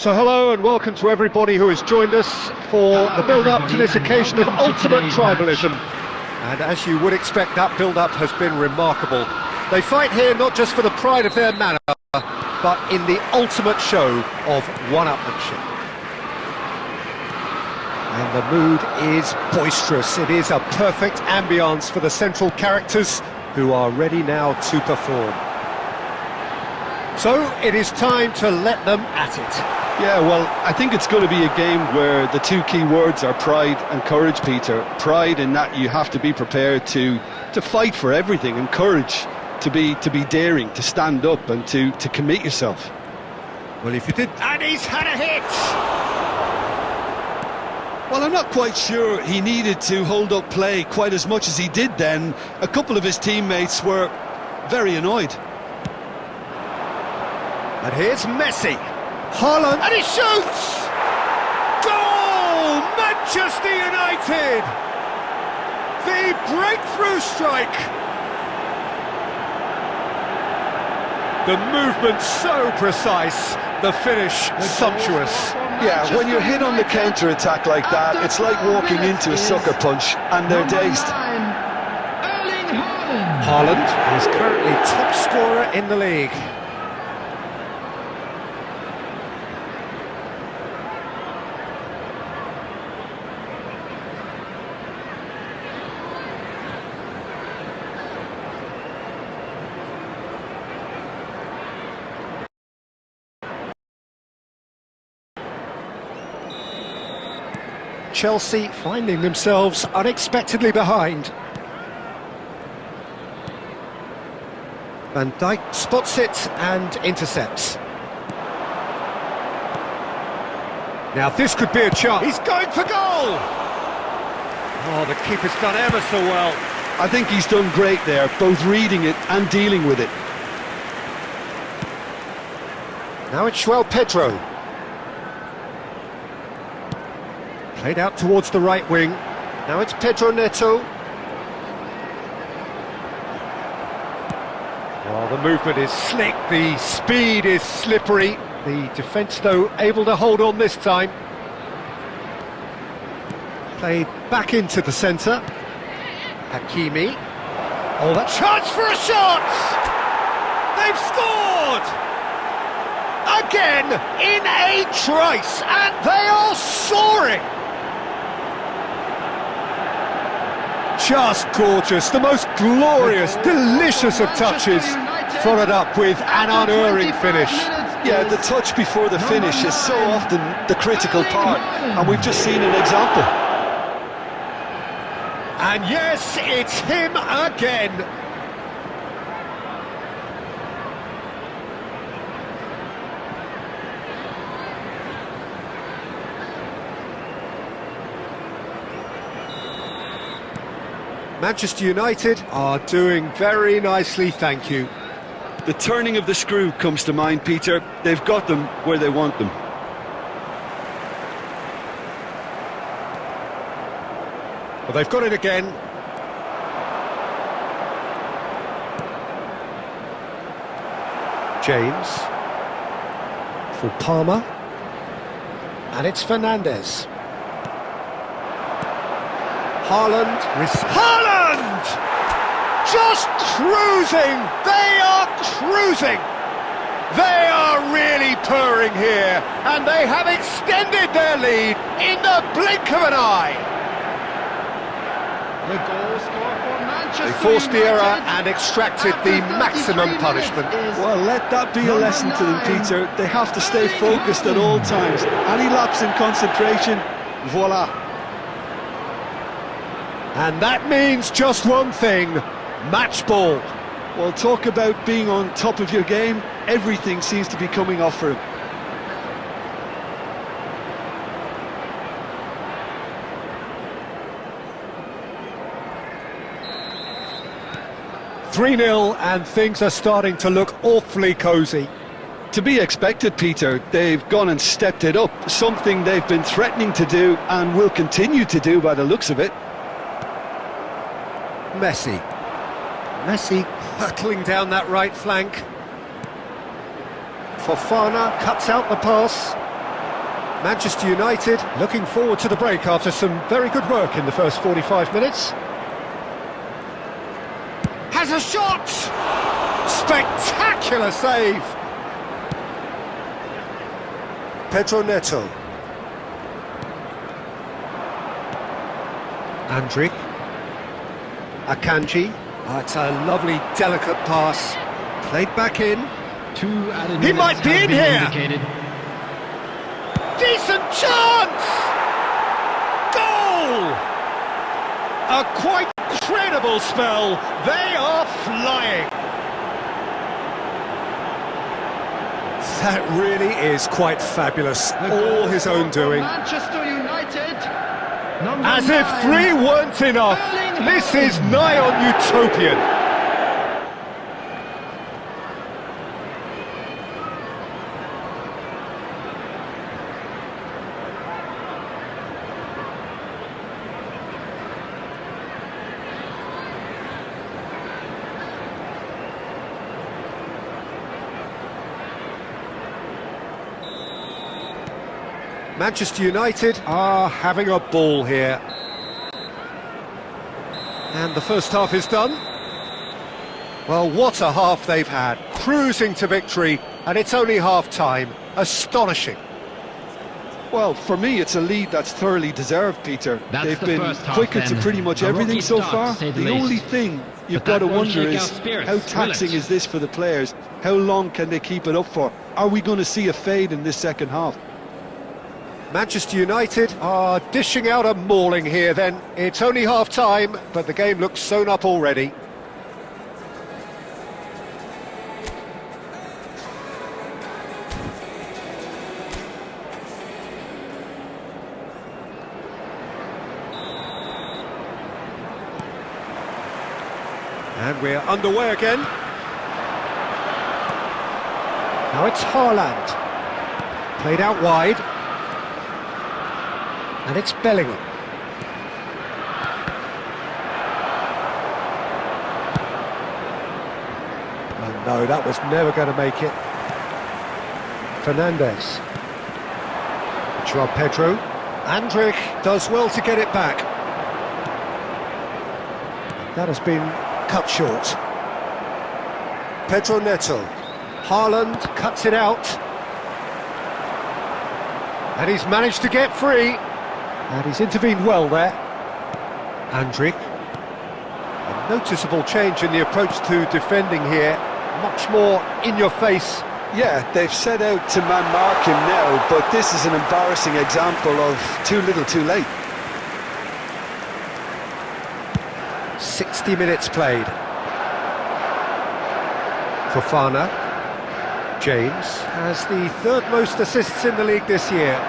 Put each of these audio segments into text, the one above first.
So hello and welcome to everybody who has joined us for the build-up to this occasion of ultimate tribalism. And as you would expect, that build-up has been remarkable. They fight here not just for the pride of their manor, but in the ultimate show of one-upmanship. And the mood is boisterous. It is a perfect ambience for the central characters who are ready now to perform. So it is time to let them at it. Yeah, well, I think it's going to be a game where the two key words are pride and courage, Peter. Pride in that you have to be prepared to fight for everything, and courage to be daring, to stand up and to commit yourself. Well, if you did... And he's had a hit! Well, I'm not quite sure he needed to hold up play quite as much as he did then. A couple of his teammates were very annoyed. And here's Messi. Haaland, and he shoots! Goal! Manchester United! The breakthrough strike! The movement so precise, the finish sumptuous. Yeah, when you're hit on the counter-attack like that, it's like walking into a sucker punch, and they're dazed. Haaland is currently top scorer in the league. Chelsea finding themselves unexpectedly behind. Van Dijk spots it and intercepts. Now this could be a chance. He's going for goal! Oh, the keeper's done ever so well. I think he's done great there, both reading it and dealing with it. Now it's João Pedro. Played out towards the right wing. Now it's Pedro Neto. Oh, the movement is slick, the speed is slippery. The defence, though, able to hold on this time. Played back into the centre. Hakimi. Oh, that chance for a shot! They've scored! Again, in a trice, and they are soaring! Just gorgeous, the most glorious, delicious of touches, followed up with an unerring finish. Yeah, the touch before the finish is so often the critical part, and we've just seen an example. And yes, it's him again. Manchester United are doing very nicely, thank you. The turning of the screw comes to mind, Peter. They've got them where they want them. Well, they've got it again. James. For Palmer. And it's Fernandes. Haaland! Just cruising! They are cruising! They are really purring here, and they have extended their lead in the blink of an eye! The goal scorer for Manchester They forced the error United and extracted the maximum punishment. Well, let that be a lesson to them, Peter. They have to stay focused at all times. Any lapse in concentration, voila. And that means just one thing, match ball. Well, talk about being on top of your game. Everything seems to be coming off for him. (3-0) and things are starting to look awfully cosy. To be expected, Peter. They've gone and stepped it up, something they've been threatening to do and will continue to do by the looks of it. Messi hurtling down that right flank. Fofana cuts out the pass. Manchester United looking forward to the break after some very good work in the first 45 minutes. Has a shot! Spectacular save! Pedro Neto. Andrić. Akanji. Oh, it's a lovely, delicate pass. Played back in. He might be in here! Indicated. Decent chance! Goal! A quite incredible spell. They are flying. That really is quite fabulous. All his own doing. Manchester United. Number As if 9. 3 weren't enough. This is nigh on utopian. Manchester United are having a ball here. And the first half is done. Well, what a half they've had. Cruising to victory, and it's only half-time. Astonishing. Well, for me, it's a lead that's thoroughly deserved, Peter. That's They've the been first half, quicker to then. pretty much A everything rocky so start, far. to say the The least. only thing you've But got to that won't wonder shake our is spirits, how will taxing it? is this for the players? How long can they keep it up for? Are we going to see a fade in this second half? Manchester United are dishing out a mauling here then. It's only half-time, but the game looks sewn up already. And we're underway again. Now it's Haaland. Played out wide. And it's Bellingham. Oh no, that was never going to make it. Fernandes. Joao Pedro. Andrić does well to get it back. That has been cut short. Pedro Neto. Haaland cuts it out. And he's managed to get free. And he's intervened well there. Andrić. A noticeable change in the approach to defending here. Much more in your face. Yeah, they've set out to man-mark him now, but this is an embarrassing example of too little too late. 60 minutes played. Fofana. James has the 3rd most assists in the league this year.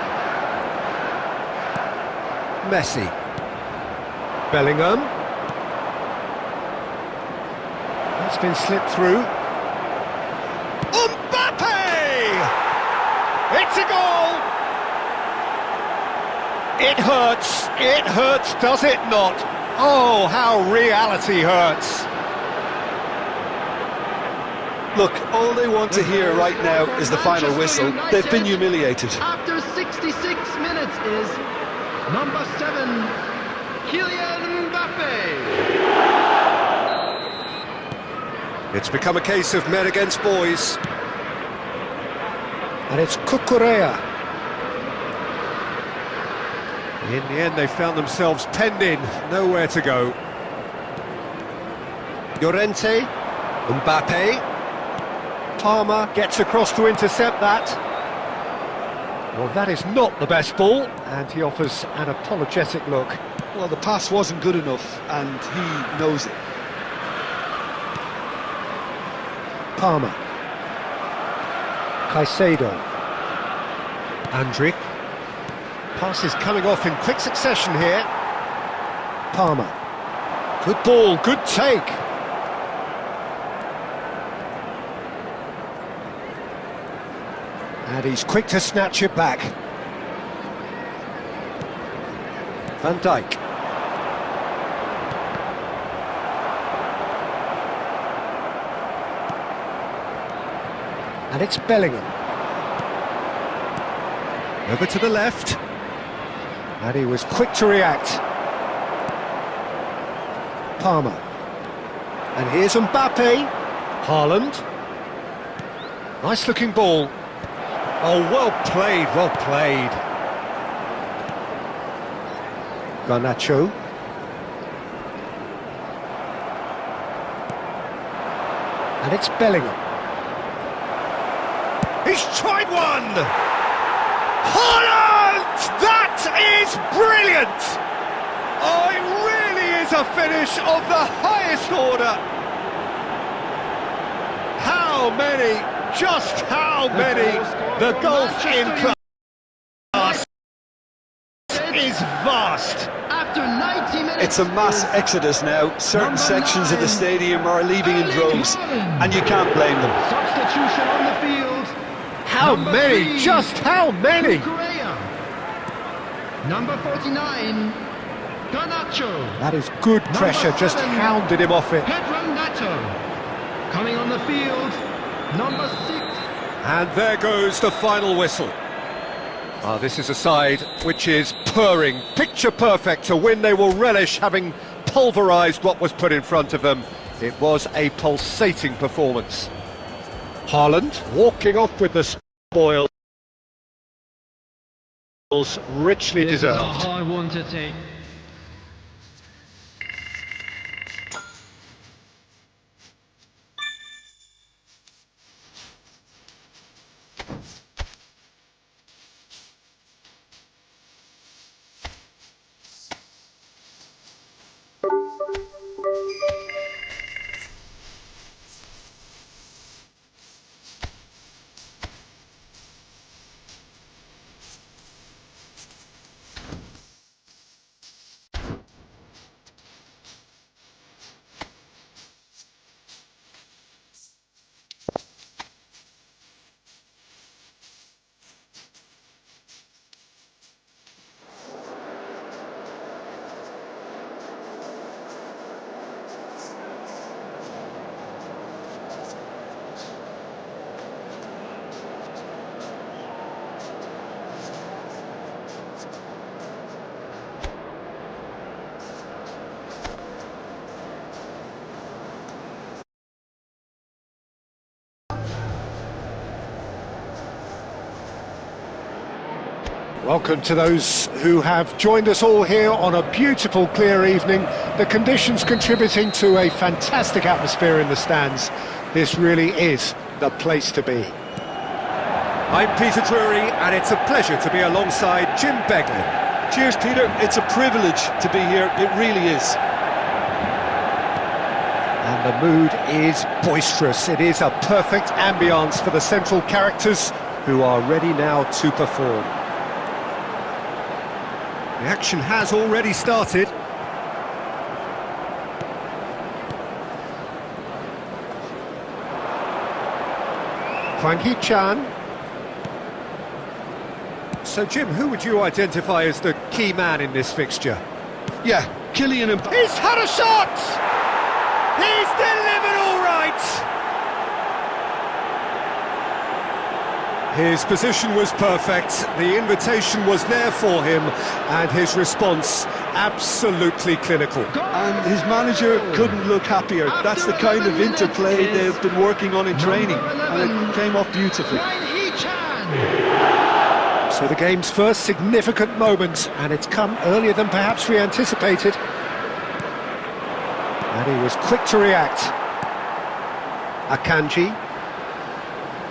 Messi. Bellingham. That's been slipped through. Mbappe! It's a goal! It hurts, does it not? Oh, how reality hurts. Look, all they want to hear right now is the final whistle. They've been humiliated. After 66 minutes is number 7, Kylian Mbappe. It's become a case of men against boys. And it's Cucurella. In the end, they found themselves penned in, nowhere to go. Llorente, Mbappe. Palmer gets across to intercept that. Well, that is not the best ball, and he offers an apologetic look. Well, the pass wasn't good enough, and he knows it. Palmer. Caicedo. Andrić. Passes coming off in quick succession here. Palmer. Good ball, good take. And he's quick to snatch it back. Van Dijk. And it's Bellingham. Over to the left. And he was quick to react. Palmer. And here's Mbappe. Haaland. Nice looking ball. Oh, well played, well played. Garnacho. And it's Bellingham. He's tried one! Haaland! That is brilliant! Oh, it really is a finish of the highest order. How many, just how many, the golf in class is vast. After 90 minutes. It's a mass is exodus now. Certain number sections of the 9, stadium are leaving in Erling droves, Haaland. and you can't blame them. Substitution on the field. How Number many, 3, just how many? Correa. Number 49, Garnacho. That is good pressure, Number just 7, hounded him off it. Pedro Neto. Coming on the field, number 6. And there goes the final whistle. This is a side which is purring, picture perfect to win. They will relish having pulverised what was put in front of them. It was a pulsating performance. Haaland walking off with the spoils, richly This is a deserved. hard one to take. Welcome to those who have joined us all here on a beautiful, clear evening. The conditions contributing to a fantastic atmosphere in the stands. This really is the place to be. I'm Peter Drury, and it's a pleasure to be alongside Jim Beglin. Cheers, Peter. It's a privilege to be here. It really is. And the mood is boisterous. It is a perfect ambience for the central characters who are ready now to perform. The action has already started. Hwang Hee-chan. So, Jim, who would you identify as the key man in this fixture? Yeah, Kylian Mbappe. He's had a shot! He's delivered all right! His position was perfect, the invitation was there for him, and his response absolutely clinical. And his manager couldn't look happier. That's the kind of interplay they've been working on in training, and it came off beautifully. Erling Hee-chan. So the game's first significant moment, and it's come earlier than perhaps we anticipated. And he was quick to react. Akanji.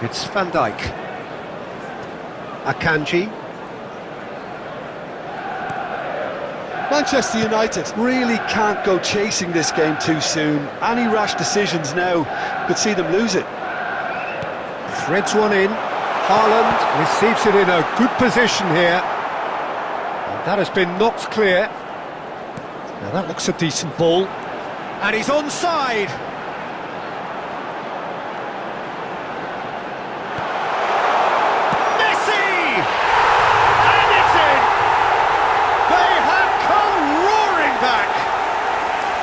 It's Van Dijk. Akanji. Manchester United really can't go chasing this game too soon. Any rash decisions now could see them lose it. Threads one in. Haaland receives it in a good position here. And that has been knocked clear. Now that looks a decent ball. And he's onside. Messi! And it's in! They have come roaring back.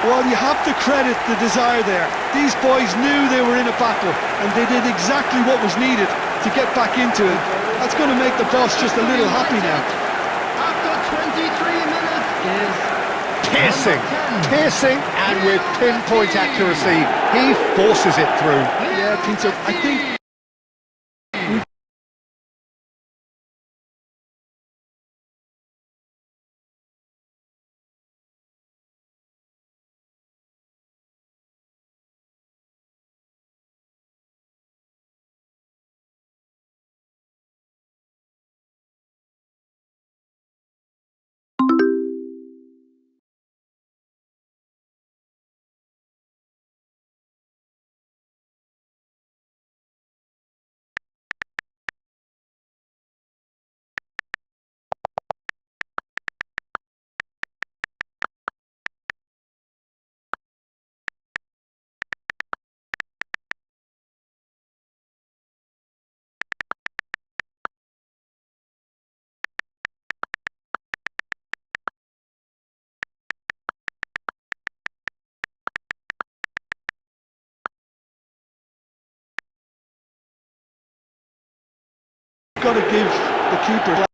Well, you have to credit the desire there. These boys knew they were in a battle, and they did exactly what was needed to get back into it. That's going to make the boss just a little happy now. After 23 minutes is Piercing, and with pinpoint accuracy, he forces it through. Yeah, Peter, I think... Got to give the keeper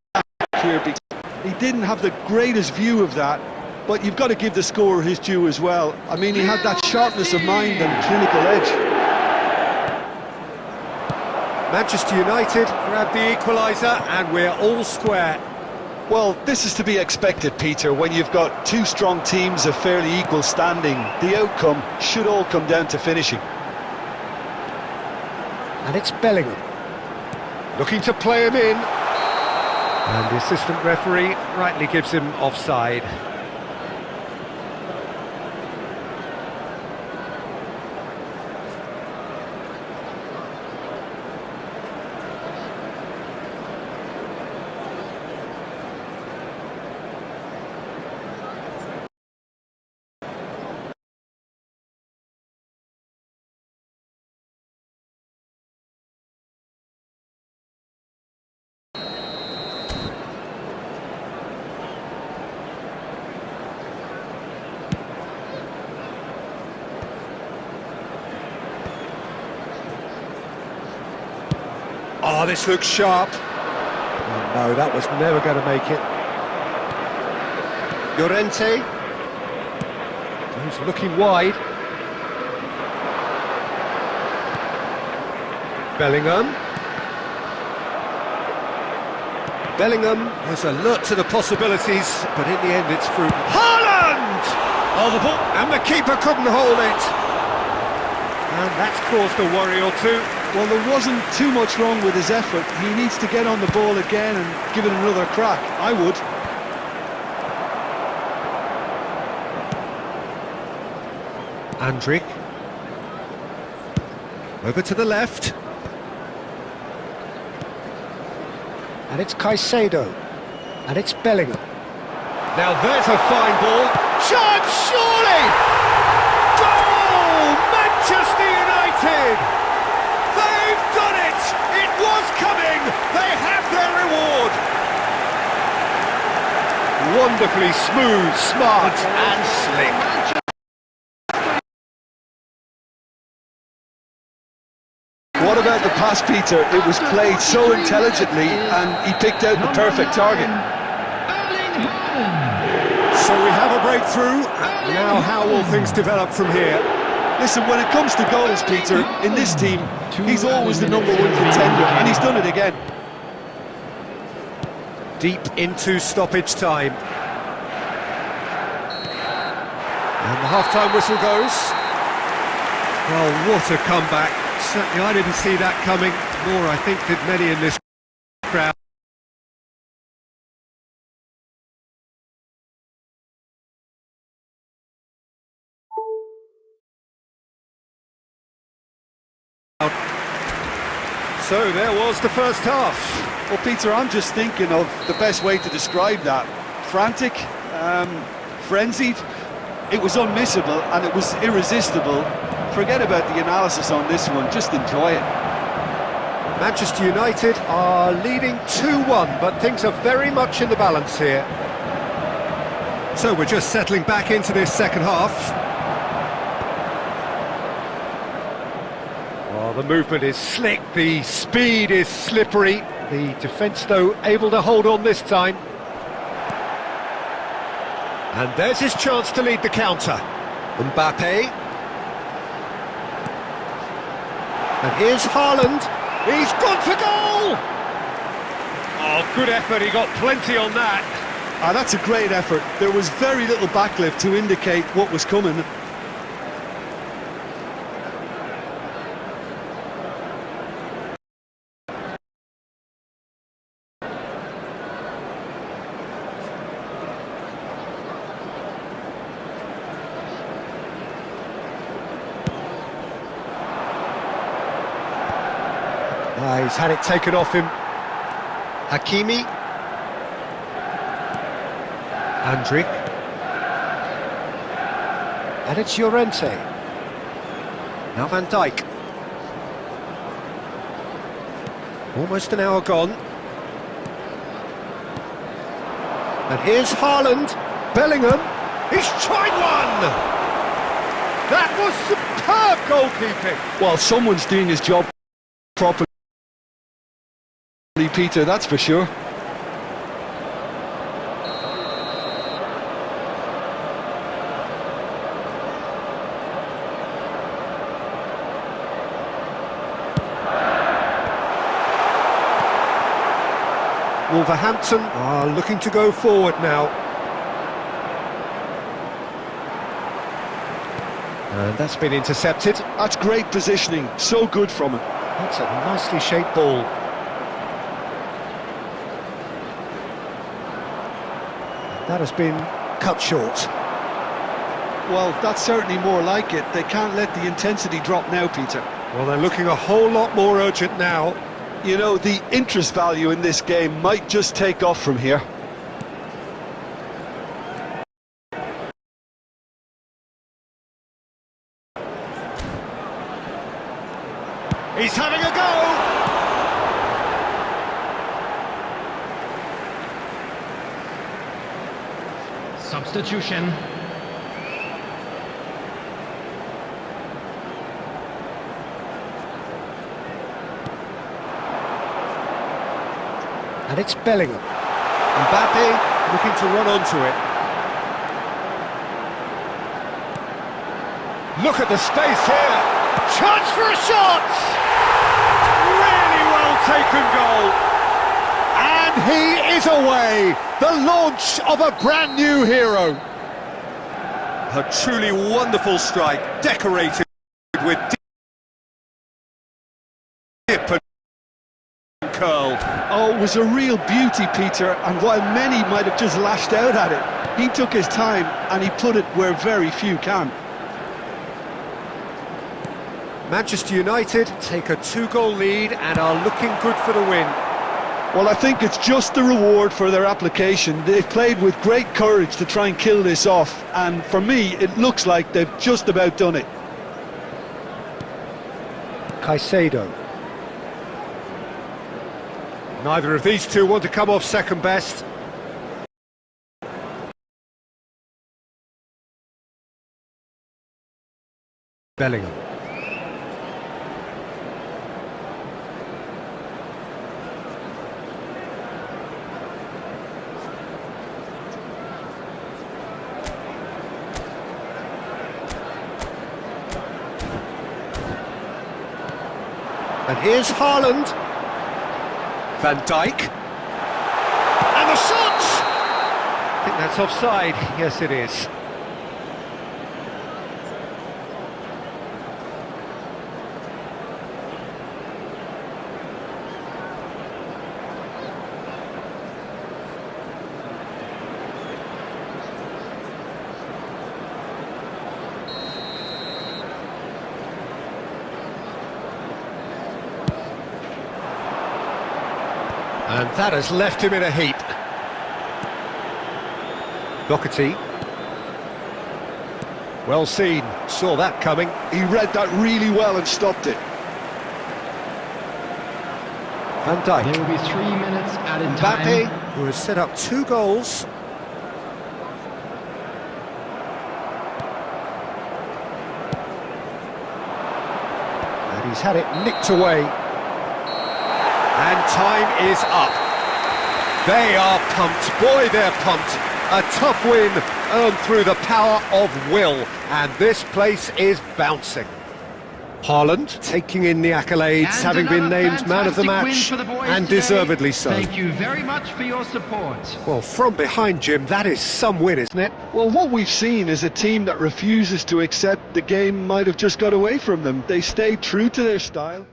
here because he didn't have the greatest view of that, but you've got to give the scorer his due as well. I mean, he had that sharpness of mind and clinical edge. Manchester United grab the equaliser, and we're all square. Well, this is to be expected, Peter, when you've got two strong teams of fairly equal standing. The outcome should all come down to finishing. And it's Bellingham. Looking to play him in. And the assistant referee rightly gives him offside. Oh, this looks sharp. Oh, no, that was never going to make it. Llorente. He's looking wide. Bellingham. Bellingham was alert to the possibilities, but in the end it's through. Haaland! Oh, the ball, and the keeper couldn't hold it. And that's caused a worry or two. Well, there wasn't too much wrong with his effort. He needs to get on the ball again and give it another crack. I would. Andrick. Over to the left. And it's Caicedo. And it's Bellingham. Now there's a fine ball. Chance, surely! Goal! Manchester United! They've done it! It was coming! They have their reward! Wonderfully smooth, smart and slick. What about the pass, Peter? It was played so intelligently and he picked out the perfect target. So we have a breakthrough. Now how will things develop from here? Listen, when it comes to goals, Peter, in this team, he's always the #1 contender, and he's done it again. Deep into stoppage time. And the half-time whistle goes. Well, what a comeback. Certainly I didn't see that coming, nor I think did many in this crowd. So there was the first half. Well, Peter, I'm just thinking of the best way to describe that. Frantic, frenzied. It was unmissable and it was irresistible. Forget about the analysis on this one, just enjoy it. Manchester United are leading 2-1, but things are very much in the balance here. So we're just settling back into this second half. Oh, the movement is slick, the speed is slippery. The defence, though, able to hold on this time. And there's his chance to lead the counter. Mbappe. And here's Haaland. He's gone for goal! Oh, good effort, he got plenty on that. Ah, that's a great effort. There was very little backlift to indicate what was coming. He's had it taken off him. Hakimi. Andrić. And it's Llorente. Now Van Dijk. Almost an hour gone. And here's Haaland. Bellingham. He's tried one! That was superb goalkeeping. Well, someone's doing his job properly, Peter, that's for sure. Wolverhampton are looking to go forward now. And that's been intercepted. That's great positioning, so good from him. That's a nicely shaped ball. That has been cut short. Well, that's certainly more like it. They can't let the intensity drop now, Peter. Well, they're looking a whole lot more urgent now. You know, the interest value in this game might just take off from here. He's having a go! Substitution. And it's Bellingham. Mbappe looking to run onto it. Look at the space here. Chance for a shot! Really well taken goal. And he is away. The launch of a brand new hero. A truly wonderful strike, decorated with dip and curl. Oh, it was a real beauty, Peter, and while many might have just lashed out at it, he took his time and he put it where very few can. Manchester United take a 2-goal lead and are looking good for the win. Well, I think it's just the reward for their application. They've played with great courage to try and kill this off, and for me, it looks like they've just about done it. Caicedo. Neither of these two want to come off second best. Bellingham. And here's Haaland. Van Dijk. And the shot! I think that's offside. Yes, it is. And that has left him in a heap. Doherty. Well seen, saw that coming. He read that really well and stopped it. Van Dijk. There will be 3 minutes added Mbappe, time. who has set up 2 goals. And he's had it nicked away. And time is up. They are pumped. Boy, they're pumped. A tough win earned through the power of will. And this place is bouncing. Haaland taking in the accolades, And having been another named man of the fantastic win match, for the boys and today. deservedly so. Thank you very much for your support. Well, from behind, Jim, that is some win, isn't it? Well, what we've seen is a team that refuses to accept the game might have just got away from them. They stayed true to their style.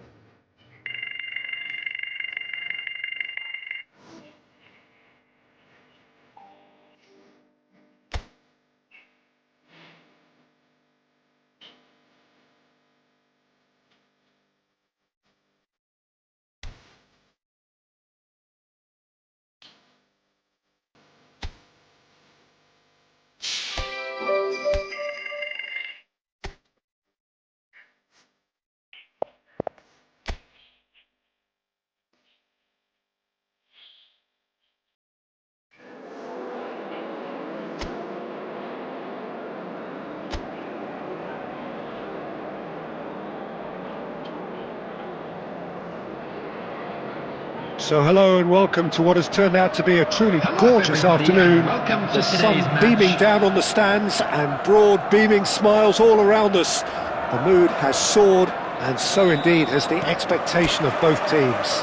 So hello and welcome to what has turned out to be a truly gorgeous afternoon. Welcome to The sun today's match. beaming down on the stands and broad beaming smiles all around us. The mood has soared, and so indeed has the expectation of both teams.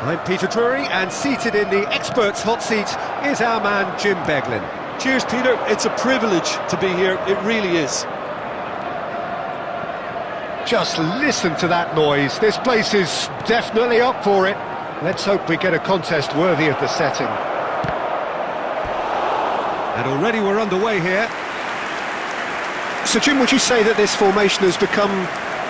I'm Peter Drury, and seated in the experts' hot seat is our man Jim Beglin. Cheers, Peter. It's a privilege to be here. It really is. Just listen to that noise. This place is definitely up for it. Let's hope we get a contest worthy of the setting. And already we're underway here. So, Jim, would you say that this formation has become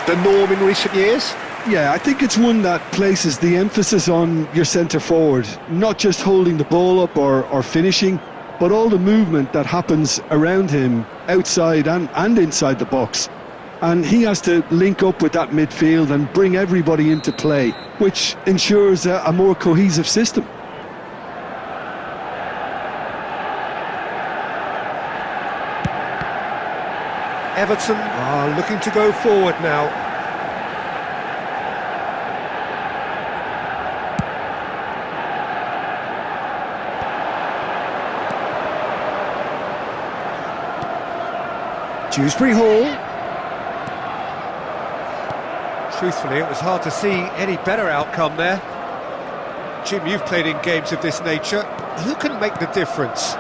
the norm in recent years? Yeah, I think it's one that places the emphasis on your centre forward, not just holding the ball up or finishing, but all the movement that happens around him, outside and inside the box. And he has to link up with that midfield and bring everybody into play, which ensures a more cohesive system. Everton are looking to go forward now. Dewsbury Hall. Truthfully, it was hard to see any better outcome there. Jim, you've played in games of this nature. Who can make the difference?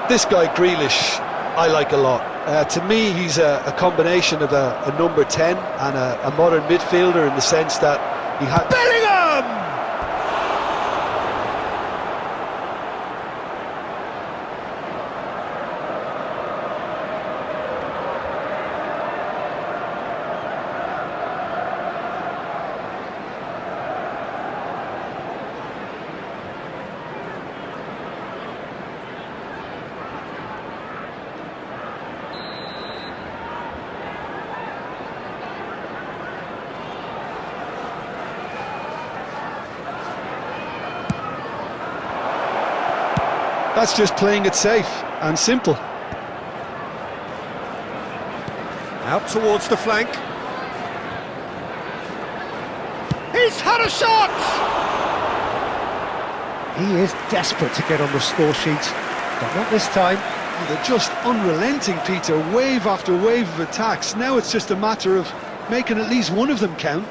This guy, Grealish, I like a lot. To me, he's a combination of a number 10 and a modern midfielder in the sense that he had... Bellingham! That's just playing it safe and simple. Out towards the flank. He's had a shot! He is desperate to get on the score sheet, but not this time. They're just unrelenting, Peter. Wave after wave of attacks. Now it's just a matter of making at least one of them count.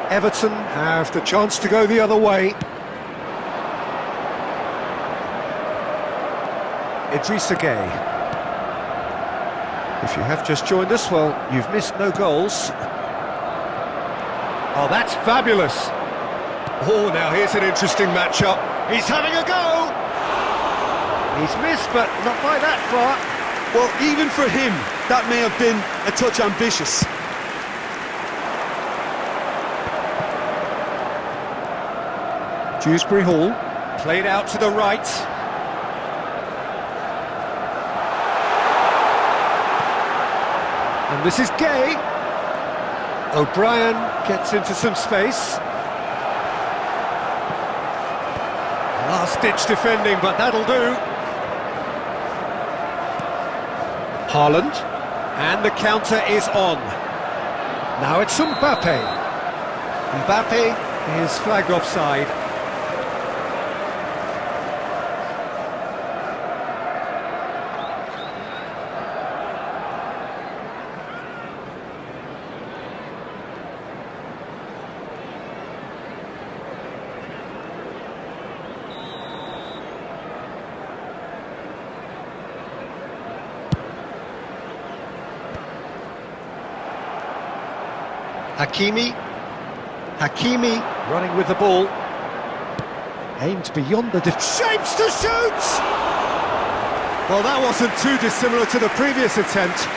Everton have the chance to go the other way. Idrissa Gueye. If you have just joined us, well, you've missed no goals. Oh, that's fabulous. Oh, now here's an interesting matchup. He's having a go. He's missed, but not by that far. Well, even for him, that may have been a touch ambitious. Dewsbury Hall, played out to the right. this is Gay. O'Brien gets into some space. Last-ditch defending, but that'll do. Haaland. And the counter is on. Now it's Mbappe. Mbappe is flagged offside. Hakimi running with the ball. Aimed beyond the shapes to shoot! Well, that wasn't too dissimilar to the previous attempt.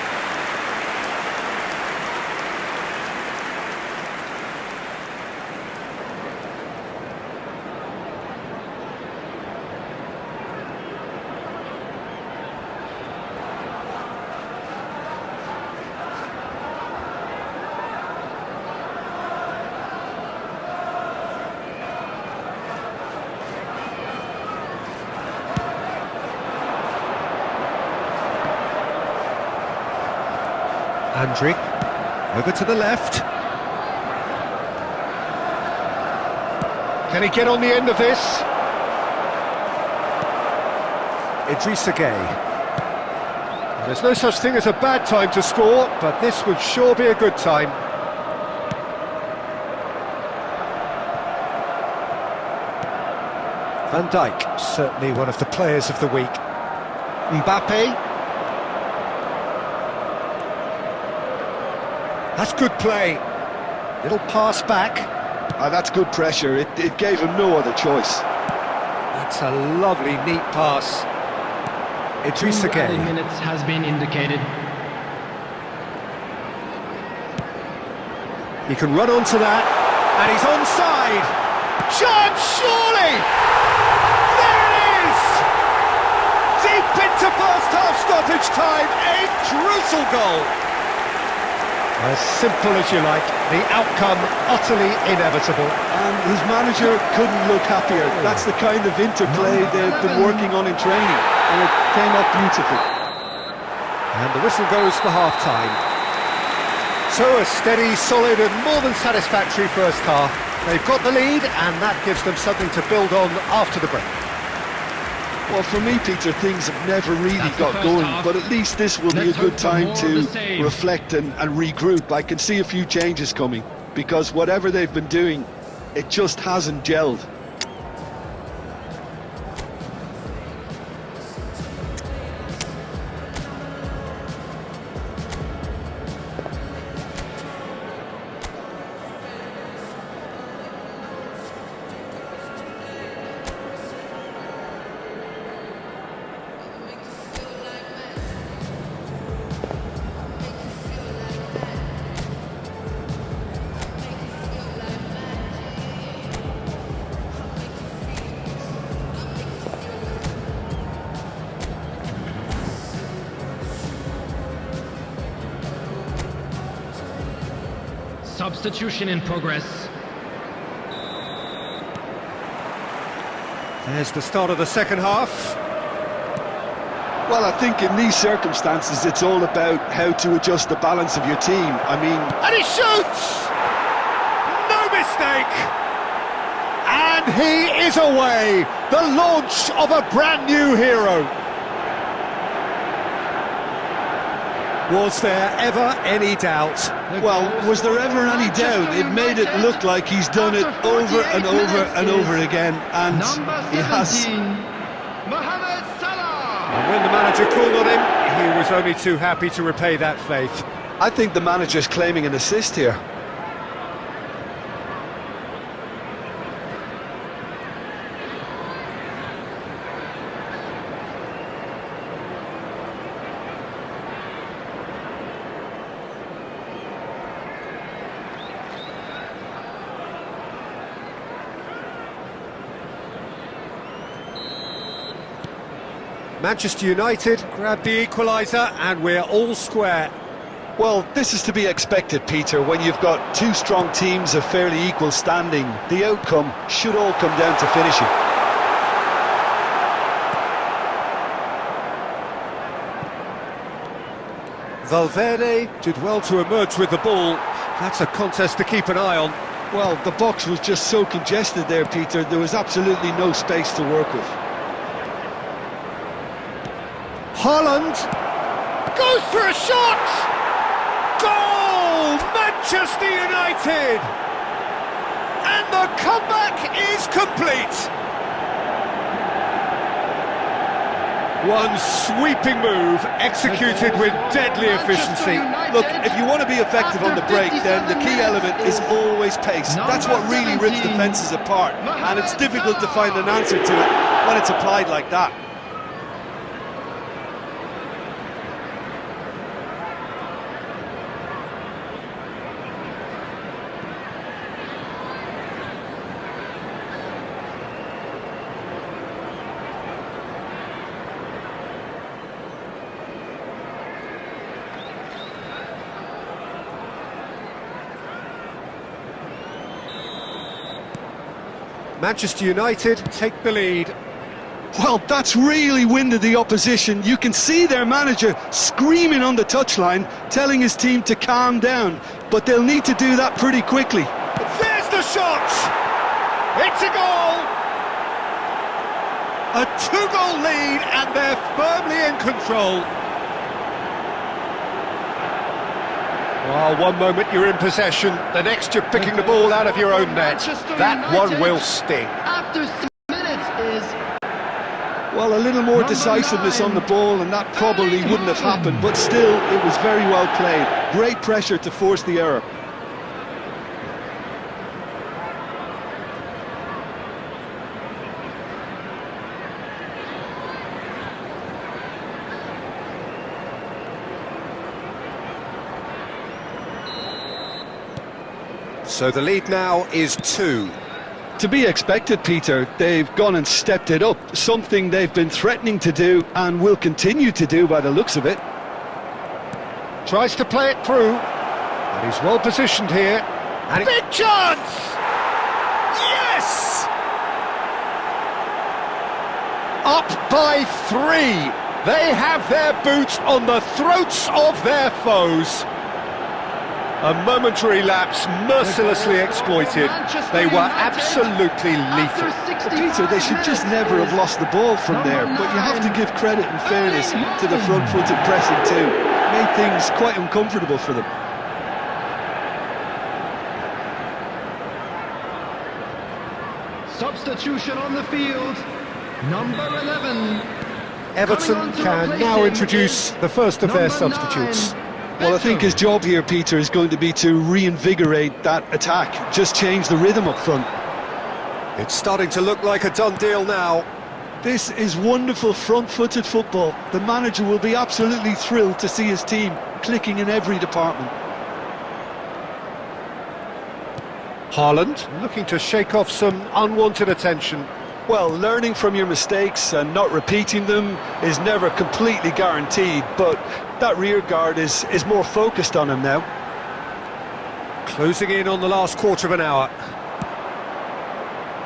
Andrick, over to the left. Can he get on the end of this? Idrissa Gueye. There's no such thing as a bad time to score, but this would sure be a good time. Van Dijk, certainly one of the players of the week. Mbappe. That's good play. Little pass back. That's good pressure. It gave him no other choice. That's a lovely, neat pass. Idrissa Gueye. 2 minutes has been indicated. He can run onto that, and he's onside. Chance, surely! There it is! Deep into first half stoppage time, a crucial goal. As simple as you like, the outcome utterly inevitable. And his manager couldn't look happier. That's the kind of interplay they've been working on in training, and it came up beautifully. And the whistle goes for half-time. So a steady, solid and more than satisfactory first half. They've got the lead, and that gives them something to build on after the break. Well, for me, Peter, things have never really got going, but at least this will be a good time to reflect and regroup. I can see a few changes coming, because whatever they've been doing, it just hasn't gelled. Substitution in progress. There's the start of the second half. Well, I think in these circumstances, it's all about how to adjust the balance of your team. I mean... And he shoots! No mistake! And he is away! The launch of a brand new hero! Was there ever any doubt? Well, was there ever any doubt? It made it look like he's done it over and over and over again, and he has. Mohamed Salah. And when the manager called on him, he was only too happy to repay that faith. I think the manager's claiming an assist here. Manchester United grab the equaliser and we're all square. Well, this is to be expected, Peter. When you've got two strong teams of fairly equal standing, the outcome should all come down to finishing. Valverde did well to emerge with the ball. That's a contest to keep an eye on. Well, the box was just so congested there, Peter. There was absolutely no space to work with. Haaland goes for a shot! Goal! Manchester United! And the comeback is complete! One sweeping move, executed with deadly efficiency. Look, if you want to be effective on the break, then the key element is always pace. That's what really rips defences apart, and it's difficult to find an answer to it when it's applied like that. Manchester United take the lead. Well, that's really winded the opposition. You can see their manager screaming on the touchline, telling his team to calm down, but they'll need to do that pretty quickly. There's the shot! It's a goal! A two-goal lead, and they're firmly in control. Well, one moment you're in possession, the next you're picking the ball out of your own net. That one will sting. After 6 minutes is... Well, a little more decisiveness on the ball, and that probably wouldn't have happened, but still, it was very well played. Great pressure to force the error. So the lead now is 2. To be expected, Peter. They've gone and stepped it up, something they've been threatening to do and will continue to do by the looks of it. Tries to play it through, and he's well positioned here. And big chance! Yes! Up by 3. They have their boots on the throats of their foes. A momentary lapse, mercilessly exploited. They were absolutely lethal. Peter, they should just never have lost the ball from there, but you have to give credit and fairness to the front-footed pressing too. Made things quite uncomfortable for them. Substitution on the field. Number 11. Everton can now introduce the first of their substitutes. Well, I think his job here, Peter, is going to be to reinvigorate that attack, just change the rhythm up front. It's starting to look like a done deal now. This is wonderful front-footed football. The manager will be absolutely thrilled to see his team clicking in every department. Haaland looking to shake off some unwanted attention. Well, learning from your mistakes and not repeating them is never completely guaranteed, but that rear guard is more focused on him now. Closing in on the last quarter of an hour.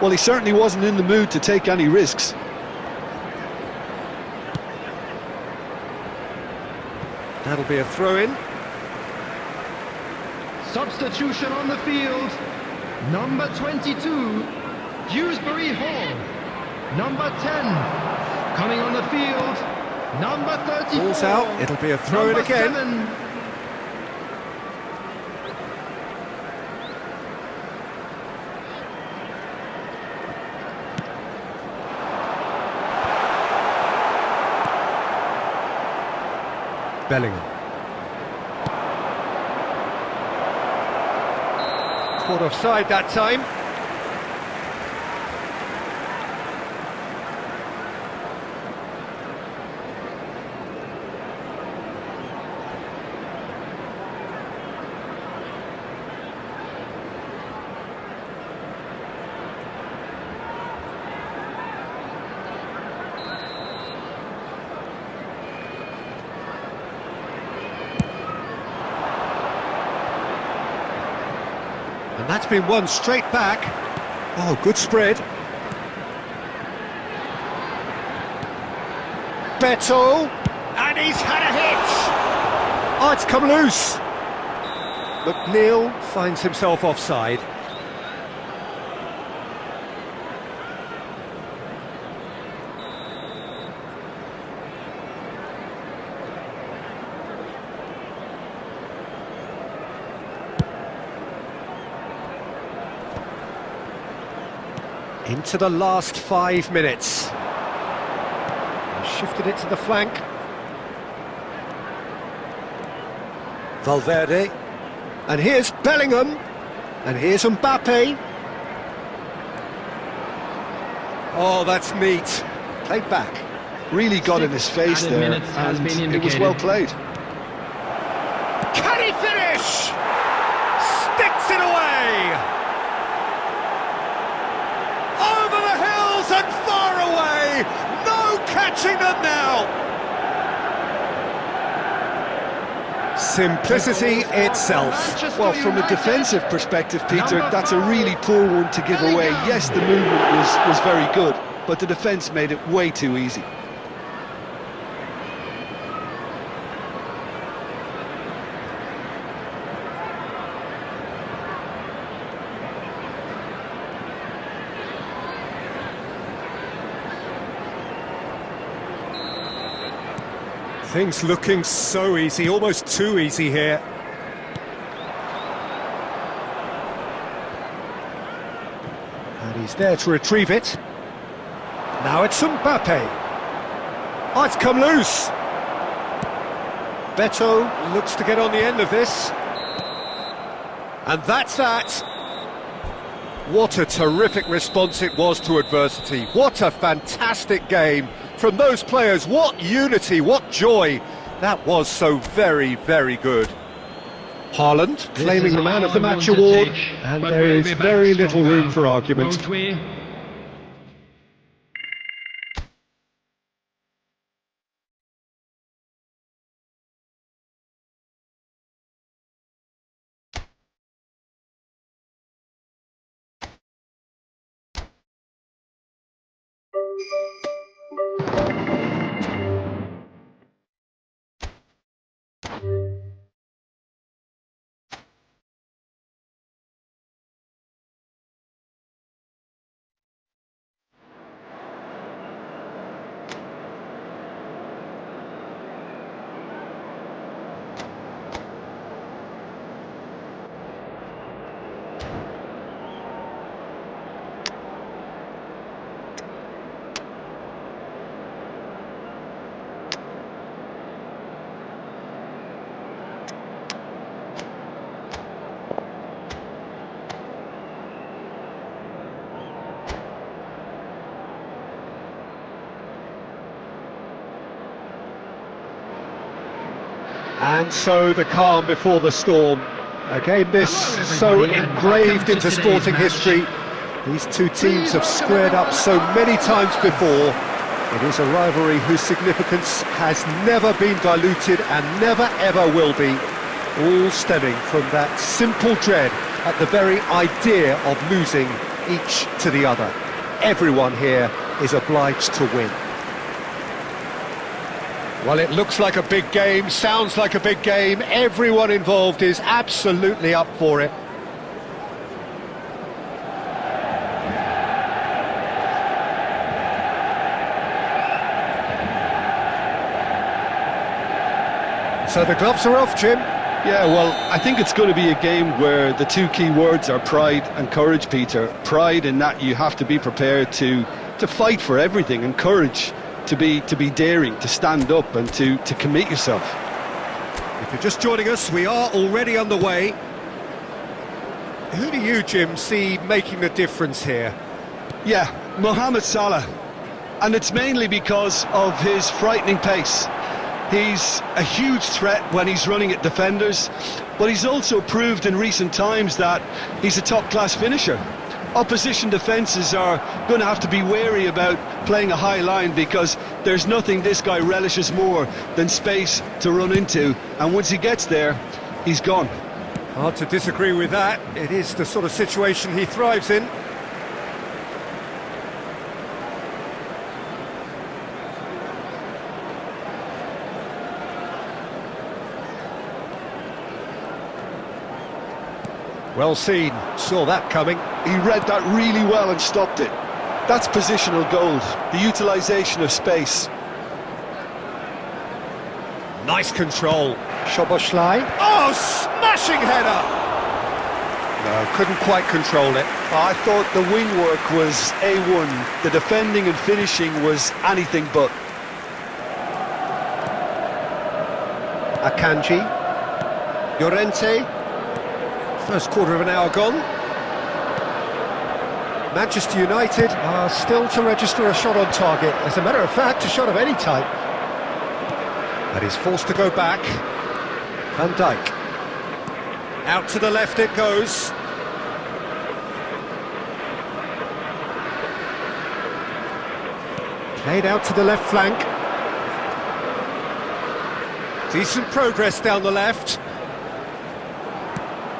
Well, he certainly wasn't in the mood to take any risks. That'll be a throw-in. Substitution on the field. Number 22, Dewsbury Hall. Number 10, coming on the field. Number 34. Ball's out, it'll be a throw-in again. 7. Bellingham. Caught offside that time. And that's been won straight back. Oh, good spread. Beto, and he's had a hit! Oh, it's come loose! McNeil finds himself offside. Into the last 5 minutes. Shifted it to the flank. Valverde. And here's Bellingham. And here's Mbappe. Oh, that's neat. Played back. Really got in his face Added there, minutes has and been it was indicated. well played. Can he finish? Sticks it away! Over the hills and far away! No catching them now! Simplicity itself. Manchester Well, from a United. defensive perspective, Peter, Number that's a 5, really poor one to give away. Bellingham. Yes, the movement was very good, but the defence made it way too easy. Things looking so easy, almost too easy here. And he's there to retrieve it. Now it's Mbappe. Oh, it's come loose. Beto looks to get on the end of this. And that's that. What a terrific response it was to adversity. What a fantastic game from those players. What unity, what joy. That was so very, very good. Haaland claiming the man of the match award, and there is very little room for argument. Won't we? And so the calm before the storm. Again, this so engraved into sporting history. These two teams have squared up so many times before. It is a rivalry whose significance has never been diluted and never ever will be. All stemming from that simple dread at the very idea of losing each to the other. Everyone here is obliged to win. Well, it looks like a big game, sounds like a big game. Everyone involved is absolutely up for it. So the gloves are off, Jim. Yeah, well, I think it's going to be a game where the two key words are pride and courage, Peter. Pride in that you have to be prepared to fight for everything, and courage to be daring, to stand up and to commit yourself. If you're just joining us, we are already underway. Who do you, Jim, see making the difference here? Yeah, Mohamed Salah. And it's mainly because of his frightening pace. He's a huge threat when he's running at defenders, but he's also proved in recent times that he's a top-class finisher. Opposition defences are going to have to be wary about playing a high line, because there's nothing this guy relishes more than space to run into, and once he gets there, he's gone. Hard to disagree with that. It is the sort of situation he thrives in. Well seen, saw that coming. He read that really well and stopped it. That's positional gold, the utilisation of space. Nice control. Szoboszlai. Oh, smashing header! No, couldn't quite control it. I thought the wing work was A1. The defending and finishing was anything but. Akanji. Llorente. First quarter of an hour gone. Manchester United are still to register a shot on target. As a matter of fact, a shot of any type. But he's forced to go back. Van Dijk. Out to the left it goes. Played out to the left flank. Decent progress down the left.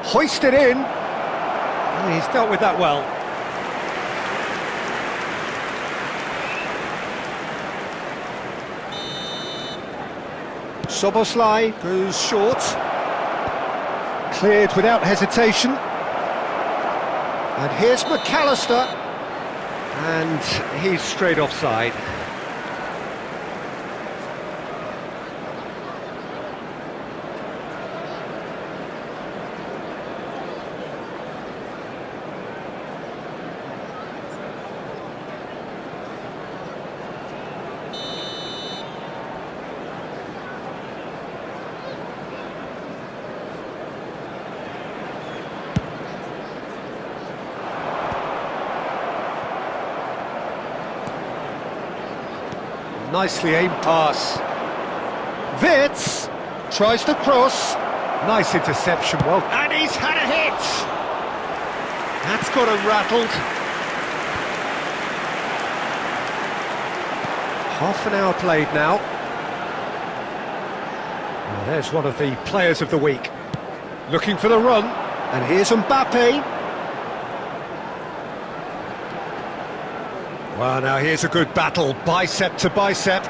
Hoisted in. Oh, he's dealt with that well. Szoboszlai goes short. Cleared without hesitation. And here's McAllister. And he's straight offside. Nicely aimed pass. Wirtz tries to cross. Nice interception, well. And he's had a hit! That's got him rattled. Half an hour played now. Well, there's one of the players of the week. Looking for the run. And here's Mbappe. Well, now here's a good battle, bicep to bicep.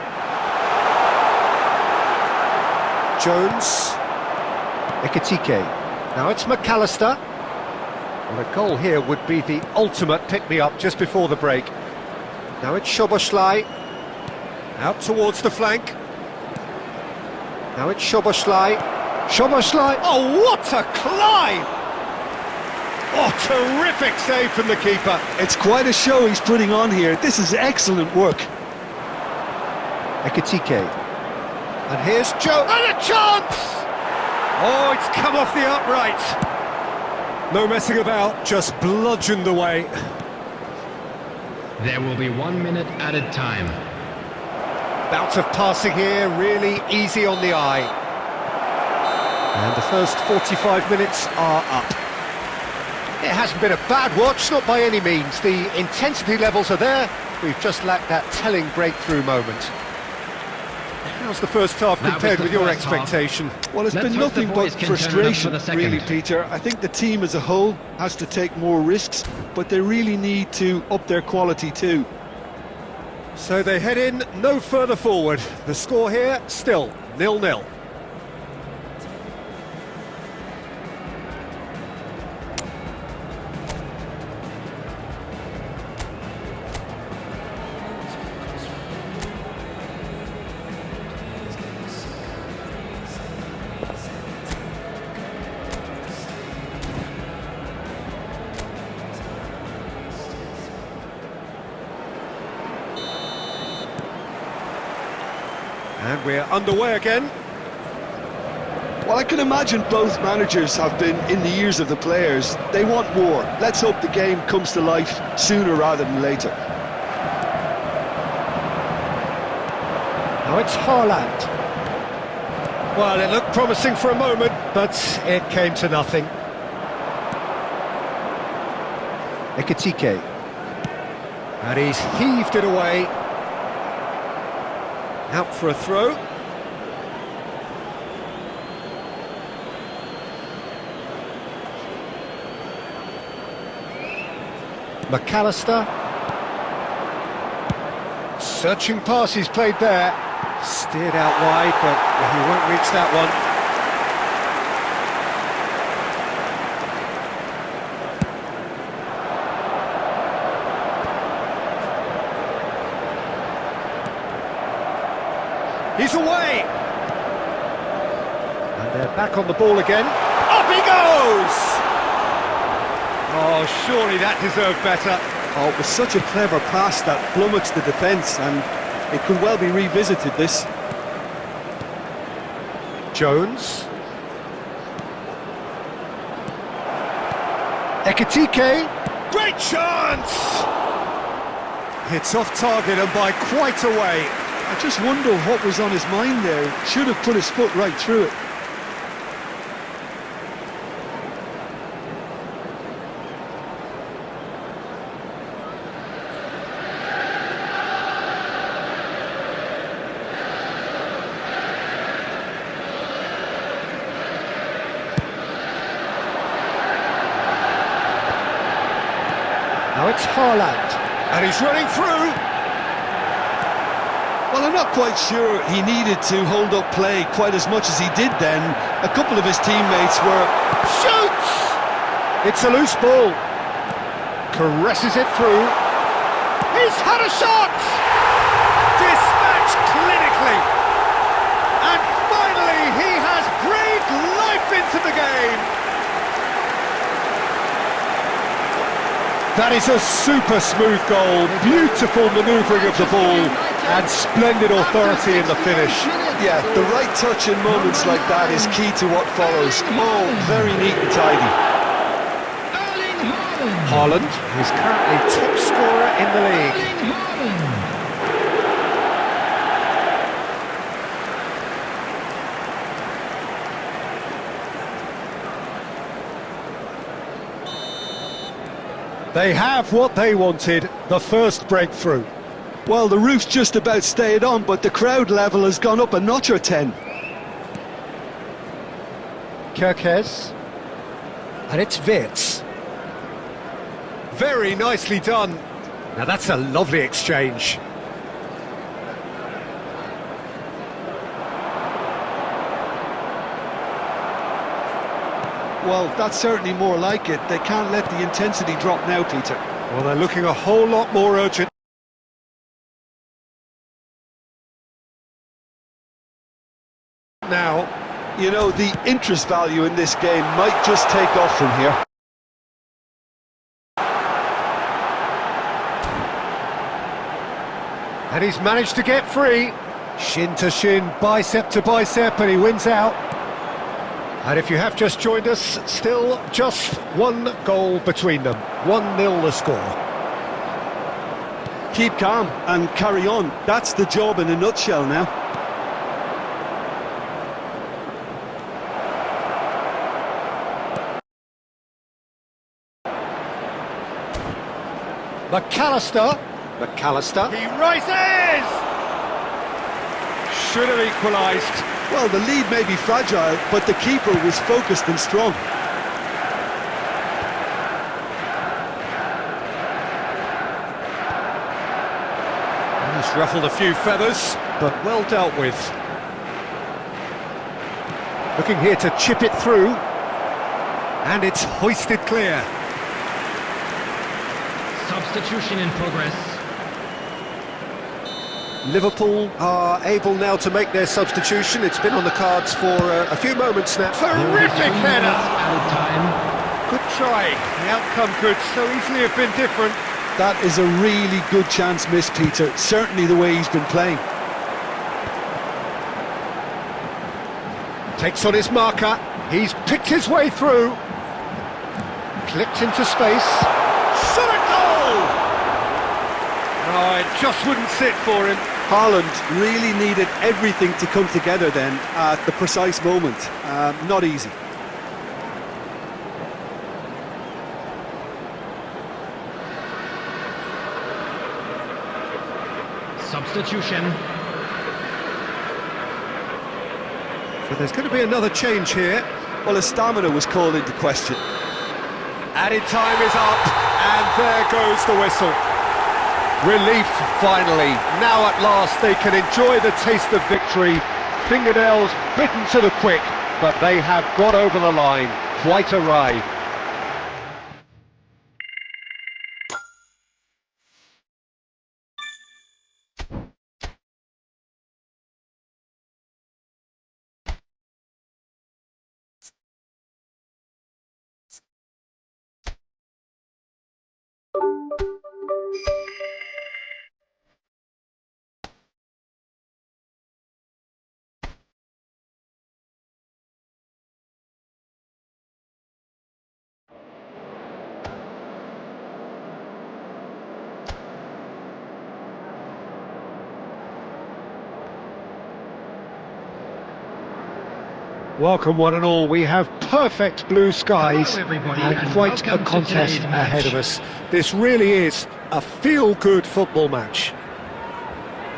Jones. Ekitike. Now it's McAllister. Well, a goal here would be the ultimate pick-me-up just before the break. Now it's Szoboszlai. Out towards the flank. Now it's Szoboszlai. Szoboszlai. Oh, what a climb! Oh, terrific save from the keeper. It's quite a show he's putting on here. This is excellent work. Ekitike. And here's Joe. And a chance! Oh, it's come off the upright. No messing about, just bludgeoned away. There will be 1 minute added time. Bout of passing here, really easy on the eye. And the first 45 minutes are up. It hasn't been a bad watch, not by any means. The intensity levels are there. We've just lacked that telling breakthrough moment. How's the first half compared with your expectation? Well, it's Let's been hope the nothing but boys can turn it up for frustration, the second. really, Peter. I think the team as a whole has to take more risks, but they really need to up their quality too. So they head in no further forward. The score here, still 0-0. And we're underway again. Well, I can imagine both managers have been in the ears of the players. They want more. Let's hope the game comes to life sooner rather than later. Now it's Haaland. Well, it looked promising for a moment, but it came to nothing. Ekitike. And he's heaved it away. Out for a throw. McAllister. Searching pass he's played there. Steered out wide, but he won't reach that one. He's away! And they're back on the ball again. Up he goes! Oh, surely that deserved better. Oh, it was such a clever pass that flummoxed the defence, and it could well be revisited, this. Jones. Ekitike. Great chance! It's off target and by quite a way. I just wonder what was on his mind there. Should have put his foot right through it. Now it's Haaland, and he's running through. Well, I'm not quite sure he needed to hold up play quite as much as he did then. A couple of his teammates were... Shoots! It's a loose ball. Caresses it through. He's had a shot! Dispatched clinically. And finally he has breathed life into the game. That is a super smooth goal, beautiful manoeuvring of the ball, and splendid authority in the finish. Yeah, the right touch in moments like that is key to what follows. Oh, very neat and tidy. Haaland is currently top scorer in the league. They have what they wanted, the first breakthrough. Well, the roof's just about stayed on, but the crowd level has gone up a notch or 10. Kerkez. And it's Wirtz. Very nicely done. Now that's a lovely exchange. Well, that's certainly more like it. They can't let the intensity drop now, Peter. Well, they're looking a whole lot more urgent. Now, you know, the interest value in this game might just take off from here. And he's managed to get free. Shin to shin, bicep to bicep, and he wins out. And if you have just joined us, still just one goal between them. 1-0 the score. Keep calm and carry on. That's the job in a nutshell now. McAllister. He rises! Should have equalised. Well, the lead may be fragile, but the keeper was focused and strong. He's ruffled a few feathers, but well dealt with. Looking here to chip it through. And it's hoisted clear. Substitution in progress. Liverpool are able now to make their substitution. It's been on the cards for a few moments now. Terrific header! Added time. Good try. The outcome could so easily have been different. That is a really good chance missed, Peter. Certainly the way he's been playing. Takes on his marker. He's picked his way through. Clipped into space. Shot a goal! Oh, it just wouldn't sit for him. Haaland really needed everything to come together then at the precise moment. Not easy. Substitution. So there's going to be another change here. Well, his stamina was called into question. Added time is up, And there goes the whistle. Relief, finally. Now at last they can enjoy the taste of victory. Fingernails bitten to the quick, but they have got over the line. Quite a ride. Welcome one and all, we have perfect blue skies. Hello, everybody, and and quite a welcome to contest today's ahead match. of us. This really is a feel-good football match.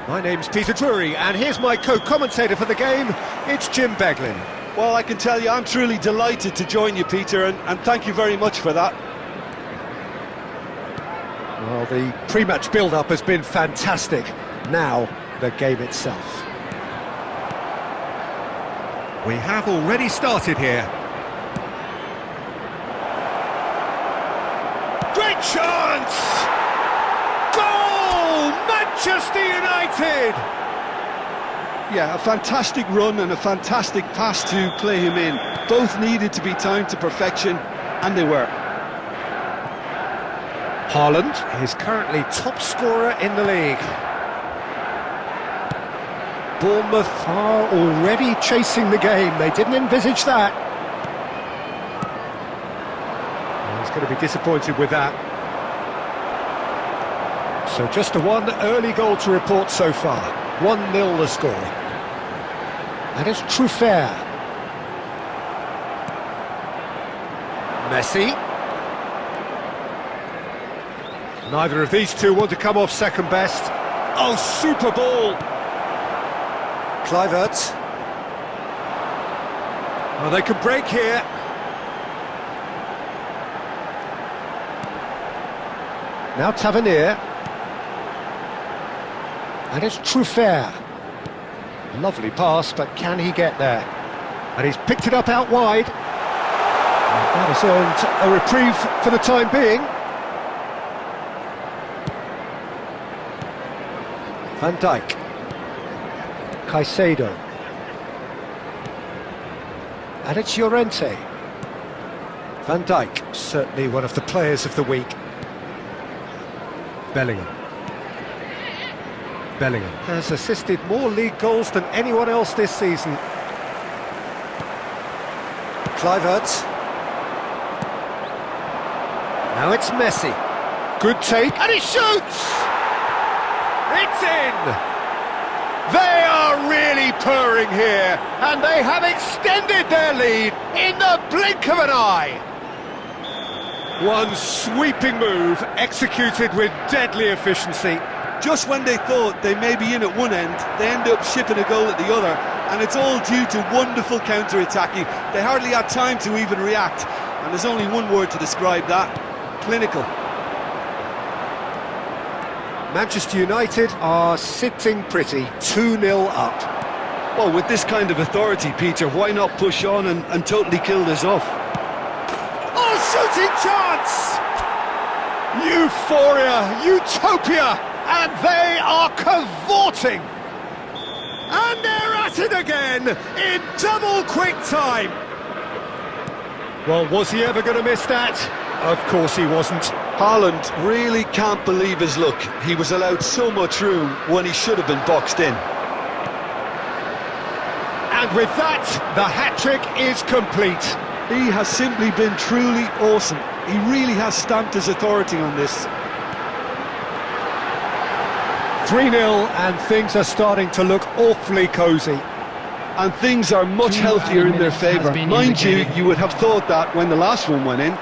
My name's Peter Drury and here's my co-commentator for the game, it's Jim Beglin. Well, I can tell you, I'm truly delighted to join you, Peter, and thank you very much for that. Well, the pre-match build-up has been fantastic. Now, the game itself. We have already started here. Great chance! Goal! Manchester United! Yeah, a fantastic run and a fantastic pass to play him in. Both needed to be timed to perfection, and they were. Haaland is currently top scorer in the league. Bournemouth are already chasing the game. They didn't envisage that. Well, he's going to be disappointed with that. So just a one early goal to report so far. 1-0 the score. And it's Truffert. Messi. Neither of these two want to come off second best. Oh, super ball! Kluivert. Well, they can break here. Now Tavernier. And it's Truffert. Lovely pass, but can he get there? And he's picked it up out wide. And that has earned a reprieve for the time being. Van Dijk. Caicedo. And it's Llorente. Van Dijk, certainly one of the players of the week. Bellingham. Bellingham has assisted more league goals than anyone else this season. Kluivert. Now it's Messi. Good take, and he shoots! It's in! They are really purring here, and they have extended their lead in the blink of an eye. One sweeping move, executed with deadly efficiency. Just when they thought they may be in at one end, they end up shipping a goal at the other, and it's all due to wonderful counter-attacking. They hardly had time to even react, and there's only one word to describe that: clinical. Manchester United are sitting pretty, 2-0 up. Well, with this kind of authority, Peter, why not push on and totally kill this off? Oh, shooting chance! Euphoria, utopia, and they are cavorting. And they're at it again, in double quick time. Well, was he ever going to miss that? Of course he wasn't. Haaland really can't believe his luck. He was allowed so much room when he should have been boxed in. And with that, the hat-trick is complete. He has simply been truly awesome. He really has stamped his authority on this. 3-0 and things are starting to look awfully cosy. And things are much healthier in their favour. Mind you, you would have thought that when the last one went in.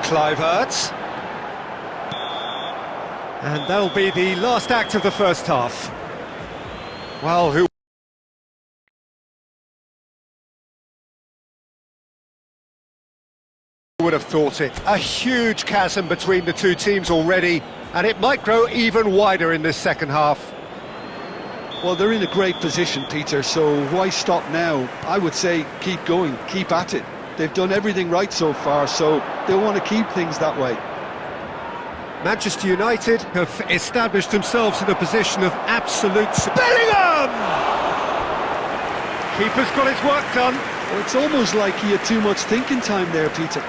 Kluivert. And that'll be the last act of the first half. Well, who would have thought it. A huge chasm between the two teams already, and it might grow even wider in this second half. Well, they're in a great position, Peter, so why stop now? I would say keep going, keep at it. They've done everything right so far, so they'll want to keep things that way. Manchester United have established themselves in a position of absolute... Bellingham! Keeper's got his work done. Well, it's almost like he had too much thinking time there, Peter.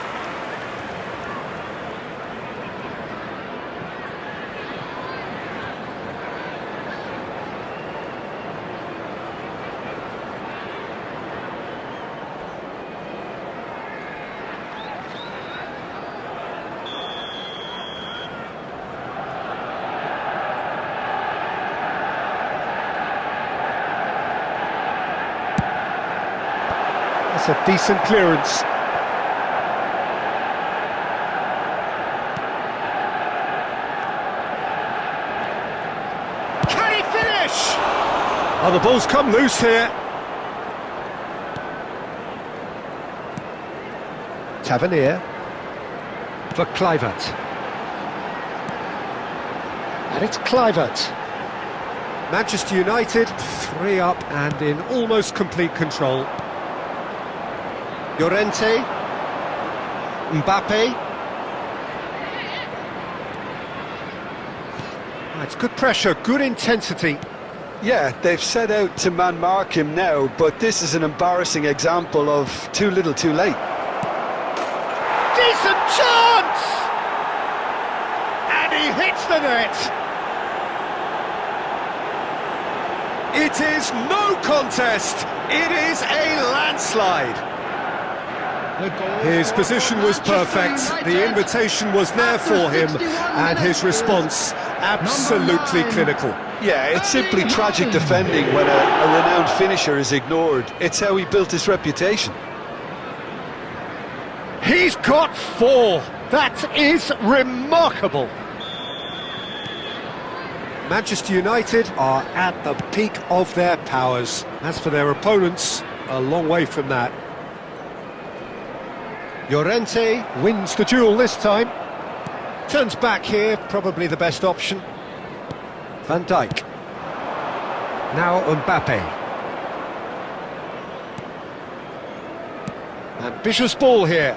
That's a decent clearance. Can he finish? Oh, the ball's come loose here. Tavernier for Kluivert. And it's Kluivert. Manchester United 3 up and in almost complete control. Llorente, Mbappe. It's good pressure, good intensity. Yeah, they've set out to man-mark him now, but this is an embarrassing example of too little too late. Decent chance! And he hits the net. It is no contest. It is a landslide. His position was perfect, the invitation was there for him, and his response absolutely clinical. Yeah, it's simply tragic defending when a renowned finisher is ignored. It's how he built his reputation. He's got 4! That is remarkable! Manchester United are at the peak of their powers. As for their opponents, a long way from that. Llorente wins the duel this time. Turns back here, probably the best option. Van Dijk. Now Mbappe. Ambitious ball here.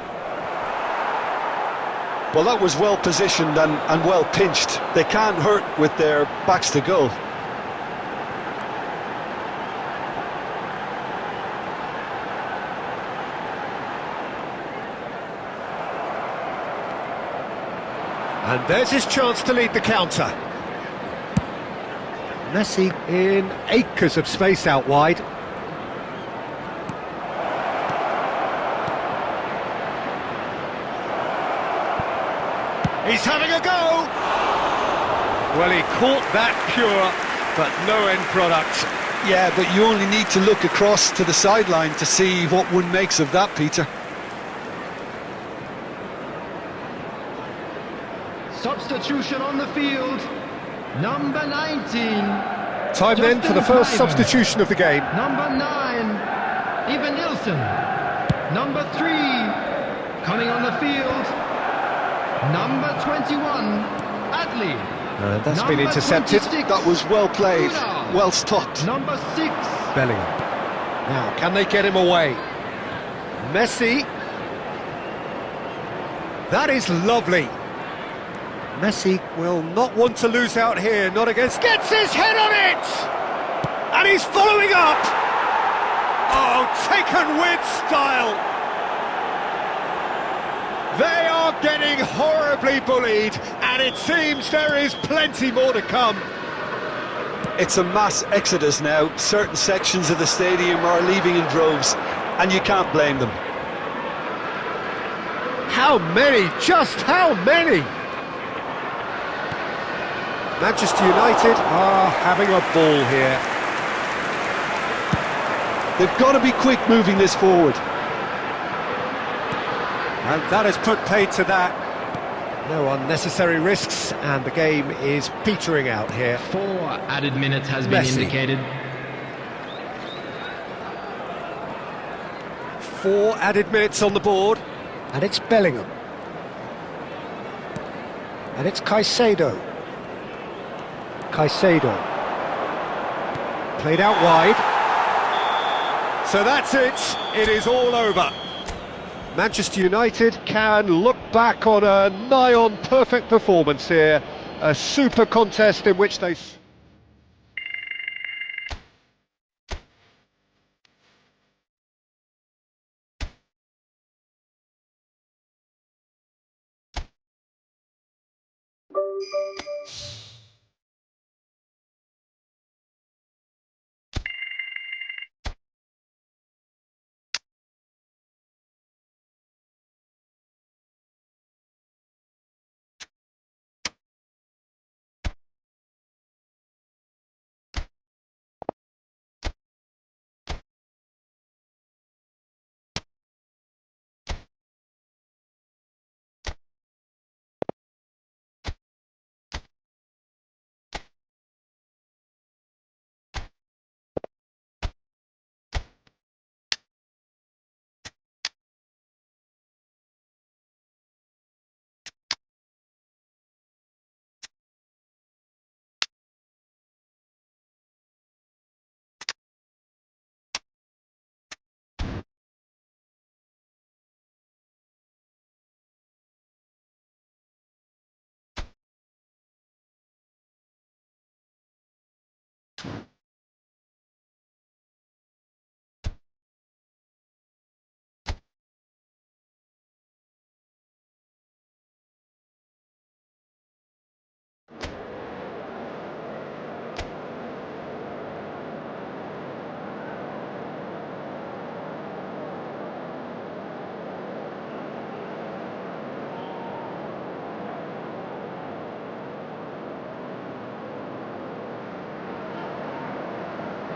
Well, that was well positioned and well pinched. They can't hurt with their backs to goal. And there's his chance to lead the counter. Messi in acres of space out wide. He's having a go! Well, he caught that pure, but no end product. Yeah, but you only need to look across to the sideline to see what one makes of that, Peter. Substitution on the field, number 19. Time then for the first substitution of the game. Number 9, Ivan Nilsson. Number 3, coming on the field, number 21, Adli. That's been intercepted. 26, That was well played, Uda. well stopped. Number 6, Bellingham. Now, can they get him away? Messi. That is lovely. Messi will not want to lose out here, not against... Gets his head on it! And he's following up! Oh, taken with style! They are getting horribly bullied, and it seems there is plenty more to come. It's a mass exodus now. Certain sections of the stadium are leaving in droves, and you can't blame them. How many? Just how many? Manchester United are having a ball here. They've got to be quick moving this forward. And that has put paid to that. No unnecessary risks, and the game is petering out here. 4 added minutes has been Messi. indicated. 4 added minutes on the board. And it's Bellingham. And it's Caicedo. Caicedo. Played out wide. So that's it. It is all over. Manchester United can look back on a nigh-on perfect performance here. A super contest in which they...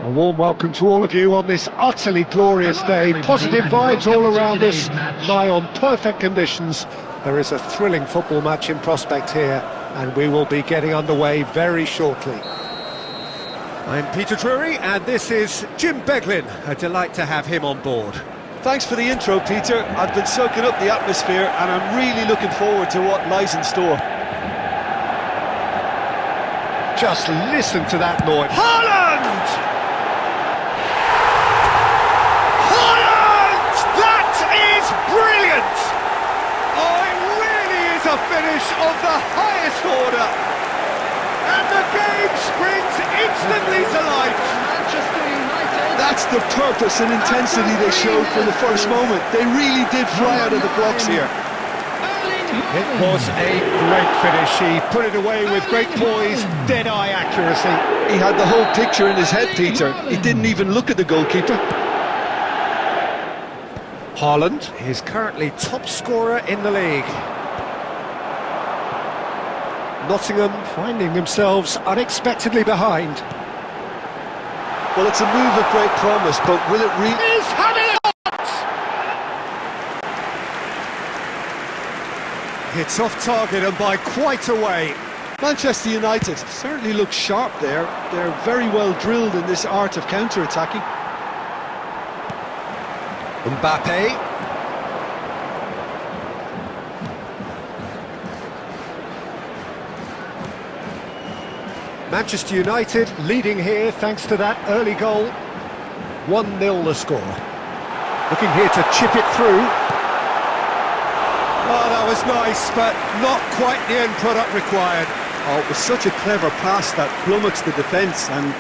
A warm welcome to all of you on this utterly glorious day. Positive vibes all around us, nigh on perfect conditions. There is a thrilling football match in prospect here, and we will be getting underway very shortly. I'm Peter Drury, and this is Jim Beglin. A delight to have him on board. Thanks for the intro, Peter. I've been soaking up the atmosphere and I'm really looking forward to what lies in store. Just listen to that noise. Haaland! Brilliant! Oh, it really is a finish of the highest order. And the game springs instantly to life. Manchester United. That's the purpose and intensity they showed from the first moment. They really did fly out of the blocks here. It was a great finish. He put it away with great poise, dead-eye accuracy. He had the whole picture in his head, Peter. He didn't even look at the goalkeeper. Haaland is currently top scorer in the league. Nottingham finding themselves unexpectedly behind. Well, it's a move of great promise, but will it really... Is having it! It's off target and by quite a way. Manchester United certainly look sharp there. They're very well drilled in this art of counter-attacking. Mbappe. Manchester United leading here thanks to that early goal. 1-0 the score. Looking here to chip it through. Oh, that was nice, but not quite the end product required. Oh, it was such a clever pass that flummoxed the defence, and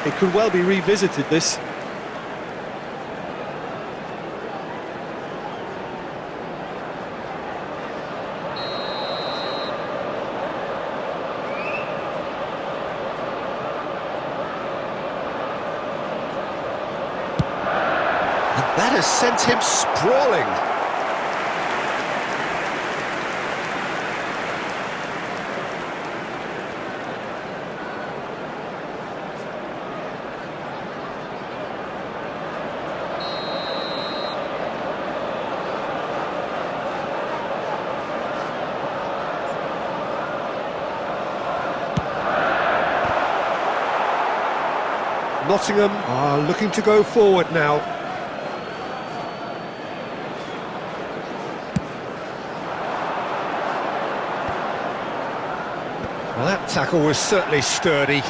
it could well be revisited, this. That has sent him sprawling. Nottingham are looking to go forward now. Well, that tackle was certainly sturdy.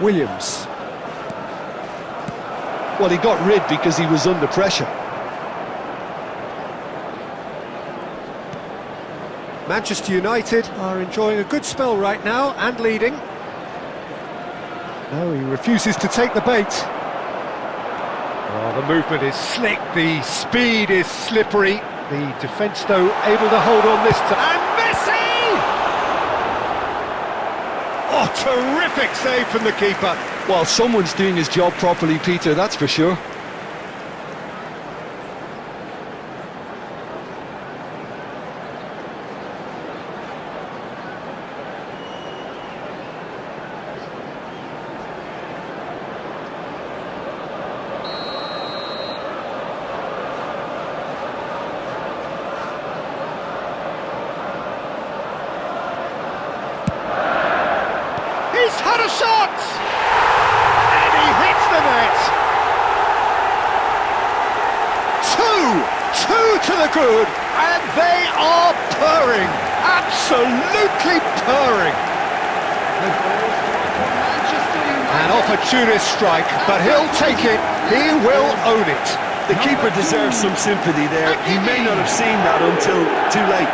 Williams. Well, he got rid because he was under pressure. Manchester United are enjoying a good spell right now and leading. No, he refuses to take the bait. Oh, the movement is slick, the speed is slippery. The defence, though, able to hold on this time. And Messi! Oh, terrific save from the keeper. Well, someone's doing his job properly, Peter, that's for sure. He's had a shot! And he hits the net! Two to the good, and they are purring! Absolutely purring! An opportunist strike, but he'll take it, he will own it. The keeper deserves some sympathy there. He may not have seen that until too late.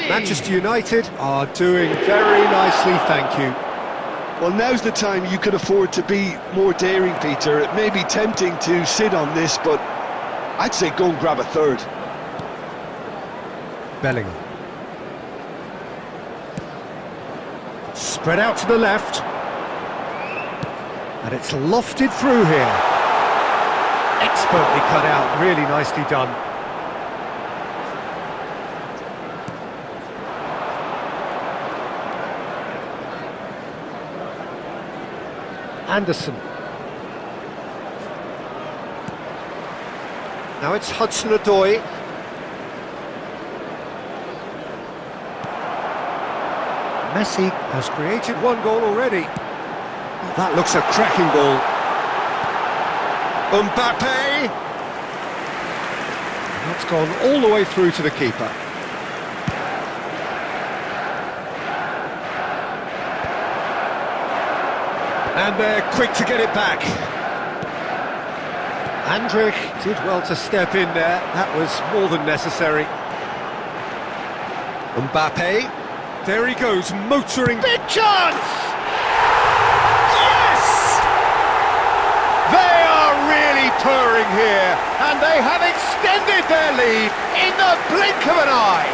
Manchester United are doing very nicely, thank you. Well, now's the time you could afford to be more daring, Peter. It may be tempting to sit on this, but I'd say go and grab a third. Bellingham. Spread out to the left. And it's lofted through here. Expertly cut out, really nicely done. Anderson. Now it's Hudson-Odoi. Messi has created one goal already. Oh, that looks a cracking ball. Mbappe! That's gone all the way through to the keeper. And they're quick to get it back. Andrich did well to step in there. That was more than necessary. Mbappe. There he goes, motoring. Big chance! Yes! They are really purring here, and they have extended their lead in the blink of an eye.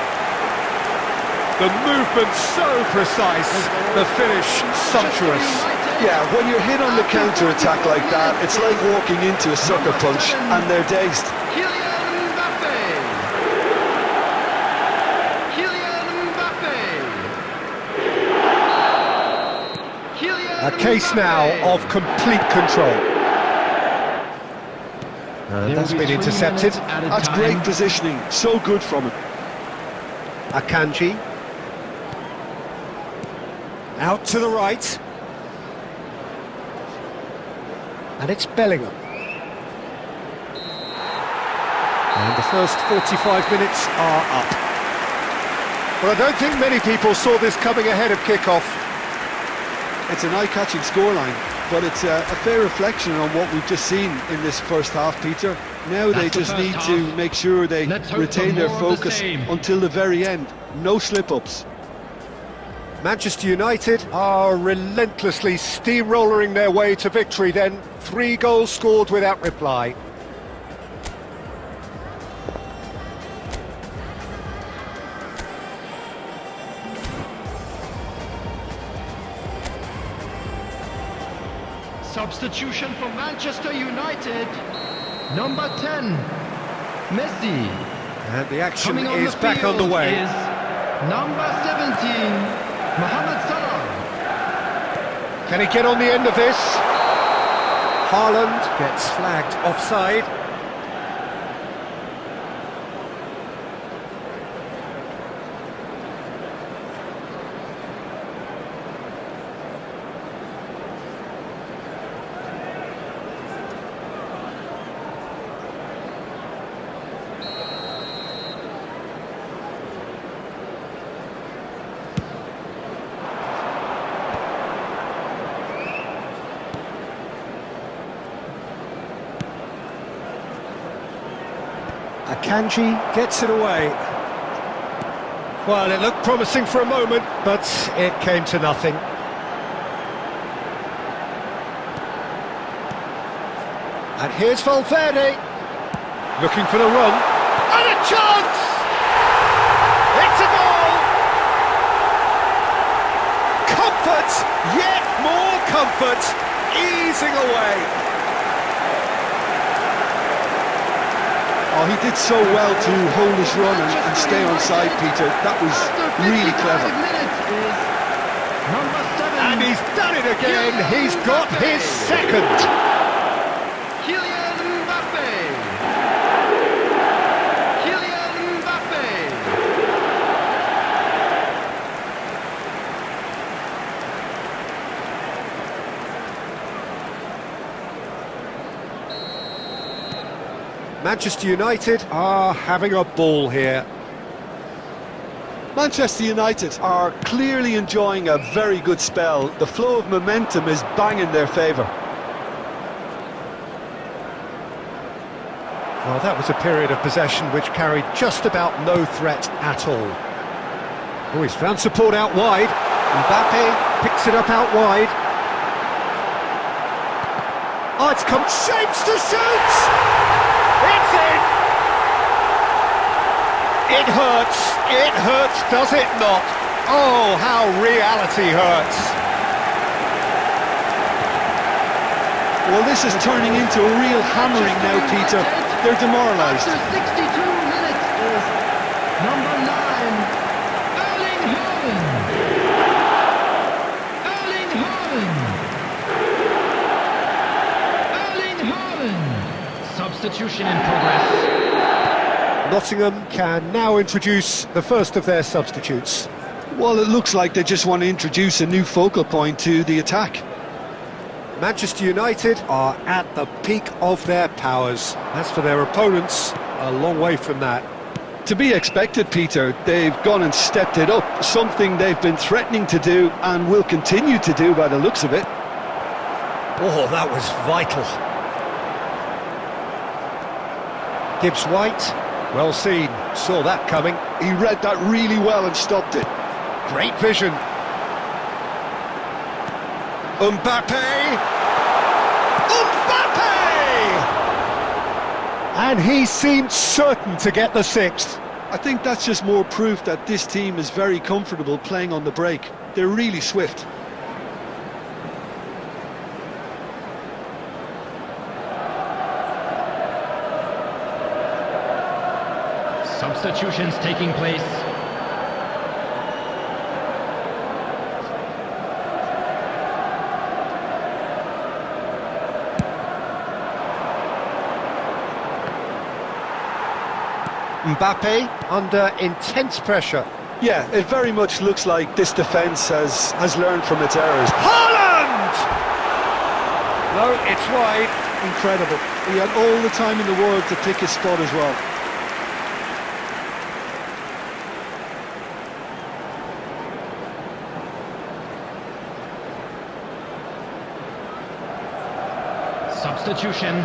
The movement so precise, the finish sumptuous. Yeah, when you're hit on the counter-attack like that, it's like walking into a sucker punch, and they're dazed. A case now of complete control. That's been intercepted. That's great positioning, so good from him. Akanji. Out to the right. And it's Bellingham. And the first 45 minutes are up. Well, I don't think many people saw this coming ahead of kick-off. It's an eye-catching scoreline, but it's a fair reflection on what we've just seen in this first half, Peter. Now they just need to make sure they retain their focus until the very end. No slip-ups. Manchester United are relentlessly steamrolling their way to victory then. 3 goals scored without reply. Substitution for Manchester United. Number 10, Messi. And the action Coming on is the back field underway. is number 17, Mohamed Salah. Can he get on the end of this? Haaland gets flagged offside. Akanji gets it away. Well, it looked promising for a moment, but it came to nothing. And here's Valverde, looking for the run, and a chance! It's a goal! Comfort, yet more comfort, easing away. Oh, he did so well to hold his run and stay on side, Peter. That was really clever. Number 7. And he's done it again, he's got his second. Kylian Mbappe. Kylian Mbappe. Manchester United are having a ball here. Manchester United are clearly enjoying a very good spell. The flow of momentum is bang in their favour. Well, that was a period of possession which carried just about no threat at all. Oh, he's found support out wide. Mbappe picks it up out wide. Oh, it's come, shapes to shoot! It's in! It hurts, does it not? Oh, how reality hurts. Well, this is turning into a real hammering now, Peter. They're demoralised. After 62 minutes is number 9, Erling Haaland. Erling Haaland. Erling Haaland. Substitution in progress. Nottingham can now introduce the first of their substitutes. Well, it looks like they just want to introduce a new focal point to the attack. Manchester United are at the peak of their powers. As for their opponents, a long way from that. To be expected, Peter. They've gone and stepped it up, something they've been threatening to do and will continue to do by the looks of it. Oh, that was vital. Gibbs White, well seen, saw that coming. He read that really well and stopped it. Great vision. Mbappe! And he seemed certain to get the sixth. I think that's just more proof that this team is very comfortable playing on the break. They're really swift. Substitutions taking place. Mbappe under intense pressure. Yeah, it very much looks like this defence has learned from its errors. Haaland! No, it's wide. Incredible. He had all the time in the world to pick his spot as well. Substitution.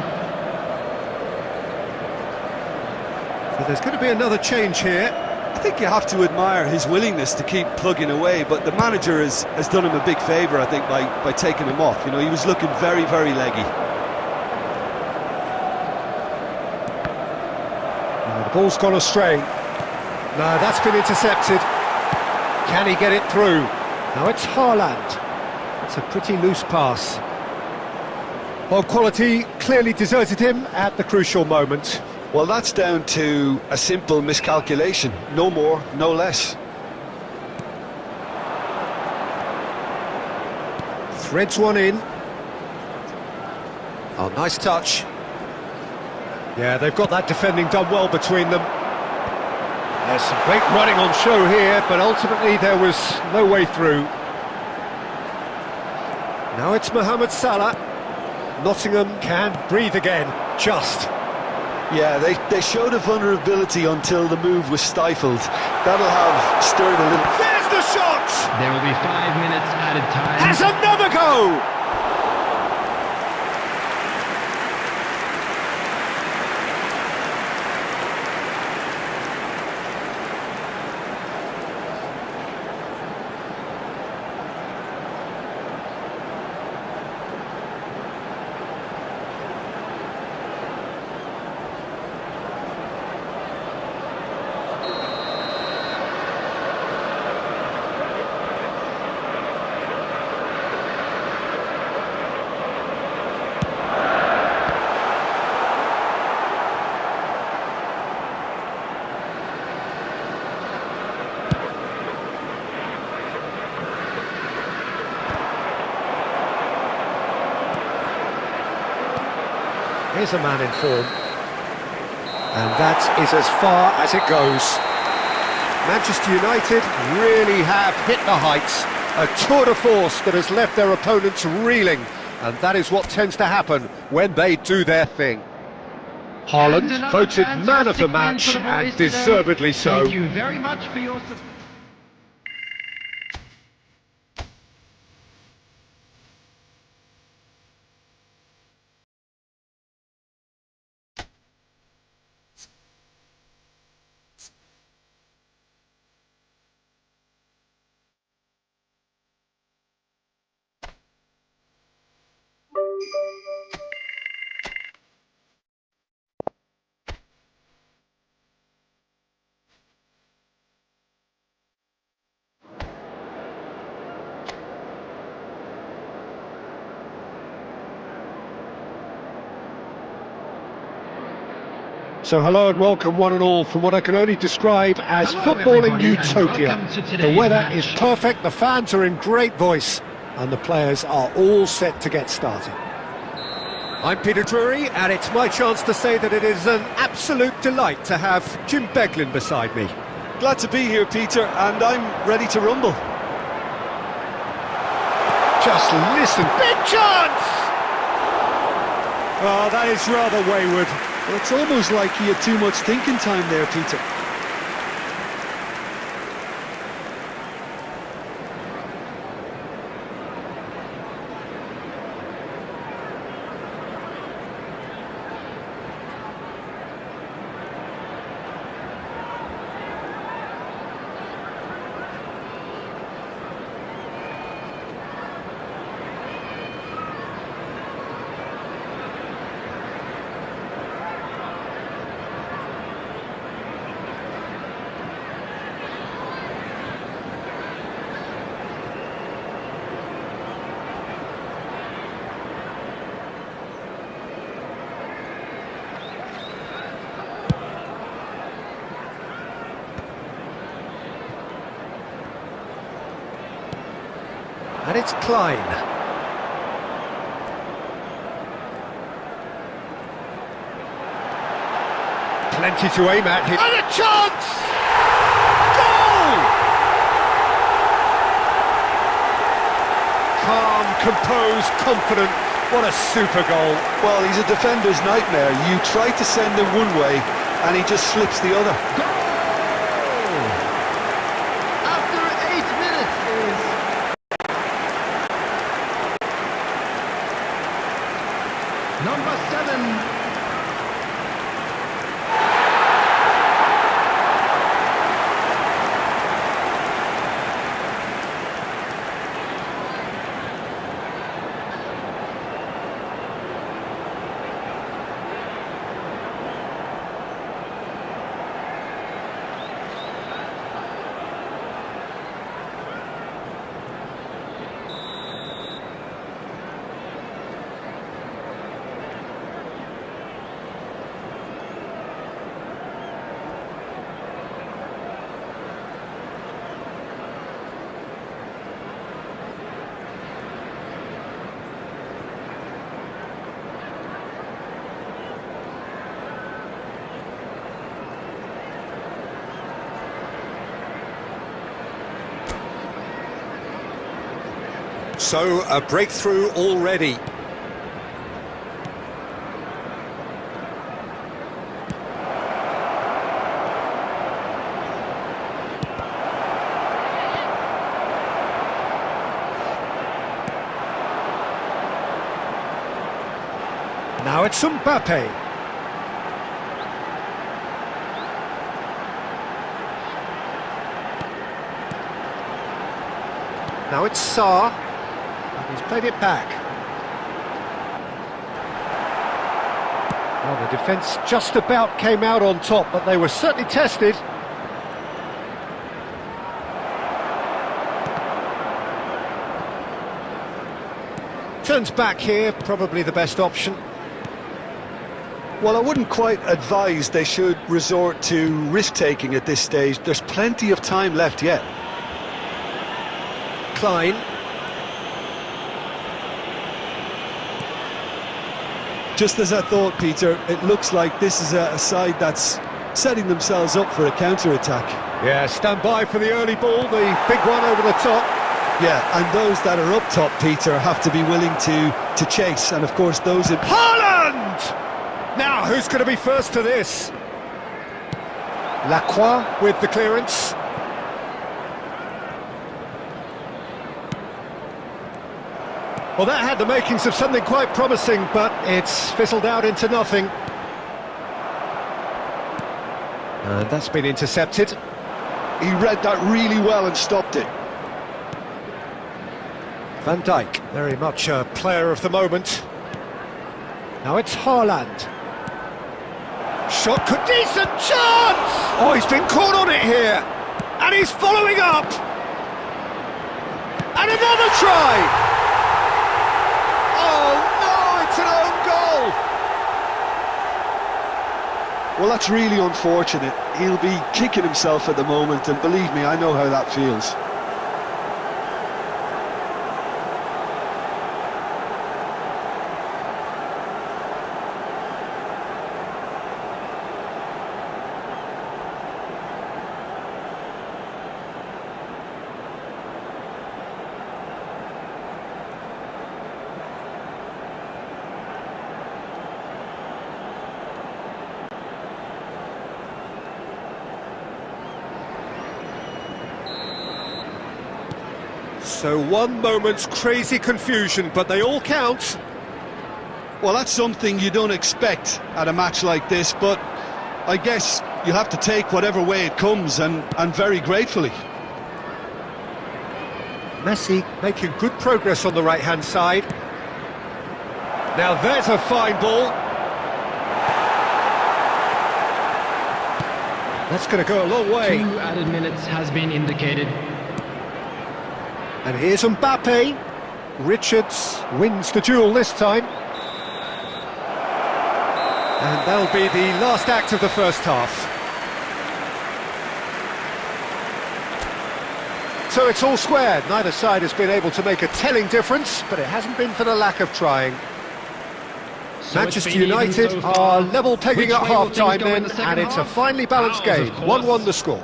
So there's going to be another change here. I think you have to admire his willingness to keep plugging away, but the manager has done him a big favour, I think, by taking him off. You know, he was looking very, very leggy. The ball's gone astray. No, that's been intercepted. Can he get it through? Now it's Haaland. It's a pretty loose pass. Well, quality clearly deserted him at the crucial moment. Well, that's down to a simple miscalculation. No more, no less. Threads one in. Oh, nice touch. Yeah, they've got that defending done well between them. There's some great running on show here, but ultimately there was no way through. Now it's Mohamed Salah. Nottingham can breathe again, just. Yeah, they showed a vulnerability until the move was stifled. That'll have stirred a little. There's the shot! There will be 5 minutes added time. Has another go! Here's a man in form. And that is as far as it goes. Manchester United really have hit the heights. A tour de force that has left their opponents reeling. And that is what tends to happen when they do their thing. Haaland voted man of the match, and deservedly so. Thank you very much for your support. So hello and welcome one and all from what I can only describe as Hello, footballing everybody, and utopia. welcome to The today's weather match. is perfect, the fans are in great voice, and the players are all set to get started. I'm Peter Drury, and it's my chance to say that it is an absolute delight to have Jim Beglin beside me. Glad to be here, Peter, and I'm ready to rumble. Just listen, big chance! Oh, that is rather wayward. Well, it's almost like he had too much thinking time there, Peter. And it's Klein. Plenty to aim at here. And a chance! Goal! Calm, composed, confident. What a super goal. Well, he's a defender's nightmare. You try to send him one way, and he just slips the other. Goal! After 8 minutes is number 7. So, a breakthrough already. Now it's Mbappe. Now it's Sarr. He's played it back. Well, the defence just about came out on top, but they were certainly tested. Turns back here, probably the best option. Well, I wouldn't quite advise they should resort to risk-taking at this stage. There's plenty of time left yet. Klein. Just as I thought, Peter, it looks like this is a side that's setting themselves up for a counter-attack. Yeah, stand by for the early ball, the big one over the top. Yeah, and those that are up top, Peter, have to be willing to chase, and of course those in... Haaland! Now, who's going to be first to this? Lacroix with the clearance. Well, that had the makings of something quite promising, but it's fizzled out into nothing. And that's been intercepted. He read that really well and stopped it. Van Dijk, very much a player of the moment. Now it's Haaland. Shot, decent chance! Oh, he's been caught on it here. And he's following up. And another try! Oh no, it's an own goal! Well, that's really unfortunate. He'll be kicking himself at the moment, and believe me, I know how that feels. So one moment's crazy confusion, but they all count. Well, that's something you don't expect at a match like this, but I guess you'll have to take whatever way it comes, and very gratefully. Messi making good progress on the right-hand side. Now there's a fine ball. That's going to go a long way. 2 added minutes has been indicated. And here's Mbappe. Richards wins the duel this time. And that'll be the last act of the first half. So it's all squared. Neither side has been able to make a telling difference, but it hasn't been for the lack of trying. So Manchester United are level pegging at half-time then, and it's a finely balanced game. 1-1 the score.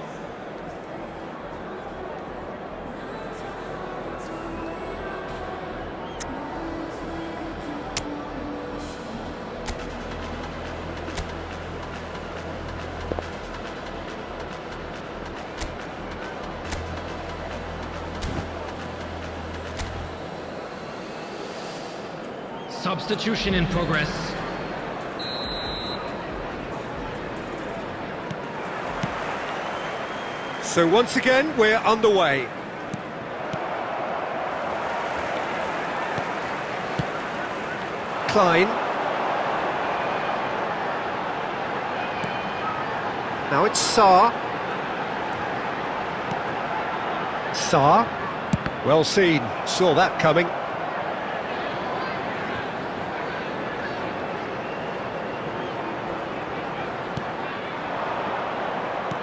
Substitution in progress. So once again, we're underway. Klein. Now it's Sarr. Sarr. Well seen, saw that coming.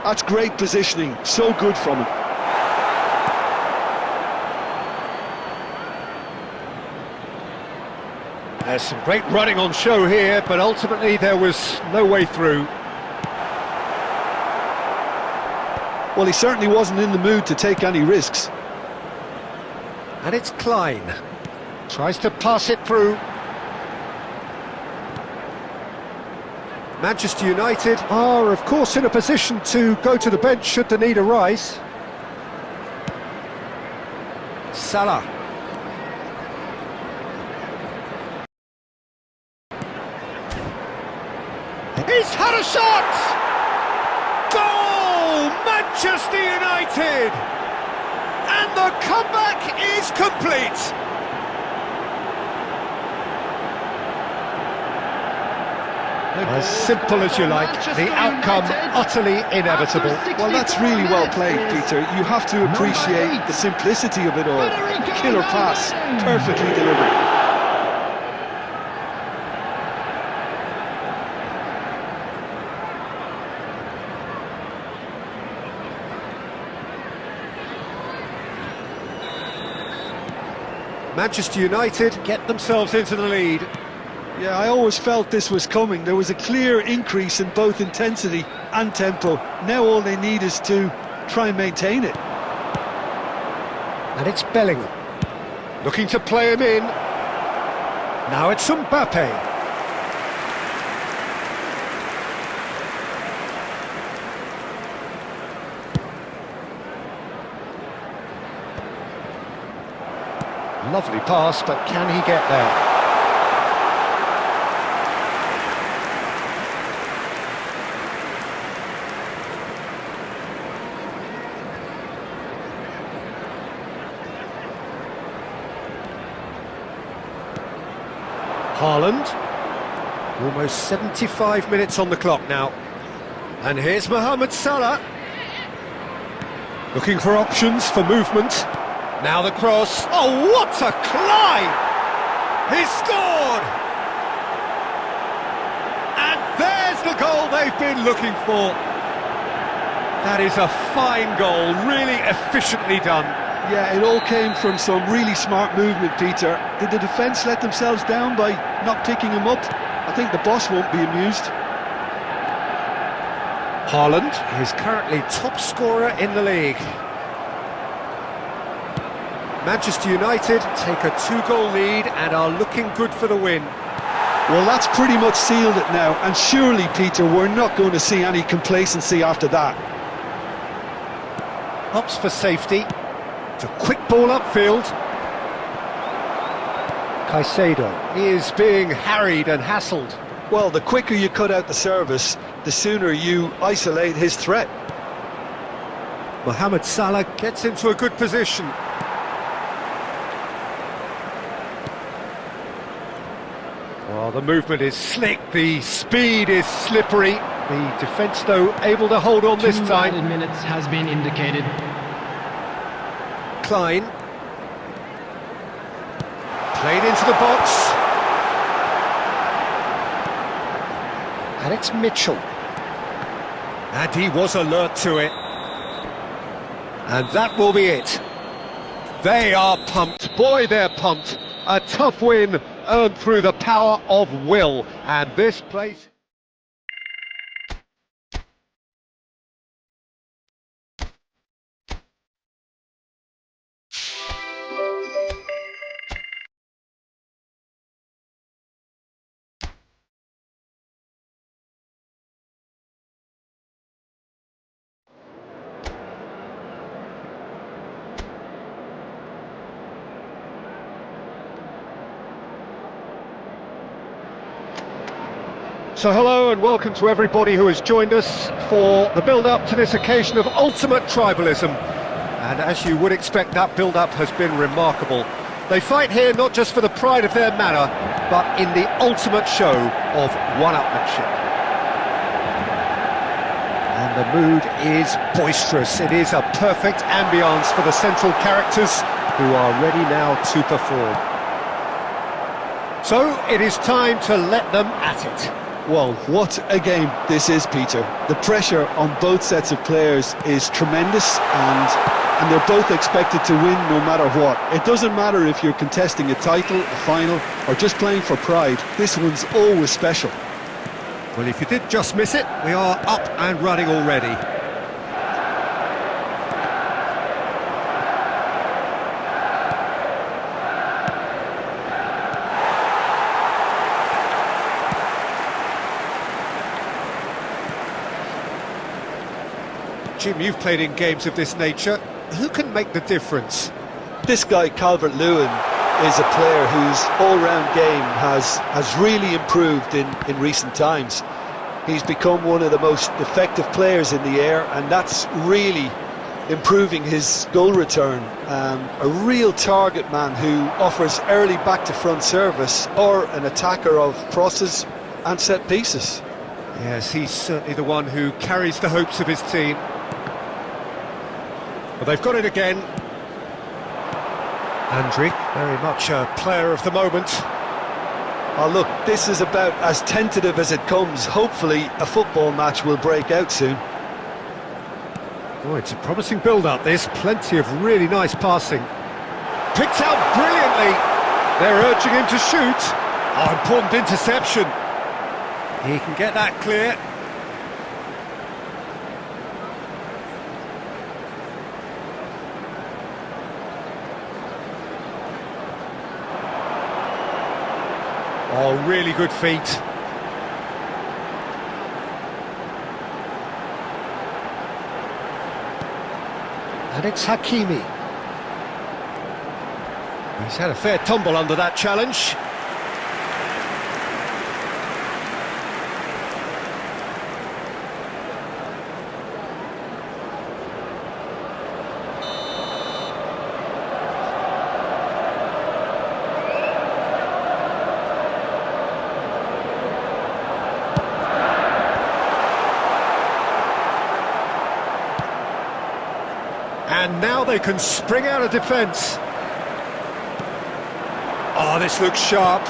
That's great positioning, so good from him. There's some great running on show here, but ultimately there was no way through. Well, he certainly wasn't in the mood to take any risks. And it's Klein. Tries to pass it through. Manchester United are, of course, in a position to go to the bench should the need arise. Salah. He's had a shot! Goal! Manchester United! And the comeback is complete! As simple as you like, the outcome utterly inevitable. Well, that's really well played, Peter. You have to appreciate the simplicity of it all. Killer pass, perfectly delivered. Manchester United get themselves into the lead. Yeah, I always felt this was coming. There was a clear increase in both intensity and tempo. Now all they need is to try and maintain it. And it's Bellingham. Looking to play him in. Now it's Mbappe. Lovely pass, but can he get there? Haaland. Almost 75 minutes on the clock now. And here's Mohamed Salah. Looking for options for movement. Now the cross. Oh, what a climb! He's scored! And there's the goal they've been looking for. That is a fine goal, really efficiently done. Yeah, it all came from some really smart movement, Peter. Did the defence let themselves down by not picking him up? I think the boss won't be amused. Haaland is currently top scorer in the league. Manchester United take a 2-goal lead and are looking good for the win. Well, that's pretty much sealed it now, and surely, Peter, we're not going to see any complacency after that. Opts for safety. It's a quick ball upfield. Caicedo is being harried and hassled. Well, the quicker you cut out the service, the sooner you isolate his threat. Mohamed Salah gets into a good position. Well, the movement is slick, the speed is slippery. The defence, though, able to hold on this 2 time. added minutes has been indicated. Klein. Played into the box. And it's Mitchell. And he was alert to it. And that will be it. They are pumped. Boy, they're pumped. A tough win earned through the power of will. And this place... So hello and welcome to everybody who has joined us for the build-up to this occasion of ultimate tribalism. And as you would expect, that build-up has been remarkable. They fight here not just for the pride of their manor, but in the ultimate show of one-upmanship. And the mood is boisterous. It is a perfect ambience for the central characters who are ready now to perform. So it is time to let them at it. Well, what a game this is, Peter. The pressure on both sets of players is tremendous, and they're both expected to win no matter what. It doesn't matter if you're contesting a title, a final, or just playing for pride. This one's always special. Well, if you did just miss it, we are up and running already. Jim, you've played in games of this nature. Who can make the difference? This guy, Calvert-Lewin, is a player whose all-round game has really improved in recent times. He's become one of the most effective players in the air, and that's really improving his goal return. A real target man who offers early back-to-front service, or an attacker of crosses and set pieces. Yes, he's certainly the one who carries the hopes of his team. Well, they've got it again. Andri, very much a player of the moment. Oh, look, this is about as tentative as it comes. Hopefully a football match will break out soon. Oh, it's a promising build-up, this. Plenty of really nice passing. Picked out brilliantly. They're urging him to shoot. Oh, important interception. He can get that clear. Oh, really good feet. And it's Hakimi. He's had a fair tumble under that challenge. And now they can spring out of defence. Oh, this looks sharp.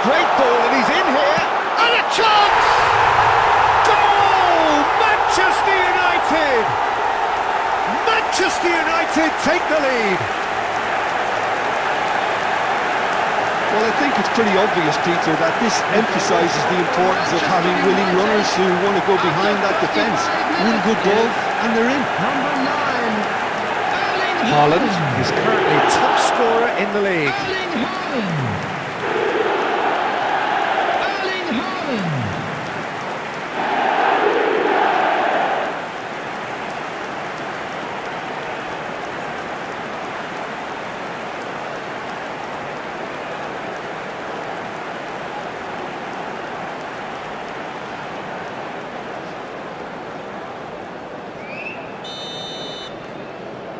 Great ball, and he's in here. And a chance! Goal! Manchester United! Manchester United take the lead. Well, I think it's pretty obvious, Peter, that this emphasises the importance of having willing runners who want to go behind that defence. One good ball, and they're in. Number 9, Erling Haaland is currently top scorer in the league. Erling Haaland. Erling Haaland.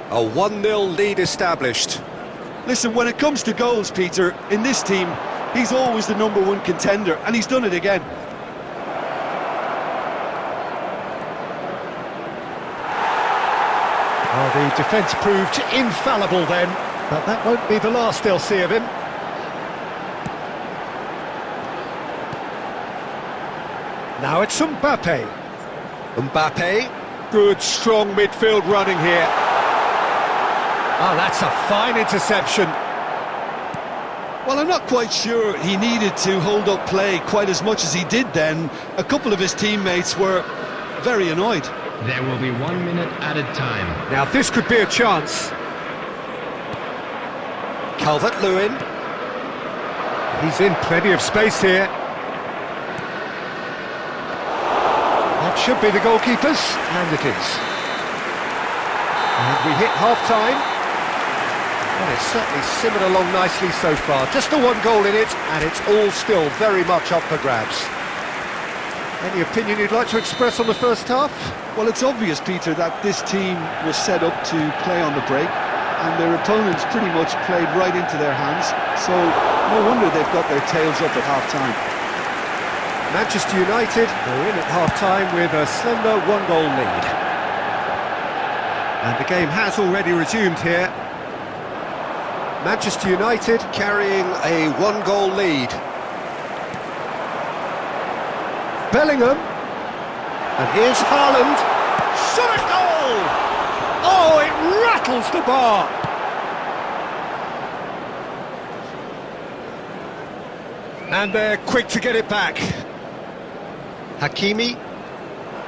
A 1-0 lead established. Listen, when it comes to goals, Peter, in this team, he's always the #1 contender, and he's done it again. Oh, the defence proved infallible then, but that won't be the last they'll see of him. Now it's Mbappe. Mbappe, good strong midfield running here. Oh, that's a fine interception. Well, I'm not quite sure he needed to hold up play quite as much as he did then. A couple of his teammates were very annoyed. There will be 1 minute added time. Now this could be a chance. Calvert-Lewin. He's in plenty of space here. That should be the goalkeepers, and it is. And we hit half-time. Well, it's certainly simmered along nicely so far. Just the 1 goal in it, and it's all still very much up for grabs. Any opinion you'd like to express on the first half? Well, it's obvious, Peter, that this team was set up to play on the break, and their opponents pretty much played right into their hands, so no wonder they've got their tails up at half-time. Manchester United are in at half-time with a slender 1-goal lead. And the game has already resumed here. Manchester United carrying a 1-goal lead. Bellingham. And here's Haaland. Shot a goal! Oh, it rattles the bar. And they're quick to get it back. Hakimi.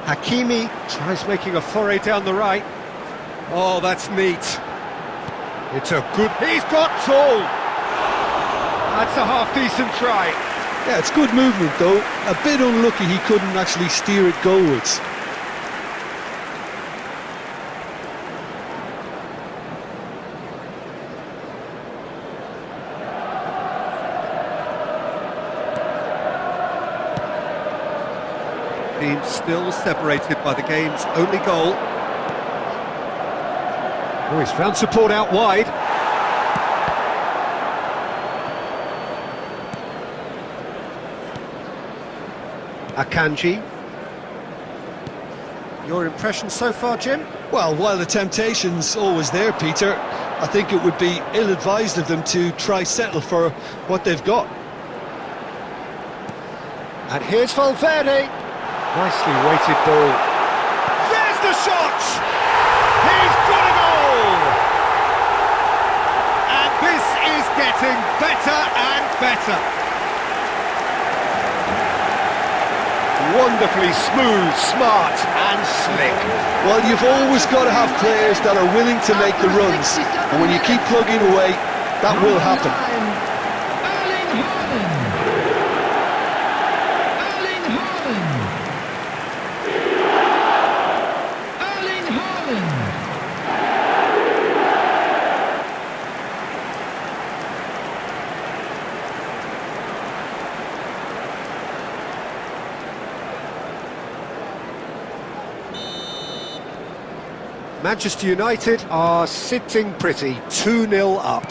Hakimi tries making a foray down the right. Oh, that's neat. It's a good... He's got tall! That's a half-decent try. Yeah, it's good movement, though. A bit unlucky he couldn't actually steer it goalwards. Team still separated by the game's only goal. Oh, he's found support out wide. Akanji. Your impression so far, Jim? Well, while the temptation's always there, Peter, I think it would be ill-advised of them to try settle for what they've got. And here's Valverde. Nicely weighted ball. There's the shot! He's got a goal! And this is getting better and better. Wonderfully smooth, smart and slick. Well, you've always got to have players that are willing to make the runs, and when you keep plugging away, that will happen. Erling Haaland. Erling Haaland. Erling Haaland. Manchester United are sitting pretty, 2-0 up.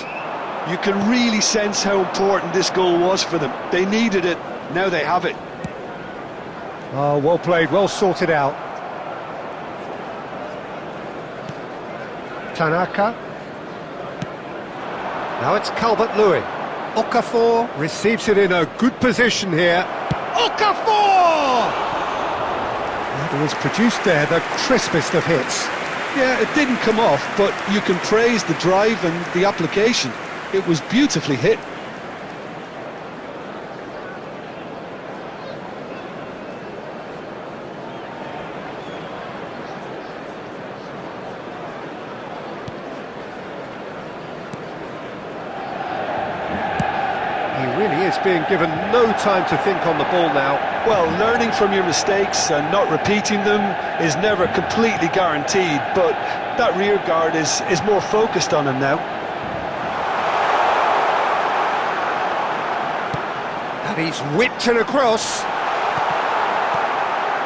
You can really sense how important this goal was for them. They needed it, now they have it. Oh, well played, well sorted out. Tanaka. Now it's Calvert-Lewin. Okafor receives it in a good position here. Okafor! That was produced there, the crispest of hits. Yeah, it didn't come off, but you can praise the drive and the application. It was beautifully hit. He really is being given no time to think on the ball now. Well, learning from your mistakes and not repeating them is never completely guaranteed, but that rear guard is more focused on him now. And he's whipped it across.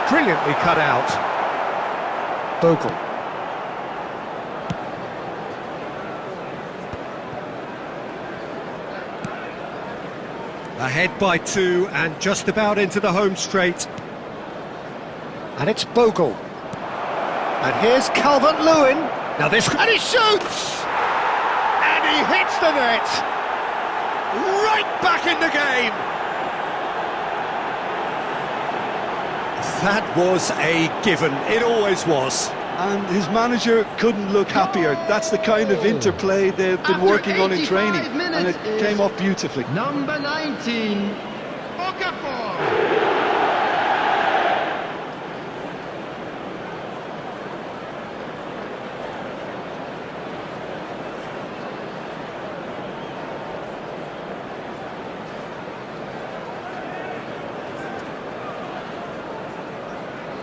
Brilliantly cut out. Bogle. Ahead by 2 and just about into the home straight. And it's Bogle. And here's Calvert-Lewin. Now this... And he shoots! And he hits the net! Right back in the game! That was a given. It always was. And his manager couldn't look happier. That's the kind of interplay they've been After working on in 85 training, and minutes it came off beautifully. Number 19, Okafor.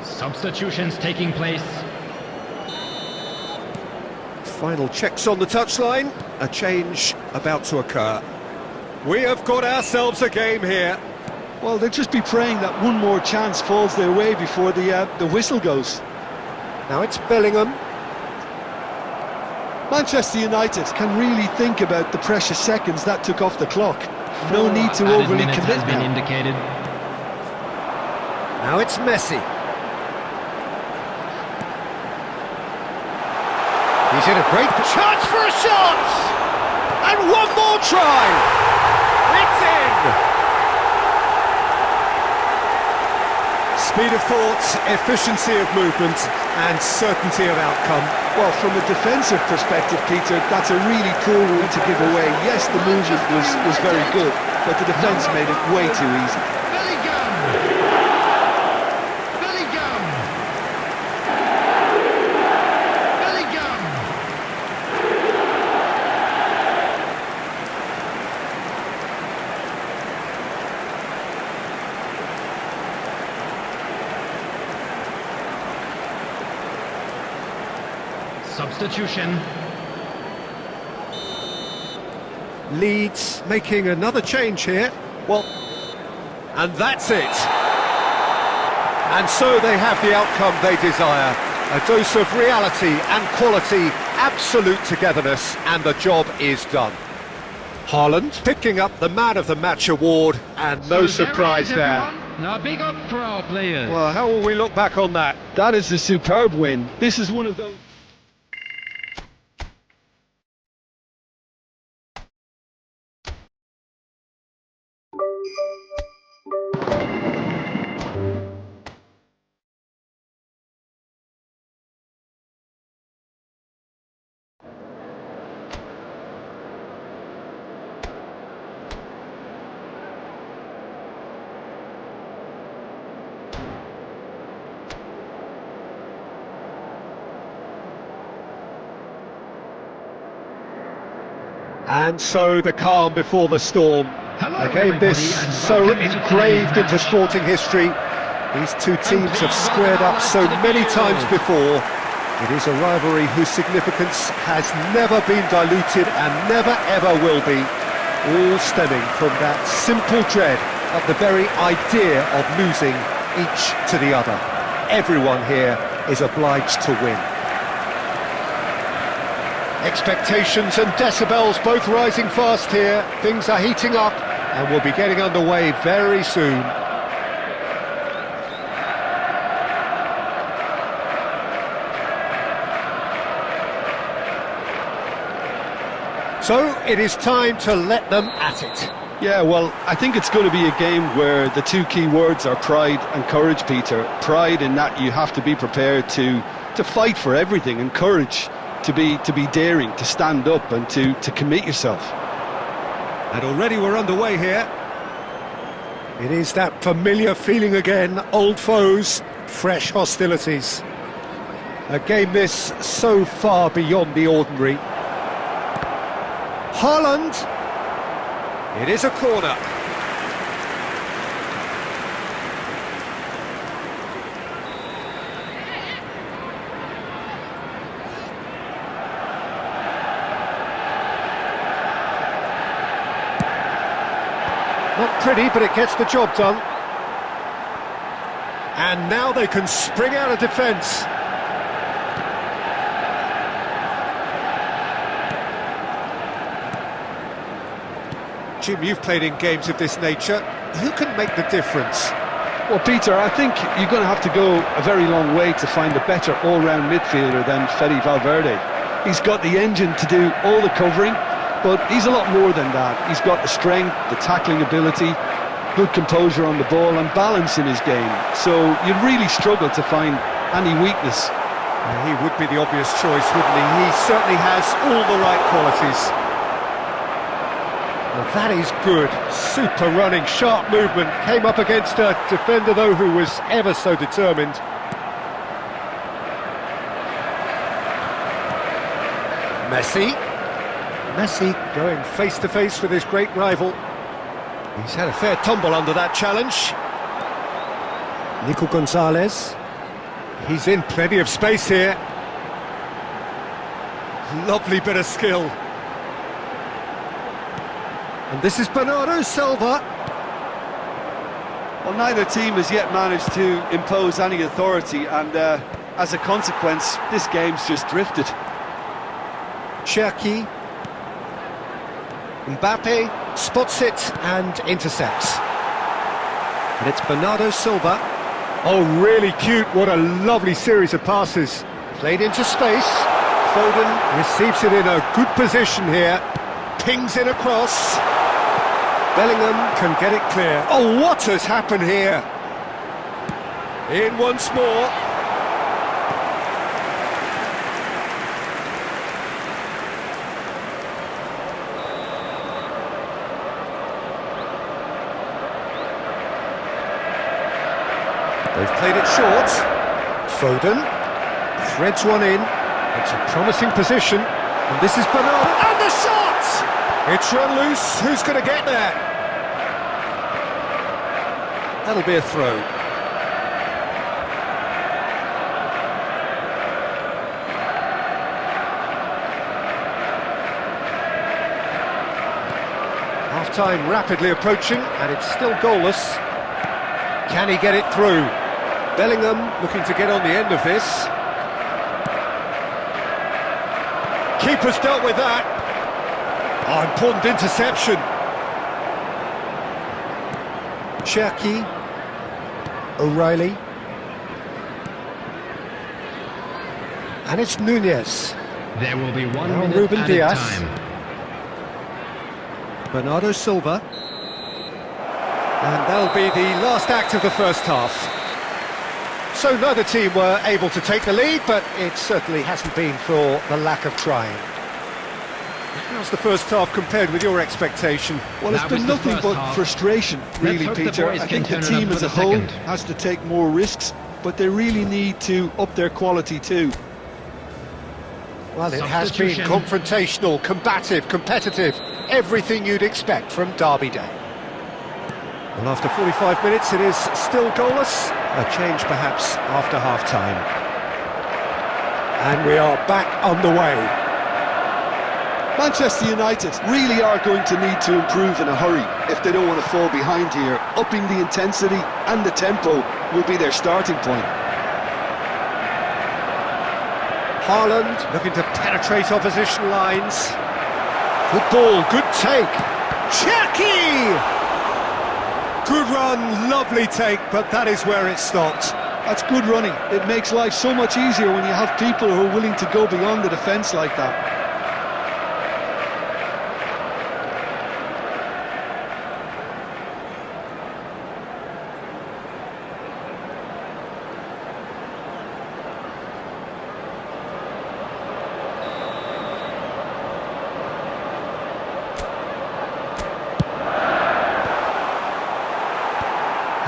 Substitutions taking place. Final checks on the touchline. A change about to occur. We have got ourselves a game here. Well, they'll just be praying that one more chance falls their way before the whistle goes. Now it's Bellingham. Manchester United can really think about the precious seconds that took off the clock. No need to overly commit has been now. indicated. Now it's Messi. He's in a great chance for a shot! And one more try! It's in! Speed of thought, efficiency of movement, and certainty of outcome. Well, from a defensive perspective, Peter, that's a really poor one to give away. Yes, the movement was very good, but the defence made it way too easy. Bellingham. Bellingham. Bellingham. Substitution. Leeds making another change here. Well, and that's it. And so they have the outcome they desire. A dose of reality and quality, absolute togetherness, and the job is done. Haaland picking up the Man of the Match award, and no surprise there. Now big up for our players. Well, how will we look back on that? That is a superb win. This is one of those... And so the calm before the storm. A game this so engraved into sporting history. These two teams have squared up so many times before. It is a rivalry whose significance has never been diluted and never ever will be. All stemming from that simple dread of the very idea of losing each to the other. Everyone here is obliged to win. Expectations and decibels both rising fast here. Things are heating up and we'll be getting underway very soon. So it is time to let them at it. Yeah, well, I think it's going to be a game where the two key words are pride and courage, Peter. Pride in that you have to be prepared to fight for everything, and courage to be daring, to stand up and to commit yourself. And already we're underway here. It is that familiar feeling again, old foes, fresh hostilities. A game this so far beyond the ordinary. Haaland. It is a corner. Not pretty, but it gets the job done. And now they can spring out of defence. Jim, you've played in games of this nature. Who can make the difference? Well, Peter, I think you're going to have to go a very long way to find a better all-round midfielder than Fede Valverde. He's got the engine to do all the covering, but he's a lot more than that. He's got the strength, the tackling ability, good composure on the ball and balance in his game. So you'd really struggle to find any weakness. He would be the obvious choice, wouldn't he? He certainly has all the right qualities. Well, that is good. Super running, sharp movement. Came up against a defender, though, who was ever so determined. Messi going face-to-face with his great rival. He's had a fair tumble under that challenge. Nico Gonzalez. He's in plenty of space here. Lovely bit of skill. And this is Bernardo Silva. Well, neither team has yet managed to impose any authority, and as a consequence, this game's just drifted. Cherki. Mbappe spots it and intercepts. And it's Bernardo Silva. Oh, really cute. What a lovely series of passes. Played into space. Foden receives it in a good position here. Pings it across. Bellingham can get it clear. Oh, what has happened here? In once more. They've played it short. Foden threads one in. It's a promising position. And this is Bernardo. And the shot! It's run loose. Who's going to get there? That'll be a throw. Half-time rapidly approaching, and it's still goalless. Can he get it through? Bellingham looking to get on the end of this. Keeper's dealt with that. Oh, important interception. Cherki. O'Reilly. And it's Nunez. There will be 1 Now minute Ruben added Diaz. time. Bernardo Silva. And that'll be the last act of the first half. So neither team were able to take the lead, but it certainly hasn't been for the lack of trying. How's the first half compared with your expectation? Well, it's That been was the nothing first but half. frustration, really, hope the Peter. boys I can think the turn it team up as for a the whole second. has to take more risks, but they really need to up their quality too. Well, it has been Substitution. confrontational, combative, competitive, everything you'd expect from Derby Day. Well, after 45 minutes, it is still goalless. A change, perhaps, after half-time. And we are back underway. Manchester United really are going to need to improve in a hurry if they don't want to fall behind here. Upping the intensity and the tempo will be their starting point. Haaland looking to penetrate opposition lines. Good ball, good take. Chucky! Good run, lovely take, but that is where it stopped. That's good running. It makes life so much easier when you have people who are willing to go beyond the defence like that.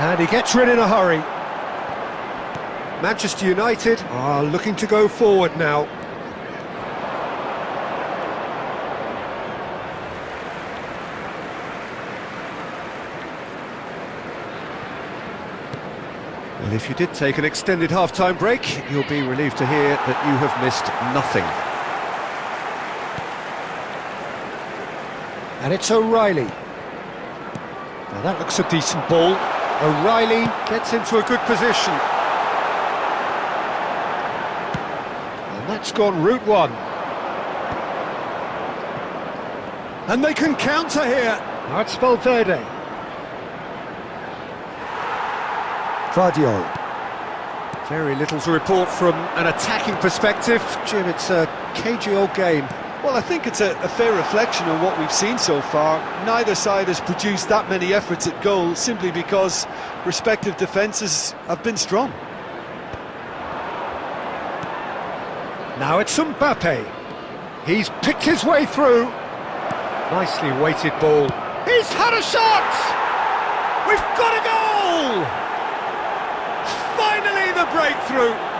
And he gets rid in a hurry. Manchester United are looking to go forward now. Well, if you did take an extended half-time break, you'll be relieved to hear that you have missed nothing. And it's O'Reilly. Now that looks a decent ball. O'Reilly gets into a good position. And that's gone route one. And they can counter here. Now it's Valverde. Vardio. Very little to report from an attacking perspective. Jim, it's a cagey old game. Well, I think it's a fair reflection on what we've seen so far. Neither side has produced that many efforts at goal simply because respective defences have been strong. Now it's Mbappe. He's picked his way through. Nicely weighted ball. He's had a shot! We've got a goal! Finally the breakthrough!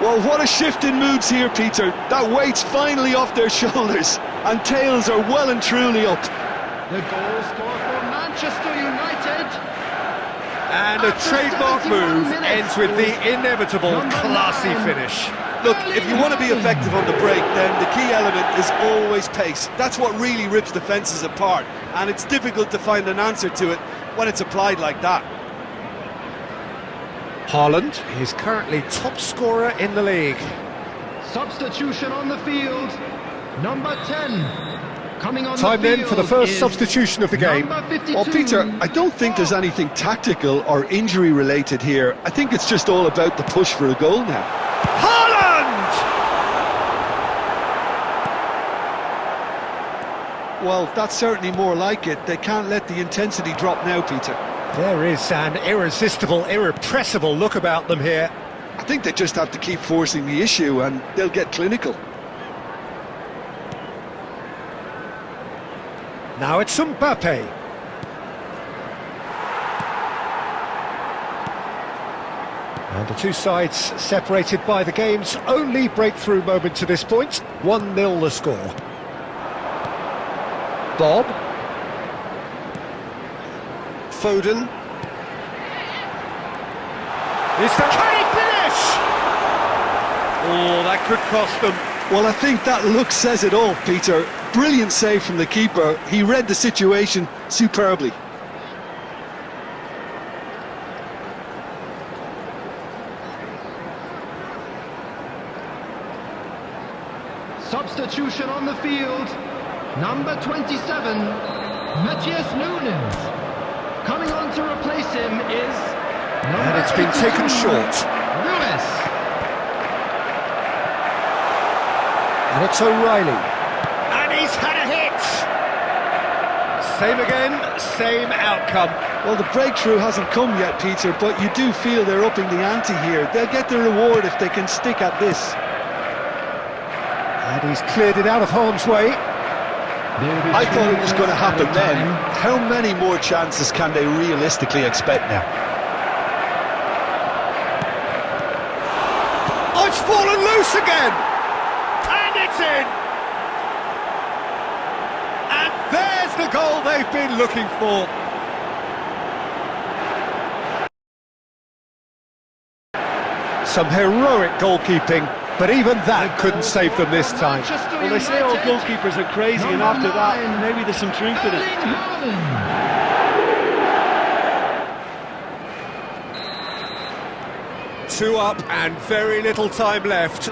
Well, what a shift in moods here, Peter. That weight's finally off their shoulders, and tails are well and truly up. The goal scorer for Manchester United. And a After trademark 71 move minutes, ends with the inevitable number classy 9. finish. Look, if you want to be effective on the break, then the key element is always pace. That's what really rips defences apart, and it's difficult to find an answer to it when it's applied like that. Haaland is currently top scorer in the league. Substitution on the field. Number 10. Coming on Time the then field for the first is substitution of the game. number 52. Well, Peter, I don't think there's anything tactical or injury related here. I think it's just all about the push for a goal now. Haaland! Well, that's certainly more like it. They can't let the intensity drop now, Peter. There is an irresistible, irrepressible look about them here. I think they just have to keep forcing the issue and they'll get clinical. Now it's Mbappe. And the two sides separated by the game's only breakthrough moment to this point. 1-0 the score. Bob. Foden. Can he finish? Oh, that could cost them. Well, I think that look says it all, Peter. Brilliant save from the keeper. He read the situation superbly. Substitution on the field. Number 27, Matthias Nunes. Coming on to replace him is number And it's been 82, taken short. Lewis. And it's O'Reilly. And he's had a hit! Same again, same outcome. Well, the breakthrough hasn't come yet, Peter, but you do feel they're upping the ante here. They'll get the reward if they can stick at this. And he's cleared it out of harm's way. I thought it was going to happen then. How many more chances can they realistically expect now? Oh, it's fallen loose again! And And it's in! And there's the goal they've been looking for. Some heroic goalkeeping, but even that couldn't save them this time. Well, they say all goalkeepers are crazy, and after that, maybe there's some truth in it. Two up and very little time left.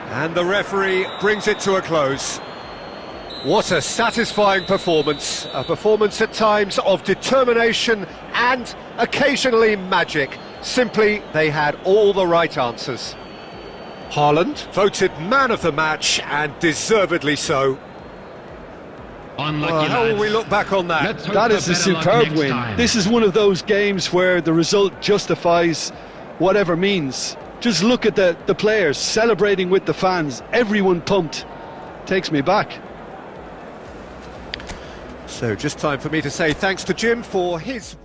And the referee brings it to a close. What a satisfying performance. A performance at times of determination and occasionally magic. Simply, they had all the right answers. Haaland, voted man of the match, and deservedly so. Unlucky, How will lads. we look back on that? Let's hope That for is a better luck superb next win. time. This is one of those games where the result justifies whatever means. Just look at the players celebrating with the fans. Everyone pumped. Takes me back. So just time for me to say thanks to Jim for his...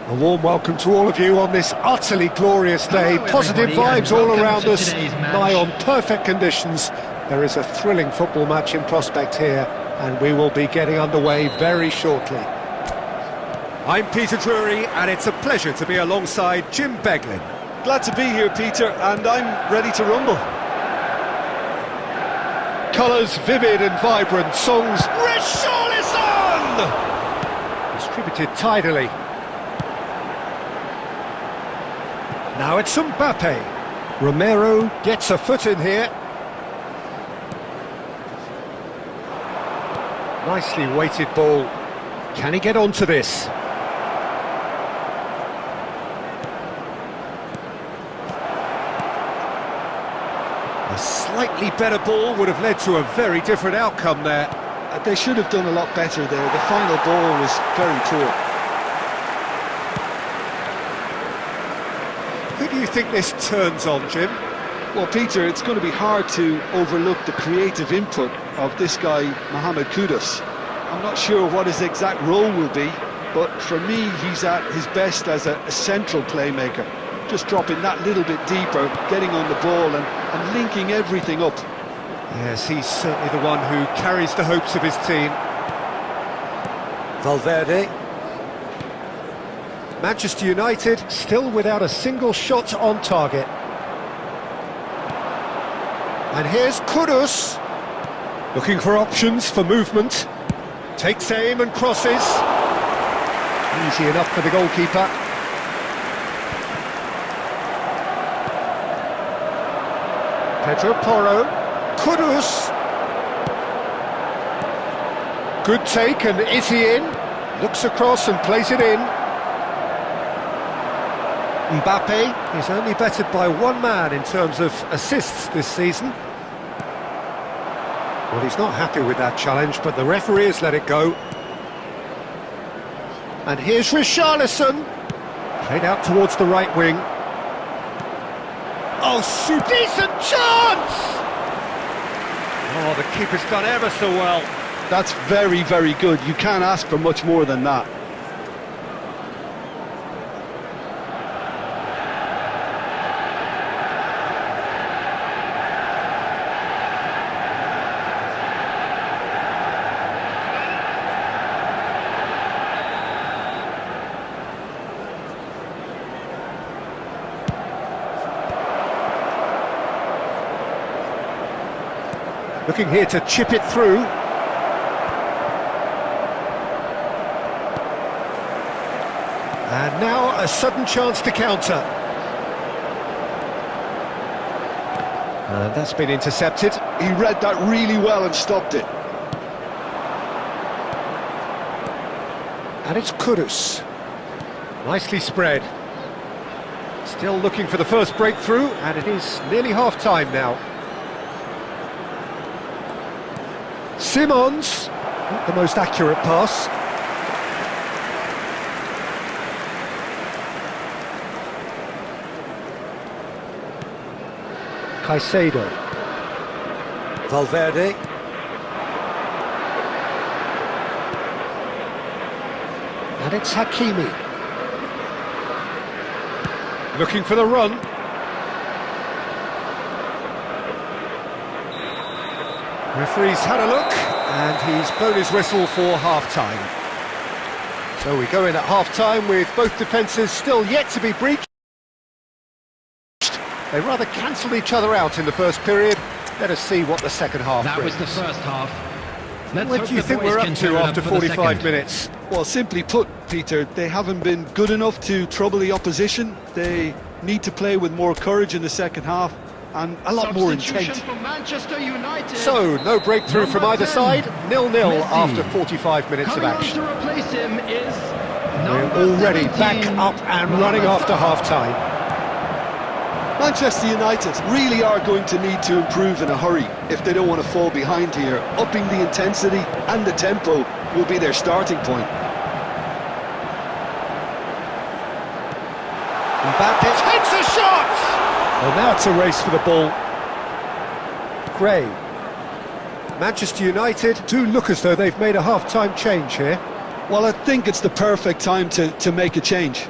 A warm welcome to all of you on this utterly glorious day. Hello, Positive everybody, vibes and all welcome around to us, today's match. nigh on perfect conditions. There is a thrilling football match in prospect here, and we will be getting underway very shortly. I'm Peter Drury, and it's a pleasure to be alongside Jim Beglin. Glad to be here, Peter, and I'm ready to rumble. Colours vivid and vibrant, songs Richarlison! Distributed tidily. Now it's Mbappe. Romero gets a foot in here. Nicely weighted ball. Can he get onto this? A slightly better ball would have led to a very different outcome there. They should have done a lot better there. The final ball was very poor. Who do you think this turns on, Jim? Well, Peter, it's going to be hard to overlook the creative input of this guy, Mohamed Kudus. I'm not sure what his exact role will be, but for me, he's at his best as a central playmaker. Just dropping that little bit deeper, getting on the ball and linking everything up. Yes, he's certainly the one who carries the hopes of his team. Valverde. Manchester United still without a single shot on target. And here's Kudus, looking for options for movement. Takes aim and crosses. Easy enough for the goalkeeper. Pedro Porro. Kudus. Good take, and is he in? Looks across and plays it in. Mbappe is only bettered by one man in terms of assists this season. Well, he's not happy with that challenge, but the referee has let it go. And here's Richarlison. Played out towards the right wing. Oh, decent chance! Oh, the keeper's done ever so well. That's very, very good. You can't ask for much more than that. Looking here to chip it through. And now a sudden chance to counter. And that's been intercepted. He read that really well and stopped it. And it's Kudus. Nicely spread. Still looking for the first breakthrough, and it is nearly half-time now. Simons, not the most accurate pass. Caicedo. Valverde. And it's Hakimi. Looking for the run. Referee's had a look, and he's blown his whistle for half-time. So we go in at half-time with both defences still yet to be breached. They rather cancelled each other out in the first period. Let us see what the second half brings. That was the first half. Let's What hope do you the think boys we're can up turn to it after for the 45 second. minutes? Well, simply put, Peter, they haven't been good enough to trouble the opposition. They need to play with more courage in the second half and a lot more Substitution intent. for Manchester United. So, no breakthrough from Number either 10, side. 0-0 Messi. after 45 minutes of Coming on action. to replace him is We're number already 17, back up and running Robert. after half-time. Manchester United really are going to need to improve in a hurry if they don't want to fall behind here. Upping the intensity and the tempo will be their starting point. Mbappe takes a shot! Well, now it's a race for the ball. Gray. Manchester United do look as though they've made a half-time change here. Well, I think it's the perfect time to make a change.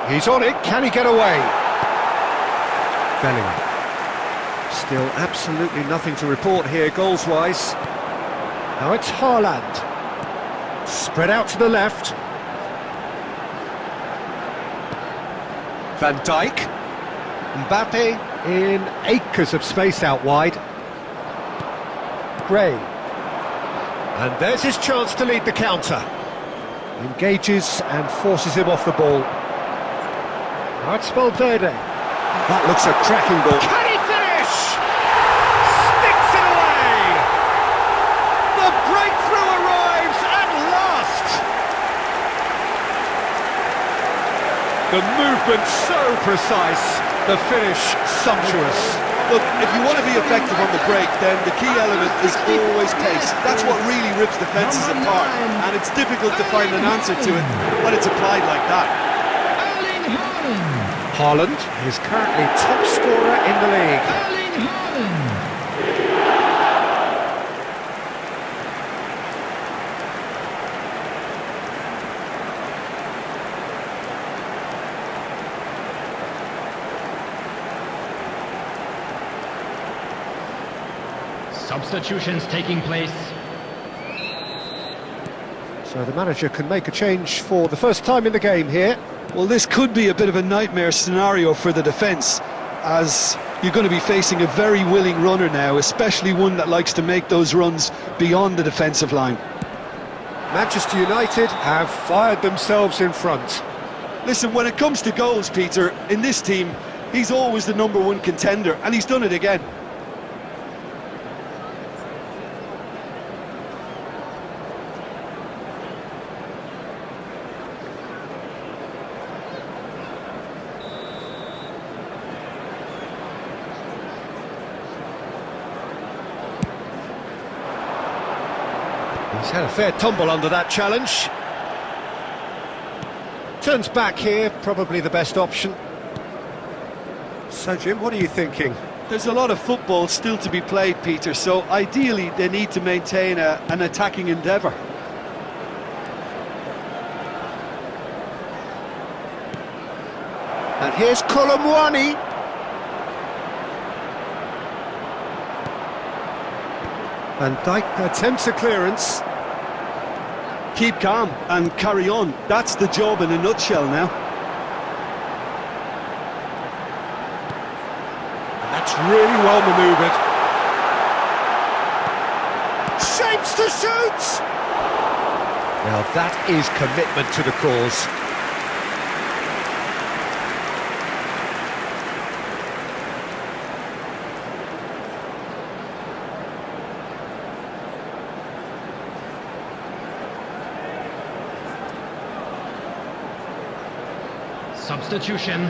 He's on it, can he get away? Bellingham. Still absolutely nothing to report here goals-wise. Now it's Haaland. Spread out to the left. Van Dijk. Mbappe in acres of space out wide. Gray. And there's his chance to lead the counter. Engages and forces him off the ball. Now it's Valverde. That looks a cracking ball. Can he finish? Sticks it away! The breakthrough arrives at last! The movement so precise, the finish sumptuous. Look, if you want to be effective on the break, then the key element is always pace. That's what really rips defences Number apart, 9. and it's difficult to find an answer to it when it's applied like that. Erling Haaland. Haaland is currently top scorer in the league. Erling Haaland. Substitutions taking place. So the manager can make a change for the first time in the game here. Well, this could be a bit of a nightmare scenario for the defence, as you're going to be facing a very willing runner now, especially one that likes to make those runs beyond the defensive line. Manchester United have fired themselves in front. Listen, when it comes to goals, Peter, in this team, he's always the number one contender, and he's done it again. He's had a fair tumble under that challenge. Turns back here, probably the best option. So, Jim, what are you thinking? There's a lot of football still to be played, Peter, so ideally they need to maintain an attacking endeavour. And here's Colomwani. Van Dijk attempts a clearance. Keep calm and carry on. That's the job in a nutshell now. And that's really well manoeuvred. Shapes to shoot! Now that is commitment to the cause. Substitution.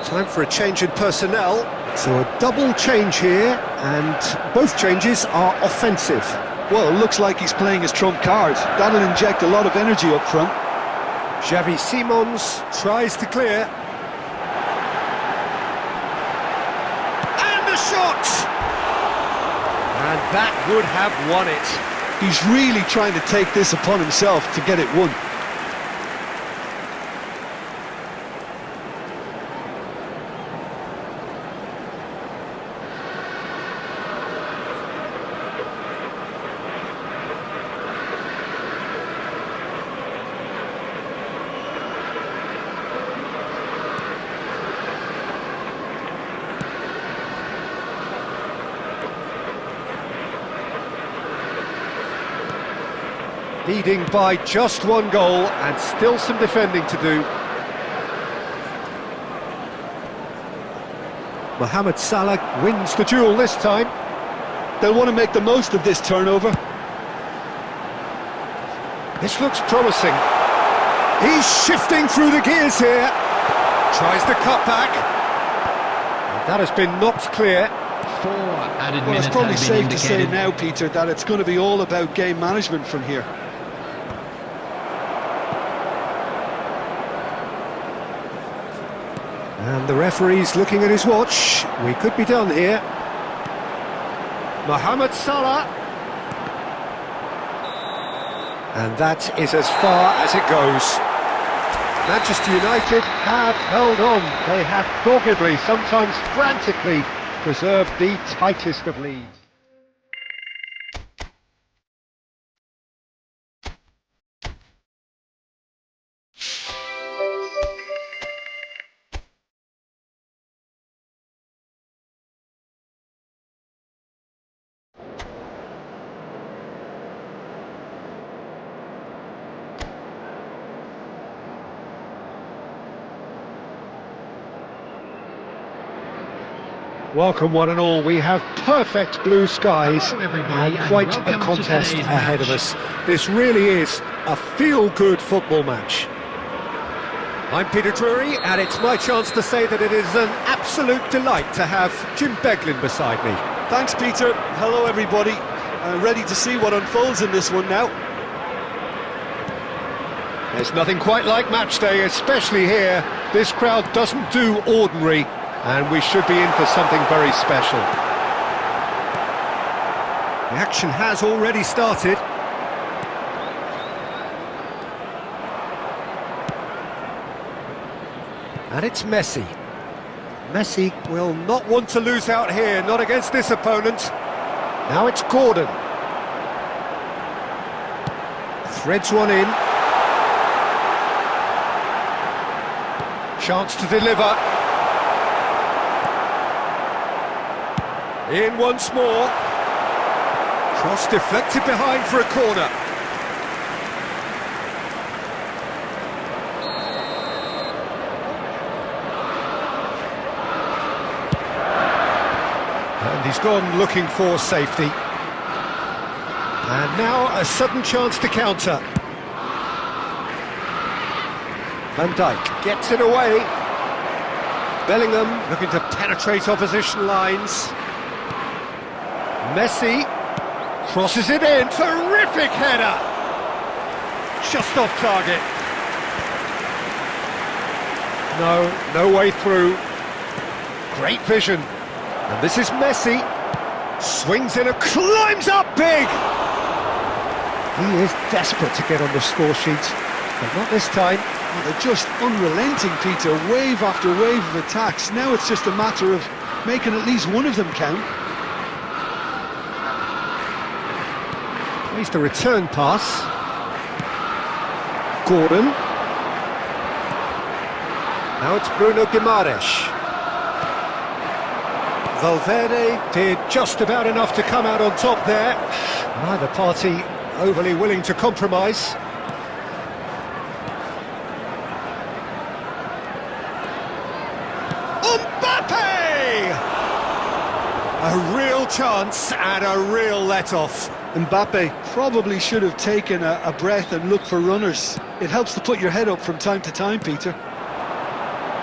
Time for a change in personnel. So a double change here, and both changes are offensive. Well, it looks like he's playing his trump card. That'll inject a lot of energy up front. Xavi Simons tries to clear. And the shot! And that would have won it. He's really trying to take this upon himself to get it won. Leading by just one goal and still some defending to do. Mohamed Salah wins the duel this time. They'll want to make the most of this turnover. This looks promising. He's shifting through the gears here. Tries the cut back. And that has been knocked clear. 4 added Well, minutes it's probably have been safe to say indicated. now, Peter, that it's going to be all about game management from here. And the referee's looking at his watch. We could be done here. Mohamed Salah. And that is as far as it goes. Manchester United have held on. They have doggedly, sometimes frantically, preserved the tightest of leads. Welcome one and all, we have perfect blue skies Hello everybody, and quite and a welcome to contest today's ahead of match. us. This really is a feel-good football match. I'm Peter Drury, and it's my chance to say that it is an absolute delight to have Jim Beglin beside me. Thanks, Peter. Hello, everybody. Ready to see what unfolds in this one now. There's nothing quite like match day, especially here. This crowd doesn't do ordinary, and we should be in for something very special. The action has already started. And it's Messi. Messi will not want to lose out here, not against this opponent. Now it's Gordon. Threads one in. Chance to deliver. In once more. Cross deflected behind for a corner. And he's gone looking for safety. And now a sudden chance to counter. Van Dijk gets it away. Bellingham looking to penetrate opposition lines. Messi crosses it in. Terrific header. Just off target. No way through. Great vision. And this is Messi. Swings in and climbs up big. He is desperate to get on the score sheet, but not this time. Well, they're just unrelenting, Peter. Wave after wave of attacks. Now it's just a matter of making at least one of them count. Here's the return pass. Gordon. Now it's Bruno Guimaraes. Valverde did just about enough to come out on top there. Neither party overly willing to compromise. Mbappe! A real chance and a real let-off. Mbappe probably should have taken a breath and looked for runners. It helps to put your head up from time to time, Peter.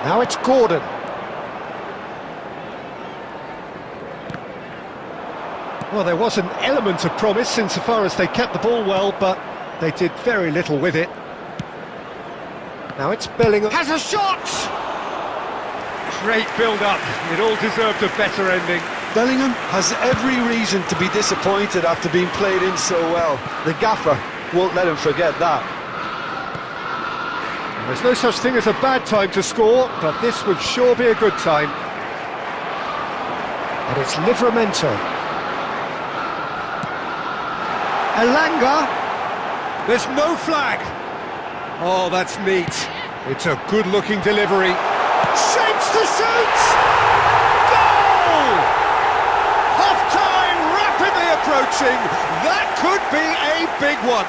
Now it's Gordon. Well, there was an element of promise insofar as they kept the ball well, but they did very little with it. Now it's Bellingham. Has a shot! Great build-up. It all deserved a better ending. Bellingham has every reason to be disappointed after being played in so well. The gaffer won't let him forget that. There's no such thing as a bad time to score, but this would sure be a good time. And it's Livramento. Elanga. There's no flag. Oh, that's neat. It's a good-looking delivery. Shapes to shoot! Goal! Half-time rapidly approaching. That could be a big one.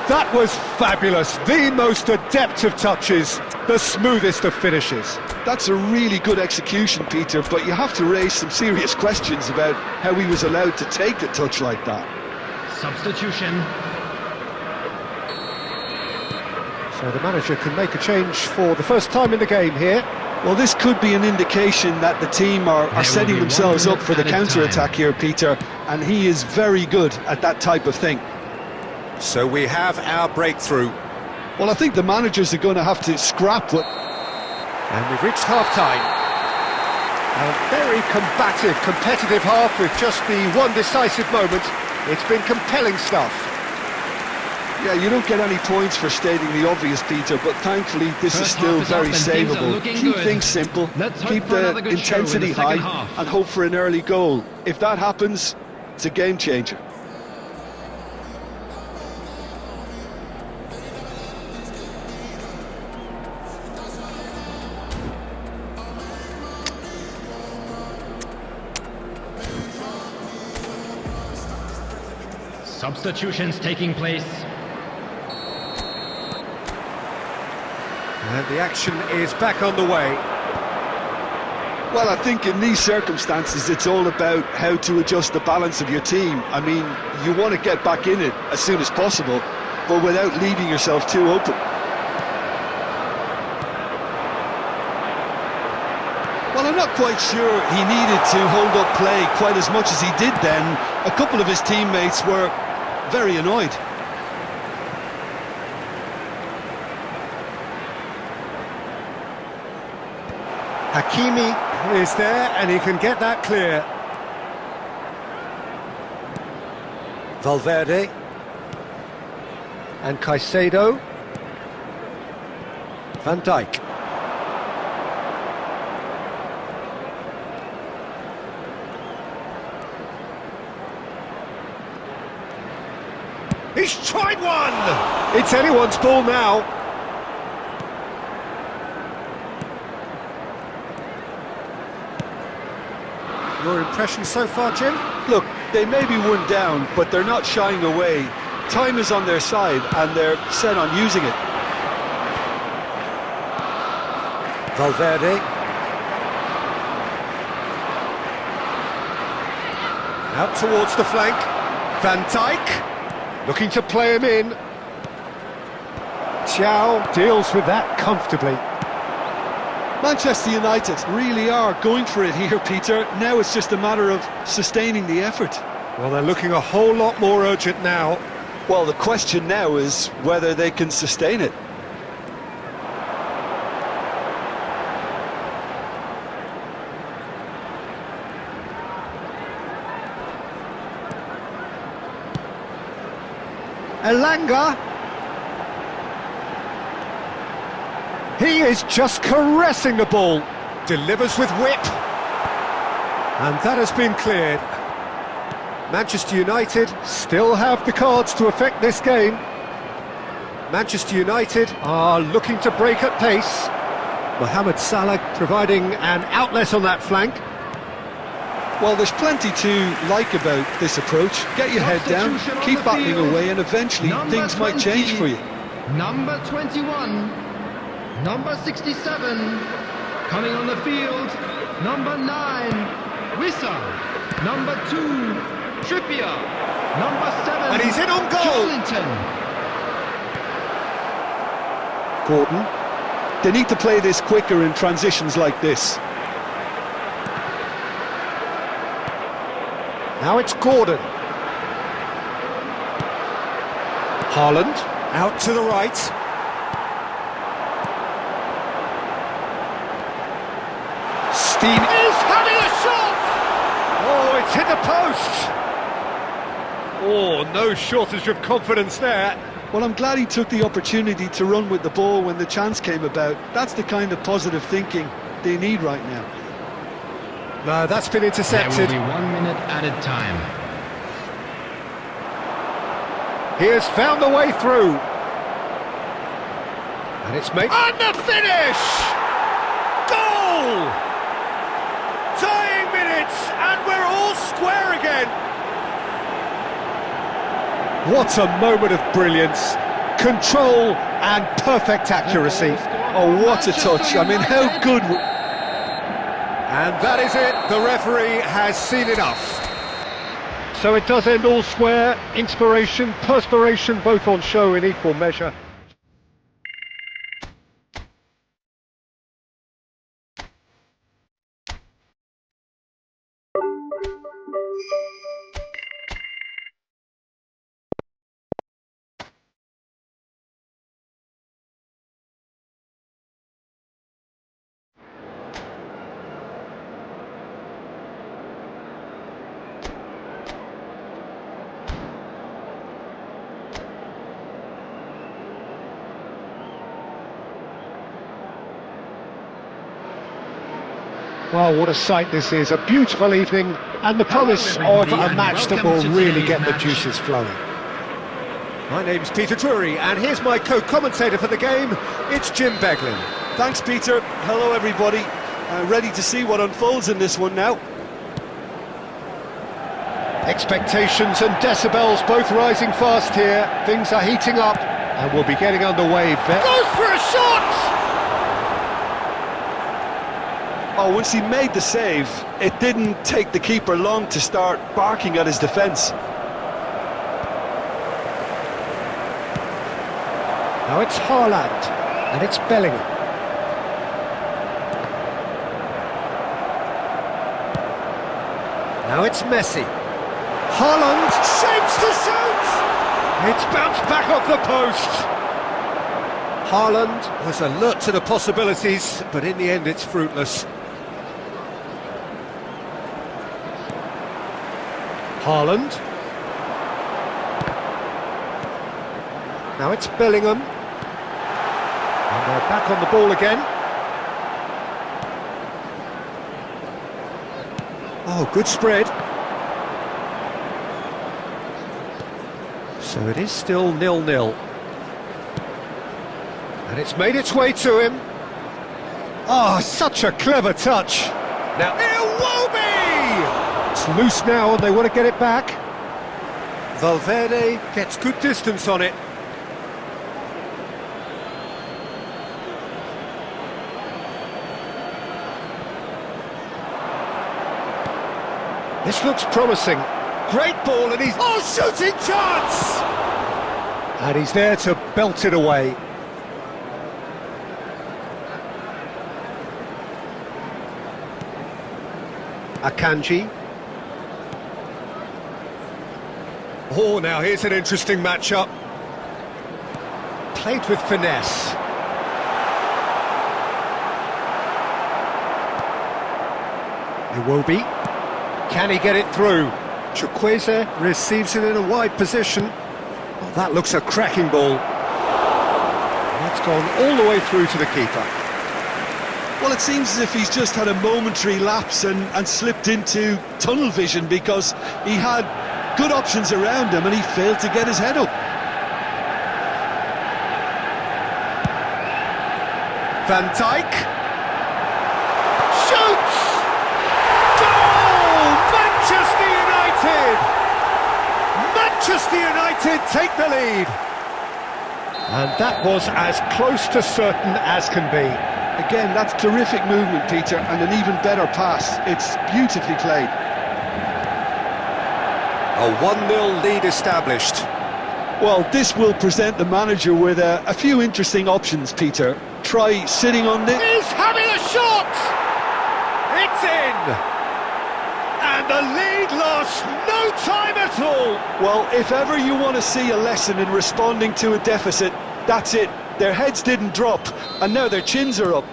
That was fabulous. The most adept of touches, the smoothest of finishes. That's a really good execution, Peter, but you have to raise some serious questions about how he was allowed to take a touch like that. Substitution. So the manager can make a change for the first time in the game here. Well, this could be an indication that the team are setting themselves up for the counter-attack here, Peter, and he is very good at that type of thing. So we have our breakthrough. Well, I think the managers are going to have to scrap what... And we've reached half-time. A very combative, competitive half with just the one decisive moment. It's been compelling stuff. Yeah, you don't get any points for stating the obvious, Peter, but thankfully this is still very savable. Keep things simple, keep the intensity high, and hope for an early goal. If that happens, it's a game changer. Substitutions taking place. And the action is back on the way. Well, I think in these circumstances it's all about how to adjust the balance of your team. I mean, you want to get back in it as soon as possible, but without leaving yourself too open. Well, I'm not quite sure he needed to hold up play quite as much as he did then. A couple of his teammates were very annoyed. Hakimi is there and he can get that clear. Valverde and Caicedo. Van Dijk. He's tried one! It's anyone's ball now. Your impression so far, Jim? Look, they may be one down, but they're not shying away. Time is on their side, and they're set on using it. Valverde. Out towards the flank. Van Dijk, looking to play him in. Thiaw deals with that comfortably. Manchester United really are going for it here, Peter. Now it's just a matter of sustaining the effort. Well, they're looking a whole lot more urgent now. Well, the question now is whether they can sustain it. Elanga. He is just caressing the ball. Delivers with whip. And that has been cleared. Manchester United still have the cards to affect this game. Manchester United are looking to break at pace. Mohamed Salah providing an outlet on that flank. Well, there's plenty to like about this approach. Get your head down, keep battling away, and eventually things might change for you. Number 21, number 67, coming on the field, number 9, Wissa, number 2, Trippier. Number 7. And he's in on goal. Joelinton. Gordon. They need to play this quicker in transitions like this. Now it's Gordon. Haaland, out to the right. Steen is having a shot! Oh, it's hit the post! Oh, no shortage of confidence there. Well, I'm glad he took the opportunity to run with the ball when the chance came about. That's the kind of positive thinking they need right now. No, that's been There intercepted. will be 1 minute added time. He has found the way through. And it's made... And the finish! Goal! Tying minutes, and we're all square again. What a moment of brilliance. Control and perfect accuracy. Oh, what a touch. I mean, how good... And that is it. The referee has seen enough. So it does end all square. Inspiration, perspiration, both on show in equal measure. Well, what a sight this is. A beautiful evening and the promise of a match that will really get the juices flowing. My name's Peter Drury, and here's my co-commentator for the game. It's Jim Beglin. Thanks, Peter. Hello, everybody. Ready to see what unfolds in this one now. Expectations and decibels both rising fast here. Things are heating up, and we'll be getting underway. Goes for a shot! Oh, once he made the save, it didn't take the keeper long to start barking at his defence. Now it's Haaland, and it's Bellingham. Now it's Messi. Haaland shapes to shoot! It's bounced back off the post. Haaland was alert to the possibilities, but in the end it's fruitless. Haaland. Now it's Bellingham. And they're back on the ball again. Oh, good spread. So it is still 0-0. And it's made its way to him. Oh, such a clever touch. Now, Iwobi! It's loose now and they want to get it back. Valverde gets good distance on it. This looks promising. Great ball and he's... Oh, shooting chance! And he's there to belt it away. Akanji. Oh, now here's an interesting matchup. Played with finesse. Iwobi. Can he get it through? Chukwueze receives it in a wide position. Oh, that looks a cracking ball. That's gone all the way through to the keeper. Well, it seems as if he's just had a momentary lapse and slipped into tunnel vision because he had good options around him and he failed to get his head up. Van Dijk. Shoots! Goal! Manchester United! Manchester United take the lead. And that was as close to certain as can be. Again, that's terrific movement, Peter, and an even better pass. It's beautifully played. A 1-0 lead established. Well, this will present the manager with a few interesting options, Peter. Try sitting on this. He's having a shot! It's in! And the lead lasts no time at all! Well, if ever you want to see a lesson in responding to a deficit, that's it. Their heads didn't drop, and now their chins are up.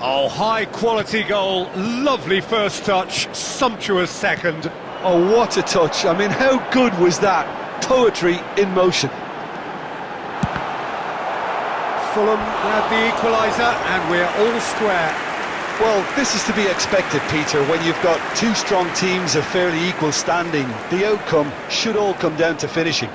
Oh, high-quality goal. Lovely first touch, sumptuous second. Oh, what a touch. I mean, how good was that? Poetry in motion. Fulham grab the equaliser, and we're all square. Well, this is to be expected, Peter, when you've got two strong teams of fairly equal standing. The outcome should all come down to finishing.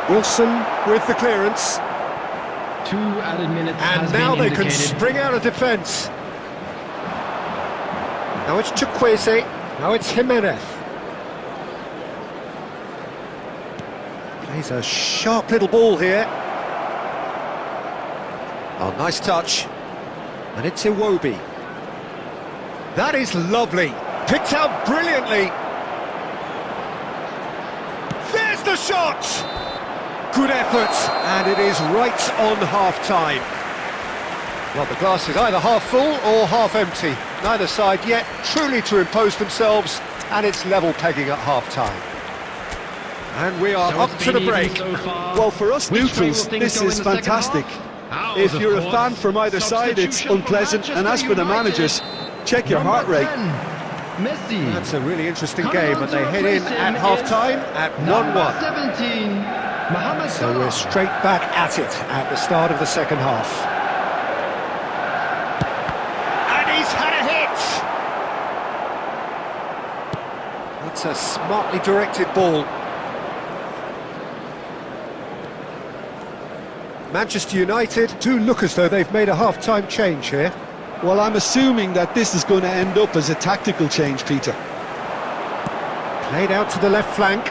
Wilson with the clearance. 2 added minutes And has now been they can indicated. spring out of defence. Now it's Chukwueze. Now it's Jimenez. Plays a sharp little ball here. Oh, nice touch. And it's Iwobi. That is lovely. Picked out brilliantly. There's the shot! Good effort, and it is right on half-time. Well, the glass is either half full or half empty. Neither side yet truly to impose themselves, and it's level pegging at half-time. And we are So up it's to the been even break. so far. Well, for us Which way neutrals, will things this go is in the second fantastic. half? If Ours, you're of a course. fan from either side, it's Substitution from unpleasant, and as for the Manchester managers, United. check your Number heart rate. 10, Messi. That's a really interesting Coming game, on and to they head in replace at him half-time is at number 1-1. 17, Mohamed So we're Salah. straight back at it at the start of the second half. And he's had a hit! That's a smartly directed ball. Manchester United do look as though they've made a half-time change here. Well, I'm assuming that this is going to end up as a tactical change, Peter. Played out to the left flank.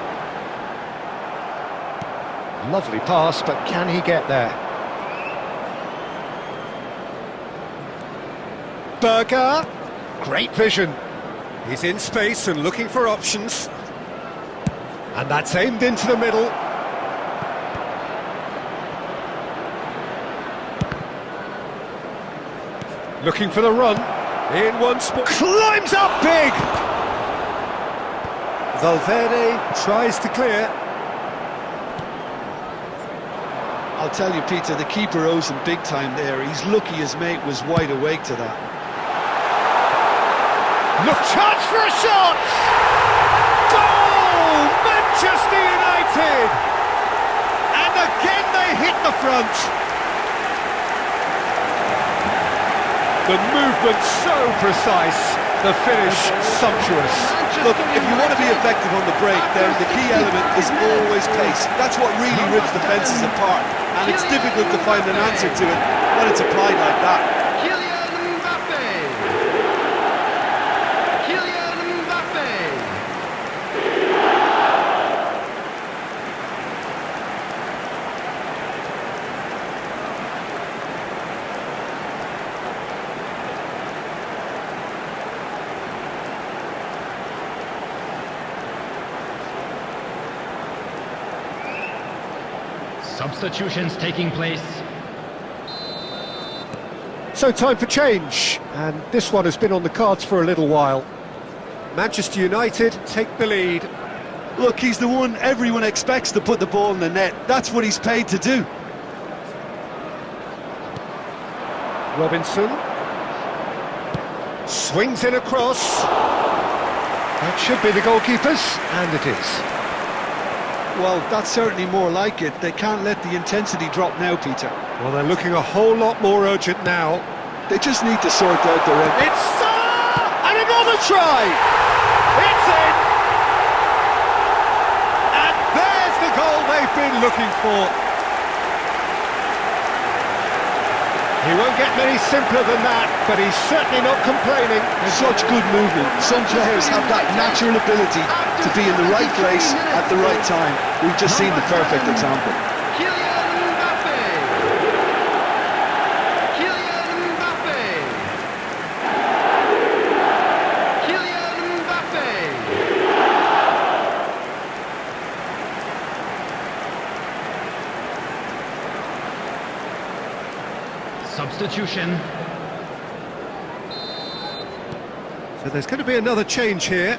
Lovely pass, but can he get there? Berger. Great vision. He's in space and looking for options. And that's aimed into the middle. Looking for the run. In one spot. Climbs up big! Valverde tries to clear. I'll tell you, Peter, the keeper owes him big time there. He's lucky his mate was wide awake to that. Look, chance for a shot! Goal! Manchester United! And again they hit the front. The movement so precise, the finish sumptuous. Look, if you want to be effective on the break, then the key element is always pace. That's what really rips defences apart, and it's difficult to find an answer to it when it's applied like that. Kylian Mbappe. Kylian Mbappe. Substitutions taking place. So time for change, and this one has been on the cards for a little while. Manchester United take the lead. Look, he's the one everyone expects to put the ball in the net. That's what he's paid to do. Robinson swings in across. That should be the goalkeeper's, and it is. Well, that's certainly more like it. They can't let the intensity drop now, Peter. Well, they're looking a whole lot more urgent now. They just need to sort out their end. It's Salah! And another try! It's in! And there's the goal they've been looking for. He won't get many simpler than that, but he's certainly not complaining. Such good movement. Some players have that natural ability to be in the right place at the right time. We've just seen the perfect example. Kylian Mbappe. Kylian Mbappe. Kylian Mbappe. Substitution. So there's going to be another change here.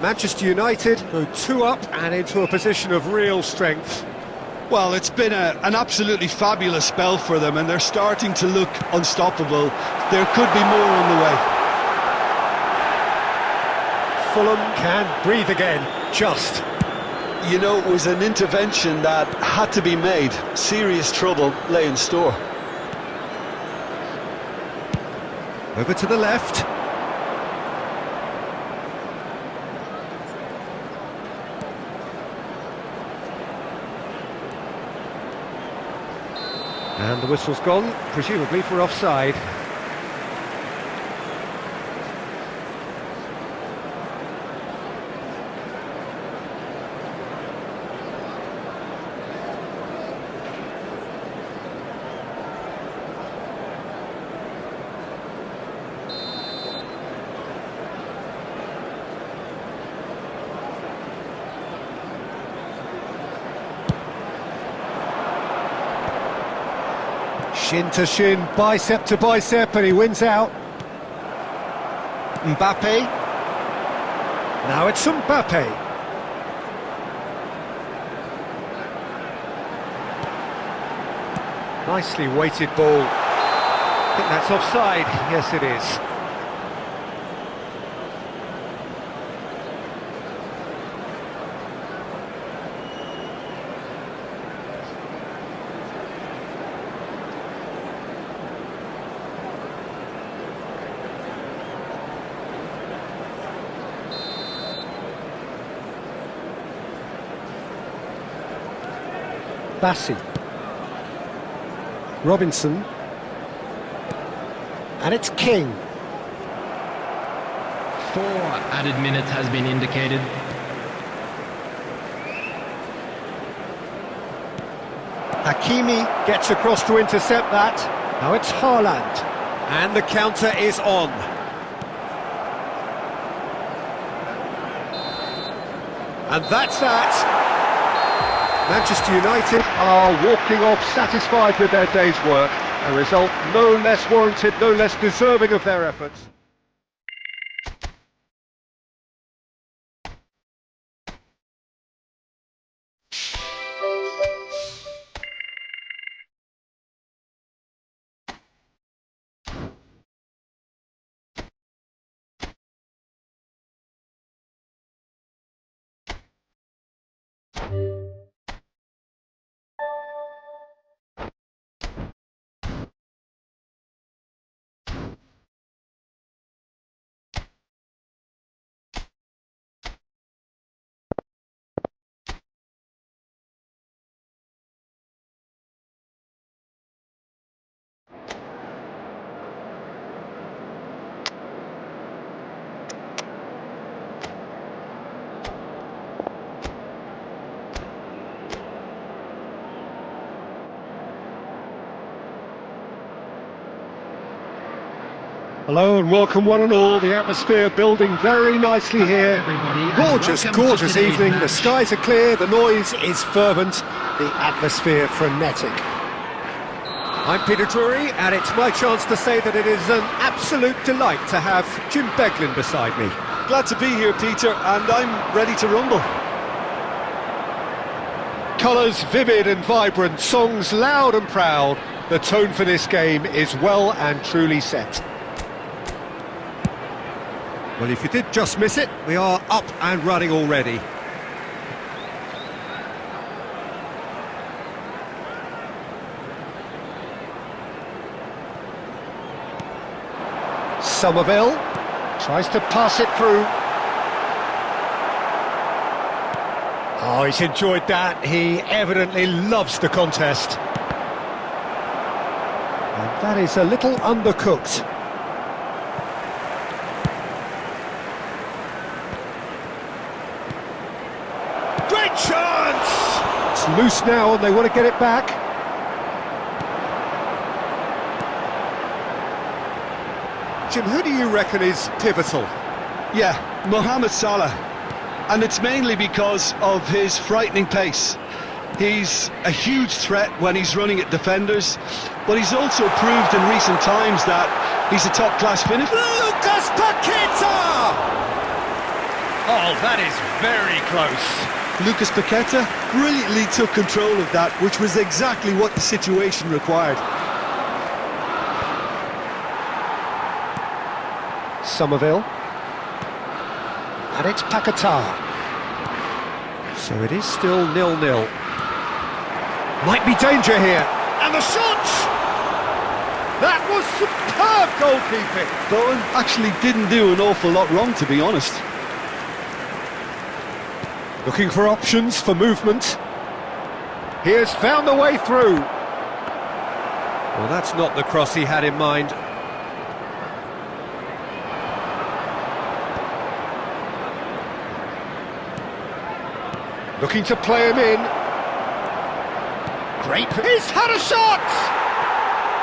Manchester United go 2 up and into a position of real strength. Well, it's been an absolutely fabulous spell for them, and they're starting to look unstoppable. There could be more on the way. Fulham can breathe again, just. You know, it was an intervention that had to be made. Serious trouble lay in store. Over to the left. And the whistle's gone, presumably for offside. Shin to shin, bicep to bicep, and he wins out. Mbappe. Now it's Mbappe. Nicely weighted ball. I think that's offside. Yes, it is. Bassi. Robinson. And it's King. 4 added minutes has been indicated. Hakimi gets across to intercept that. Now it's Haaland. And the counter is on. And that's that. Manchester United are walking off satisfied with their day's work. A result no less warranted, no less deserving of their efforts. Hello and welcome one and all. The atmosphere building very nicely here. Gorgeous, gorgeous evening. The skies are clear, the noise is fervent, the atmosphere frenetic. I'm Peter Drury, and it's my chance to say that it is an absolute delight to have Jim Beglin beside me. Glad to be here, Peter, and I'm ready to rumble. Colours vivid and vibrant, songs loud and proud. The tone for this game is well and truly set. Well, if you did just miss it, we are up and running already. Somerville tries to pass it through. Oh, he's enjoyed that. He evidently loves the contest. And That is a little undercooked. Great chance! It's loose now and they want to get it back. Jim, who do you reckon is pivotal? Yeah, Mohamed Salah. And it's mainly because of his frightening pace. He's a huge threat when he's running at defenders, but he's also proved in recent times that he's a top-class finisher. Lucas Paqueta! Oh, that is very close. Lucas Paqueta brilliantly took control of that, which was exactly what the situation required. Somerville. And it's Paqueta. So it is still 0-0. Might be danger here. And the shot! That was superb goalkeeping. Bowen actually didn't do an awful lot wrong, to be honest. Looking for options for movement. He has found the way through. Well, that's not the cross he had in mind. Looking to play him in. Great. He's had a shot!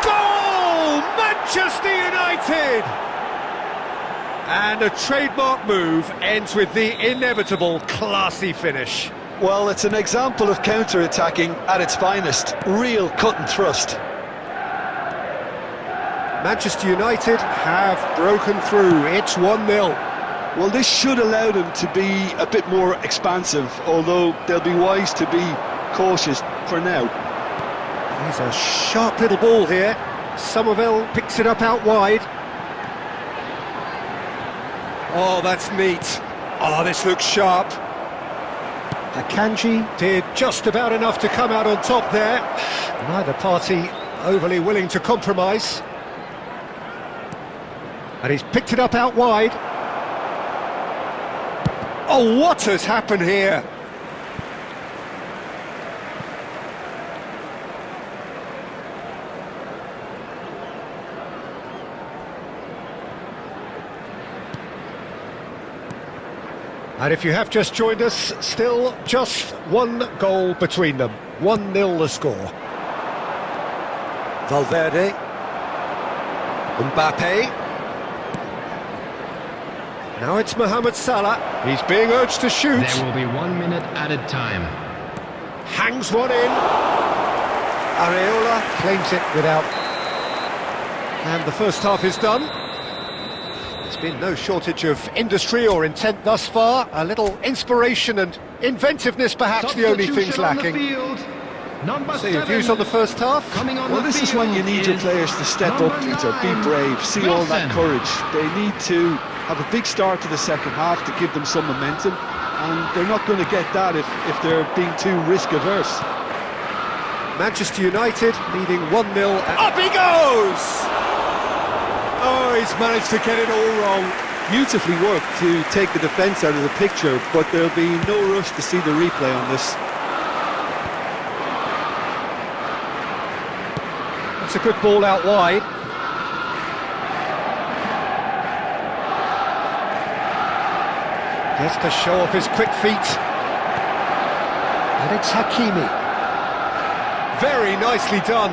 Goal! Manchester United! And a trademark move ends with the inevitable classy finish. Well, it's an example of counter-attacking at its finest. Real cut and thrust. Manchester United have broken through. It's 1-0. Well, this should allow them to be a bit more expansive, although they'll be wise to be cautious for now. There's a sharp little ball here. Somerville picks it up out wide. Oh, that's neat. Oh, this looks sharp. Akanji did just about enough to come out on top there. Neither party overly willing to compromise. And he's picked it up out wide. Oh, what has happened here? And if you have just joined us, still just one goal between them. 1-0 the score. Valverde. Mbappe. Now it's Mohamed Salah. He's being urged to shoot. There will be 1 minute added time. Hangs one in. Areola claims it without. And the first half is done. There's been no shortage of industry or intent thus far. A little inspiration and inventiveness perhaps the only things lacking. So your views on the first half? Well, this is when you need your players to step up, Peter, be brave, see all that courage. They need to have a big start to the second half to give them some momentum, and they're not going to get that if they're being too risk-averse. Manchester United leading 1-0, and up he goes! Oh, he's managed to get it all wrong. Beautifully worked to take the defence out of the picture, but there'll be no rush to see the replay on this. It's a good ball out wide. Gets to show off his quick feet. And it's Hakimi. Very nicely done.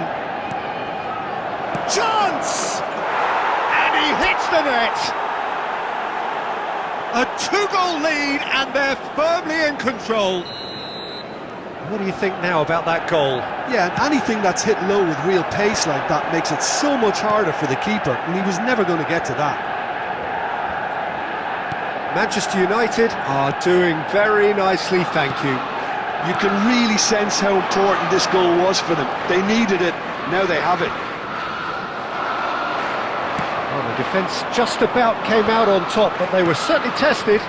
Chance! And he hits the net. A 2-goal lead and they're firmly in control. What do you think now about that goal? Yeah, and anything that's hit low with real pace like that makes it so much harder for the keeper, and he was never going to get to that. Manchester United are doing very nicely, thank you. You can really sense how important this goal was for them. They needed it, now they have it. Well, the defence just about came out on top, but they were certainly tested.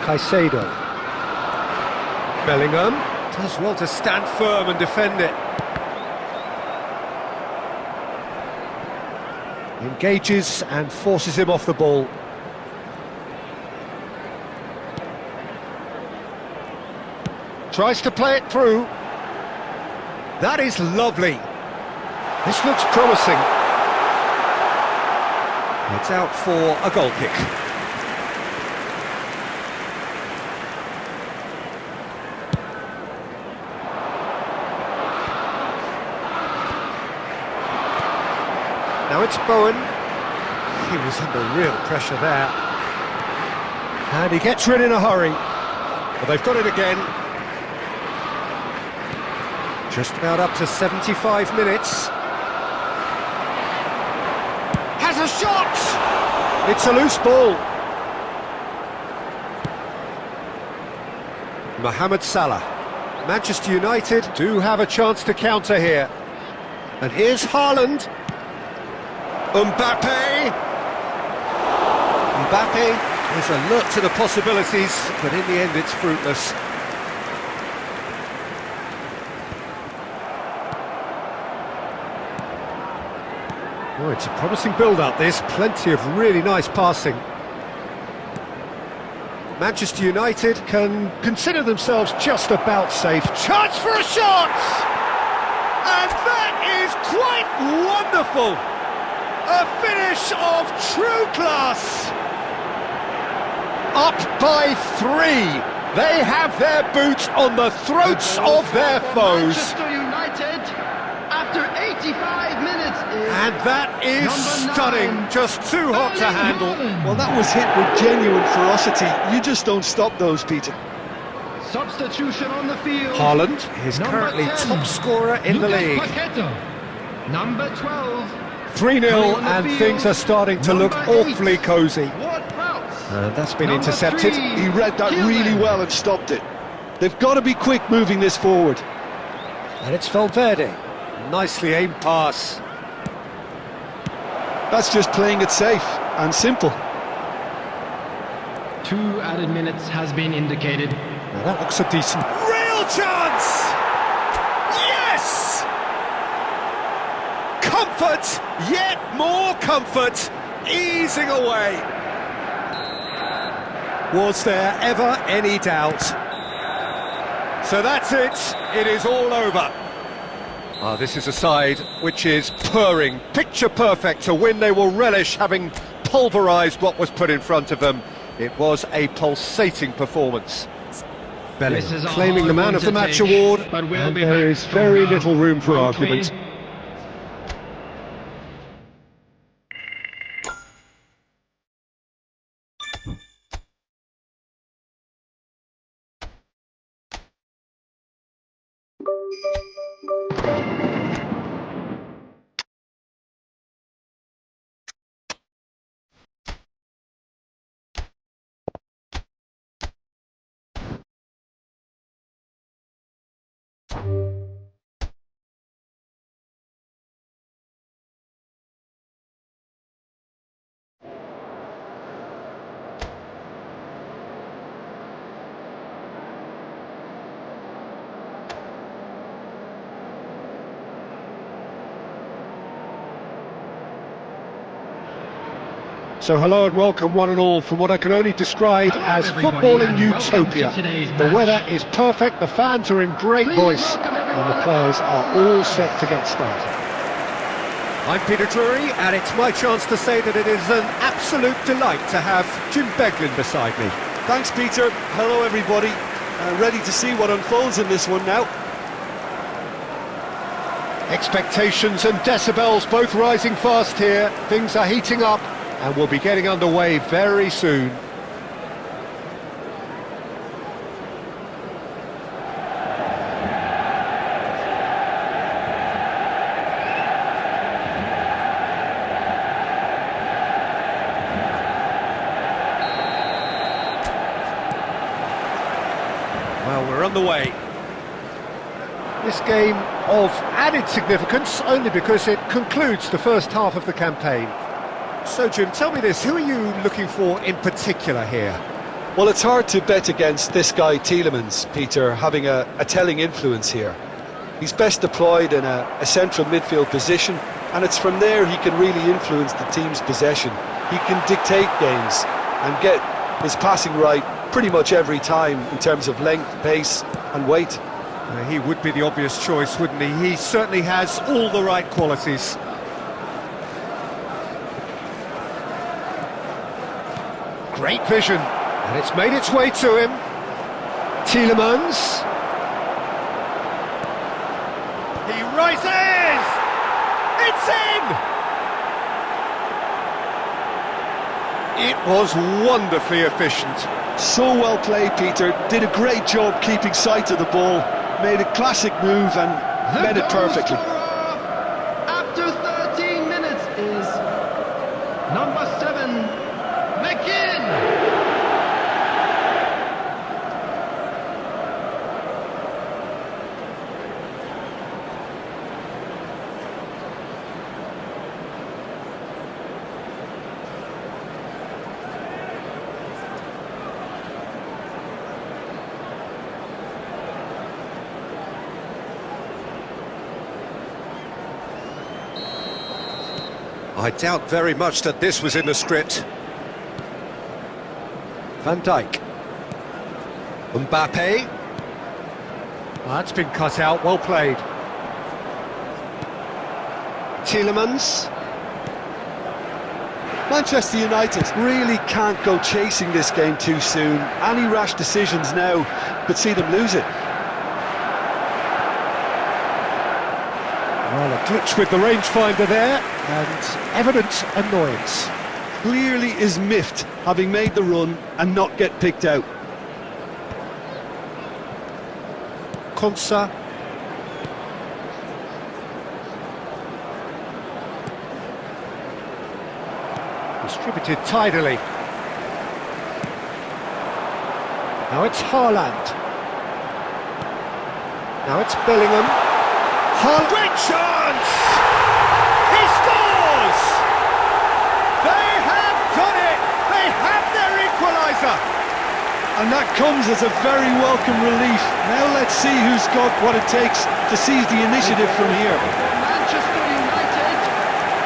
Caicedo. Bellingham does well to stand firm and defend it. Engages and forces him off the ball. Tries to play it through. That is lovely. This looks promising. It's out for a goal kick. Now it's Bowen. He was under real pressure there. And he gets rid in a hurry. Well, they've got it again. Just about up to 75 minutes. Has a shot! It's a loose ball. Mohamed Salah. Manchester United do have a chance to counter here. And here's Haaland. Mbappe. Mbappe is alert to the possibilities, but in the end it's fruitless. Oh, it's a promising build-up, this. Plenty of really nice passing. Manchester United can consider themselves just about safe. Chance for a shot! And that is quite wonderful! A finish of true class! Up by 3. They have their boots on the throats of their foes. Manchester United, after 85 minutes, And that is stunning. Just too hot to handle. Well, that was hit with genuine ferocity. You just don't stop those, Peter. substitution on the field. Haaland is Number currently 10, top scorer in the Lucas league. Paqueta. Number 12. 3-0 and things are starting to look Number 8, awfully cosy. Ward-Prowse. And that's been Number intercepted. 3, He read that really Gilman. well and stopped it. They've got to be quick moving this forward. And it's Valverde. Nicely aimed pass. That's just playing it safe and simple. 2 added minutes has been indicated. Now that looks a decent... Real chance! Yes! Comfort, yet more comfort, easing away. Was there ever any doubt? So that's it, it is all over. This is a side which is purring, picture perfect to win. They will relish having pulverised what was put in front of them. It was a pulsating performance. This is a Claiming the hard man one of the to match take, award, but we'll and be there back is very from now. little room for Well argument. played. So hello and welcome one and all from what I can only describe as footballing utopia. The weather is perfect, the fans are in great voice, and the players are all set to get started. I'm Peter Drury, and it's my chance to say that it is an absolute delight to have Jim Beglin beside me. Thanks, Peter. Hello, everybody. Ready to see what unfolds in this one now. Expectations and decibels both rising fast here. Things are heating up, and we'll be getting underway very soon. Well, we're on the way. This game of added significance only because it concludes the first half of the campaign. So, Jim, tell me this, who are you looking for in particular here? Well, it's hard to bet against this guy, Tielemans, Peter, having a telling influence here. He's best deployed in a central midfield position, and it's from there he can really influence the team's possession. He can dictate games and get his passing right pretty much every time in terms of length, pace and weight. He would be the obvious choice, wouldn't he? He certainly has all the right qualities. Great vision, and it's made its way to him. Tielemans. He rises! It's in! It was wonderfully efficient. So well played, Peter. Did a great job keeping sight of the ball. Made a classic move and met it perfectly. After 13 minutes is number 7, McGinn. I doubt very much that this was in the script. Van Dijk. Mbappe. That's been cut out, well played. Tielemans. Manchester United really can't go chasing this game too soon. Any rash decisions now could see them lose it. Well, a glitch with the rangefinder there, and evident annoyance. Clearly is miffed, having made the run and not get picked out. Konsa. Distributed tidily. Now it's Haaland. Now it's Bellingham. Great chance! He scores! They have done it! They have their equaliser! And that comes as a very welcome relief. Now let's see who's got what it takes to seize the initiative from here. Manchester United,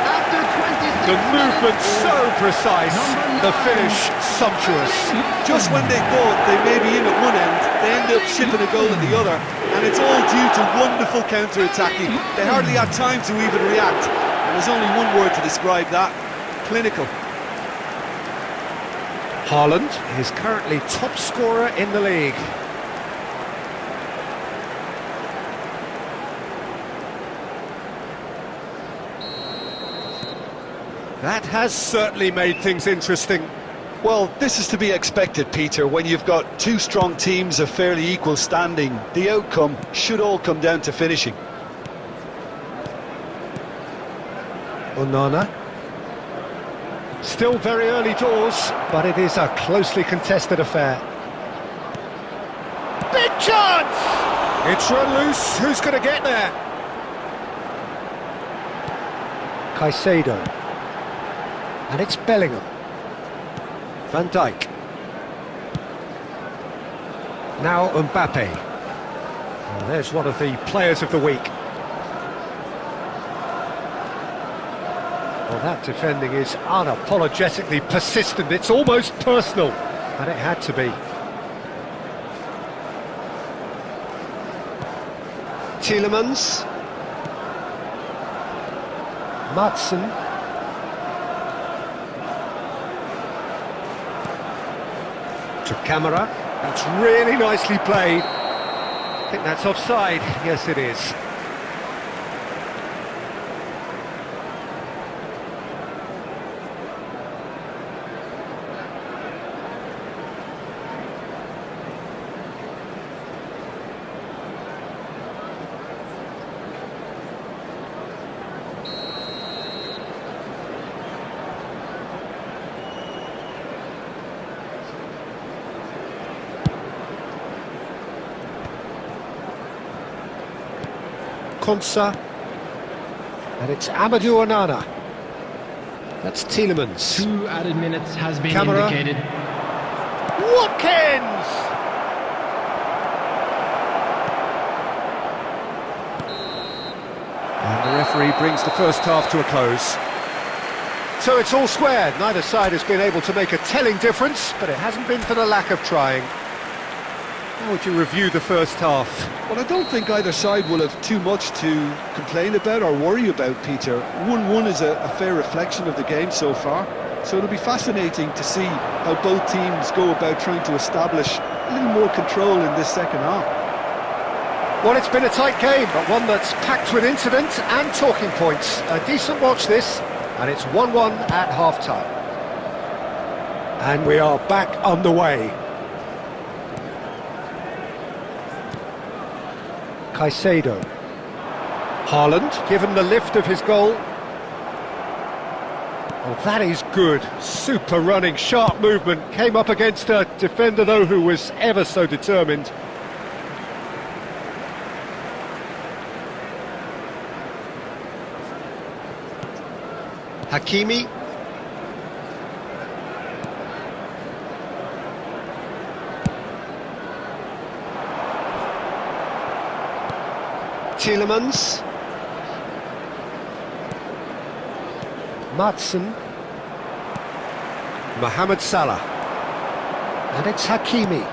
after 26 The movement so precise, the finish sumptuous. Just when they thought they may be in at one end, they end up shipping a goal at the other, and it's all due to wonderful counter-attacking. They hardly had time to even react, and there's only one word to describe that: clinical. Haaland is currently top scorer in the league. That has certainly made things interesting. Well, this is to be expected, Peter, when you've got two strong teams of fairly equal standing. The outcome should all come down to finishing. Onana. Still very early doors, but it is a closely contested affair. Big chance! It's run loose, who's going to get there? Caicedo. And it's Bellingham. Van Dijk. Now Mbappe. Well, there's one of the players of the week. Well, that defending is unapologetically persistent. It's almost personal, and it had to be. Tielemans. Madsen. To Camara. That's really nicely played. I think that's offside. Yes, it is. Konsa, and it's Amadou Onana. That's Tielemans. 2 added minutes has been Camara. indicated. Watkins! And the referee brings the first half to a close. So it's all square. Neither side has been able to make a telling difference, but it hasn't been for the lack of trying. How would you review the first half? Well, I don't think either side will have too much to complain about or worry about, Peter. 1-1 is a fair reflection of the game so far. So it'll be fascinating to see how both teams go about trying to establish a little more control in this second half. Well, it's been a tight game, but one that's packed with incident and talking points. A decent watch this, and it's 1-1 at half-time. And we are back underway. Caicedo. Haaland, given the lift of his goal. Oh, that is good. Super running, sharp movement. Came up against a defender, though, who was ever so determined. Hakimi. Tielemans. Maatsen. Mohamed Salah. And it's Hakimi.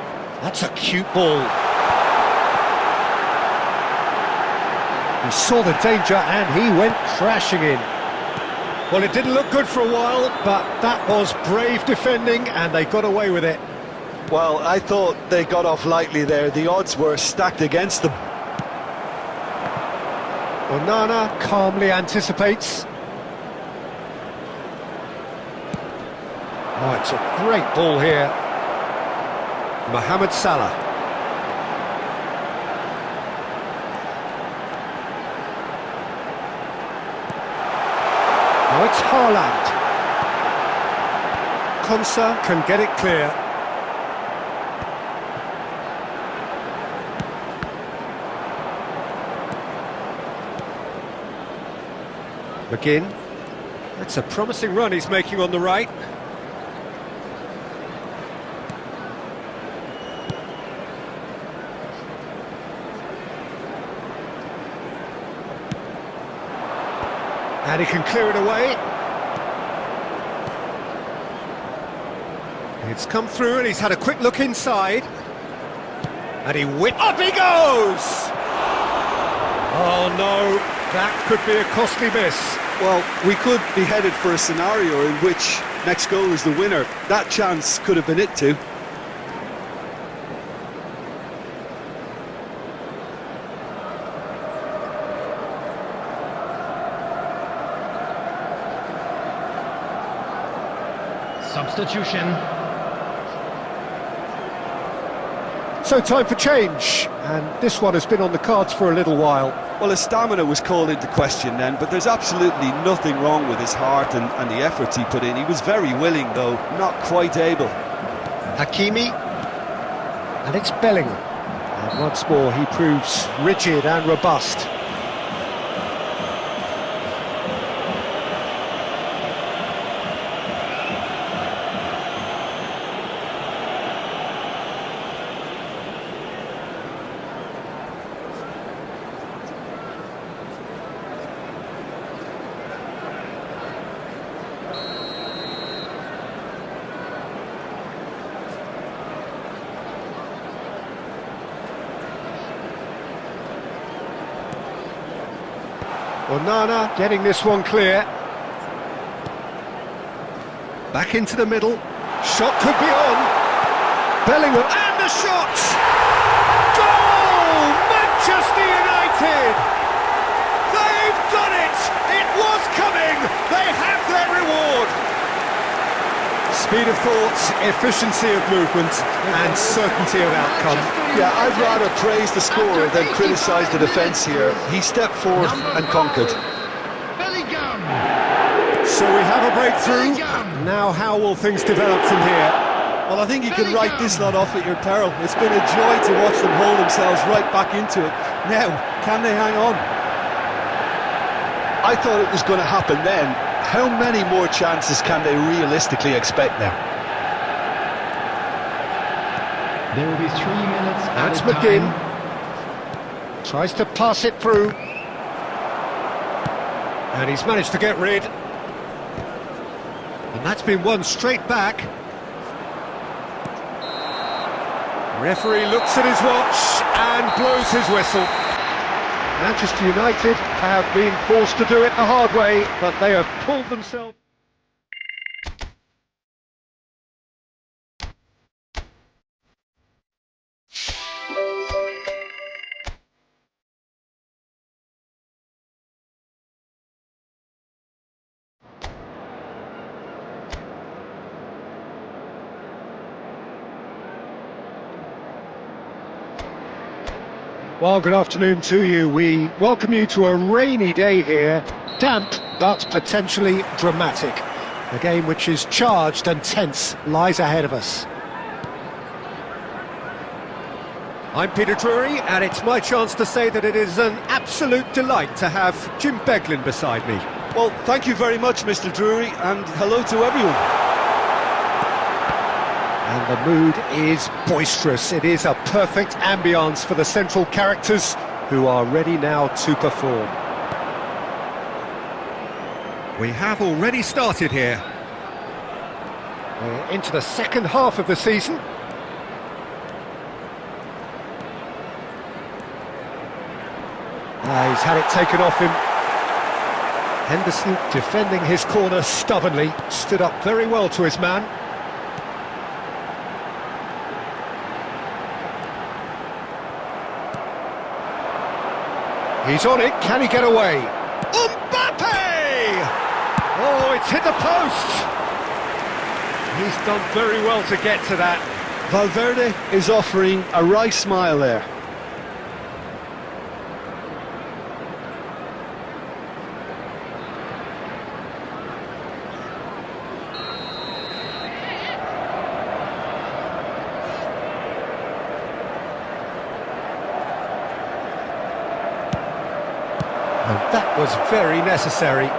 That's a cute ball. He saw the danger and he went crashing in. Well, it didn't look good for a while, but that was brave defending and they got away with it. Well, I thought they got off lightly there. The odds were stacked against them. Onana calmly anticipates. Oh, it's a great ball here. Mohamed Salah. Now it's Haaland. Konsa can get it clear. McGinn. That's a promising run he's making on the right. And he can clear it away. It's come through and he's had a quick look inside. And up he goes! Oh no, that could be a costly miss. Well, we could be headed for a scenario in which next goal is the winner. That chance could have been it too. Substitution. So time for change, and this one has been on the cards for a little while. Well, his stamina was called into question then, but there's absolutely nothing wrong with his heart and the efforts he put in. He was very willing, though, not quite able. Hakimi, and it's Bellingham. And once more he proves rigid and robust. Onana getting this one clear. Back into the middle. Shot could be on. Bellingham, and the shot! Goal! Manchester United! They've done it! It was coming! They have their reward! Speed of thought, efficiency of movement, and certainty of outcome. Yeah, I'd rather praise the scorer than criticise the defence here. He stepped forth and conquered. Bellingham. So we have a breakthrough. Now how will things develop from here? Well, I think you can write this lot off at your peril. It's been a joy to watch them hold themselves right back into it. Now, can they hang on? I thought it was going to happen then. How many more chances can they realistically expect now? There will be 3 minutes. That's added McGinn. time. Tries to pass it through. And he's managed to get rid. And that's been won straight back. Referee looks at his watch and blows his whistle. Manchester United have been forced to do it the hard way, but they have pulled themselves. Well, good afternoon to you. We welcome you to a rainy day here. Damp, but potentially dramatic. A game which is charged and tense lies ahead of us. I'm Peter Drury, and it's my chance to say that it is an absolute delight to have Jim Beglin beside me. Well, thank you very much, Mr. Drury, and hello to everyone. And the mood is boisterous. It is a perfect ambience for the central characters who are ready now to perform. We have already started here. We're into the second half of the season. He's had it taken off him. Henderson defending his corner stubbornly, stood up very well to his man. He's on it, can he get away? Mbappe! Oh, it's hit the post! He's done very well to get to that. Valverde is offering a wry smile there. And that was very necessary.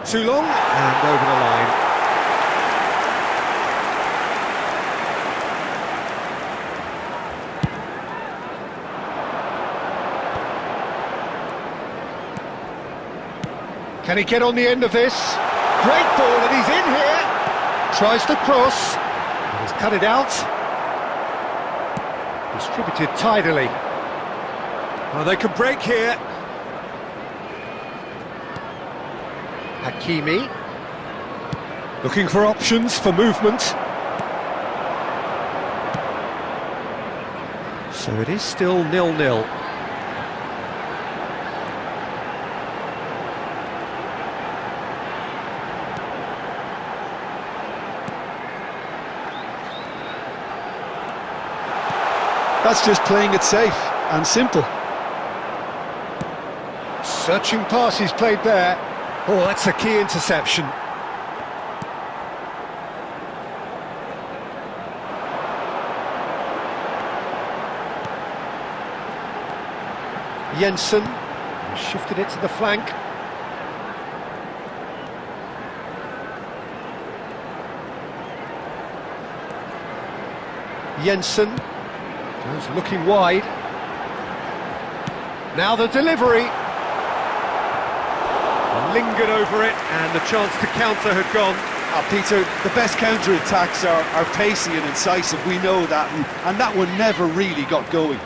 Too long, and over the line. Can he get on the end of this? Great ball, and he's in here. Tries to cross. And he's cut it out. Distributed tidily. Oh, they can break here. Hakimi. Looking for options for movement. So it is still 0-0. That's just playing it safe and simple. Searching pass he's played there. Oh, that's a key interception. Jensen shifted it to the flank. Jensen goes looking wide. Now the delivery. Lingered over it, and the chance to counter had gone. Peter, the best counter-attacks are pacey and incisive, we know that, and that one never really got going.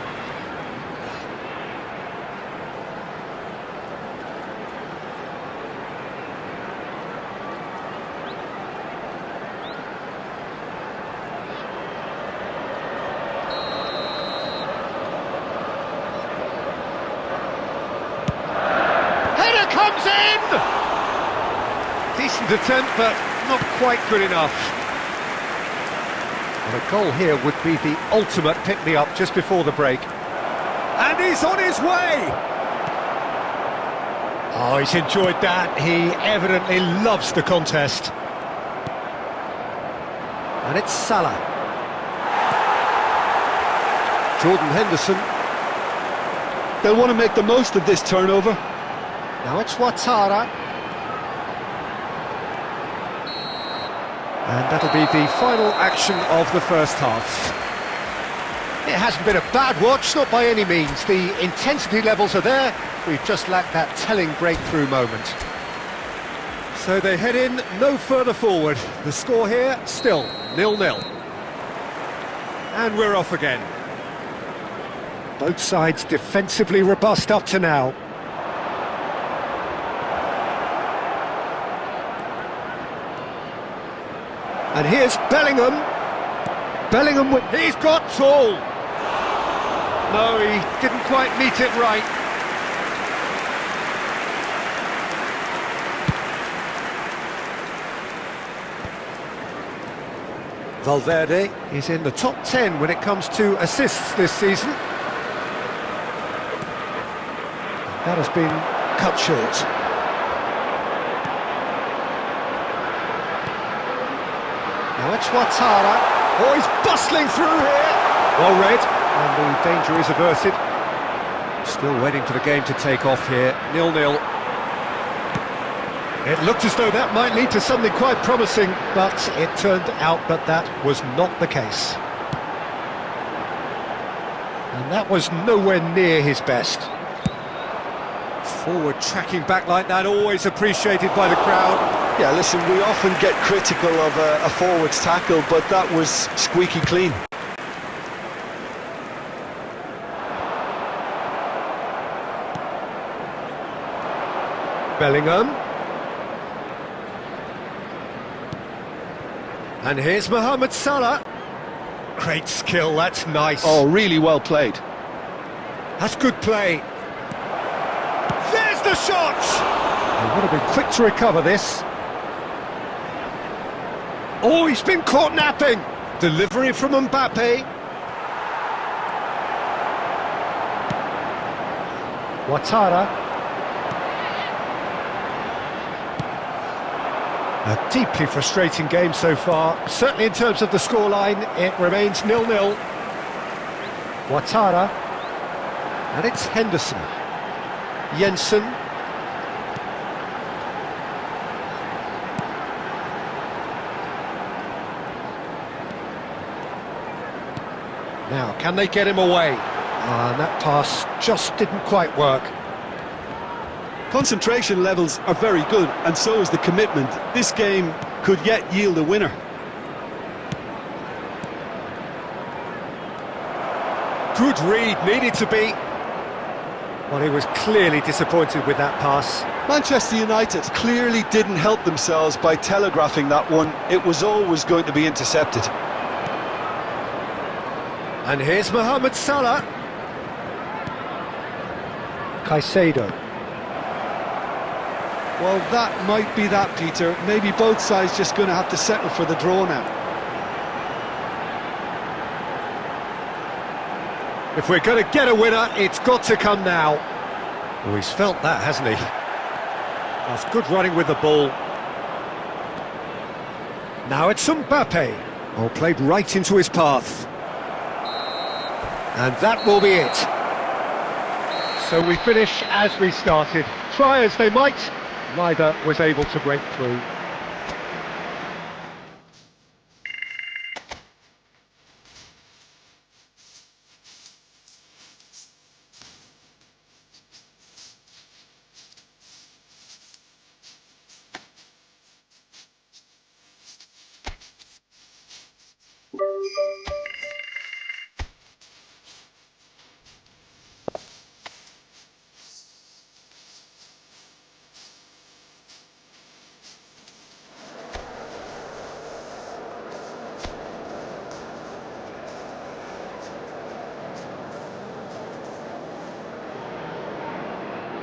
Comes in! Decent attempt, but not quite good enough. And a goal here would be the ultimate pick-me-up just before the break. And he's on his way! Oh, he's enjoyed that. He evidently loves the contest. And it's Salah. Jordan Henderson. They'll want to make the most of this turnover. Now it's Ouattara. And that'll be the final action of the first half. It hasn't been a bad watch, not by any means. The intensity levels are there. We've just lacked that telling breakthrough moment. So they head in no further forward. The score here, still 0-0. And we're off again. Both sides defensively robust up to now. And here's Bellingham. Bellingham, he's got tall. No, he didn't quite meet it right. Valverde is in the top 10 when it comes to assists this season. That has been cut short. Now it's Ouattara. Oh, he's bustling through here. Well read, and the danger is averted. Still waiting for the game to take off here. 0-0. It looked as though that might lead to something quite promising, but it turned out that that was not the case. And that was nowhere near his best. Forward tracking back like that, always appreciated by the crowd. Yeah, listen, we often get critical of a forward's tackle, but that was squeaky clean. Bellingham. And here's Mohamed Salah. Great skill, that's nice. Oh, really well played. That's good play. There's the shot! He would have been quick to recover this. Oh, he's been caught napping. Delivery from Mbappe. Ouattara. A deeply frustrating game so far. Certainly in terms of the scoreline, it remains 0-0. Ouattara. And it's Henderson. Jensen. Now, can they get him away? And that pass just didn't quite work. Concentration levels are very good, and so is the commitment. This game could yet yield a winner. Good read, needed to be. Well, he was clearly disappointed with that pass. Manchester United clearly didn't help themselves by telegraphing that one. It was always going to be intercepted. And here's Mohamed Salah. Caicedo. Well, that might be that, Peter. Maybe both sides just going to have to settle for the draw now. If we're going to get a winner, it's got to come now. Oh, he's felt that, hasn't he? That's good running with the ball. Now it's Mbappe. Oh, played right into his path. And that will be it. So we finish as we started. Try as they might, neither was able to break through.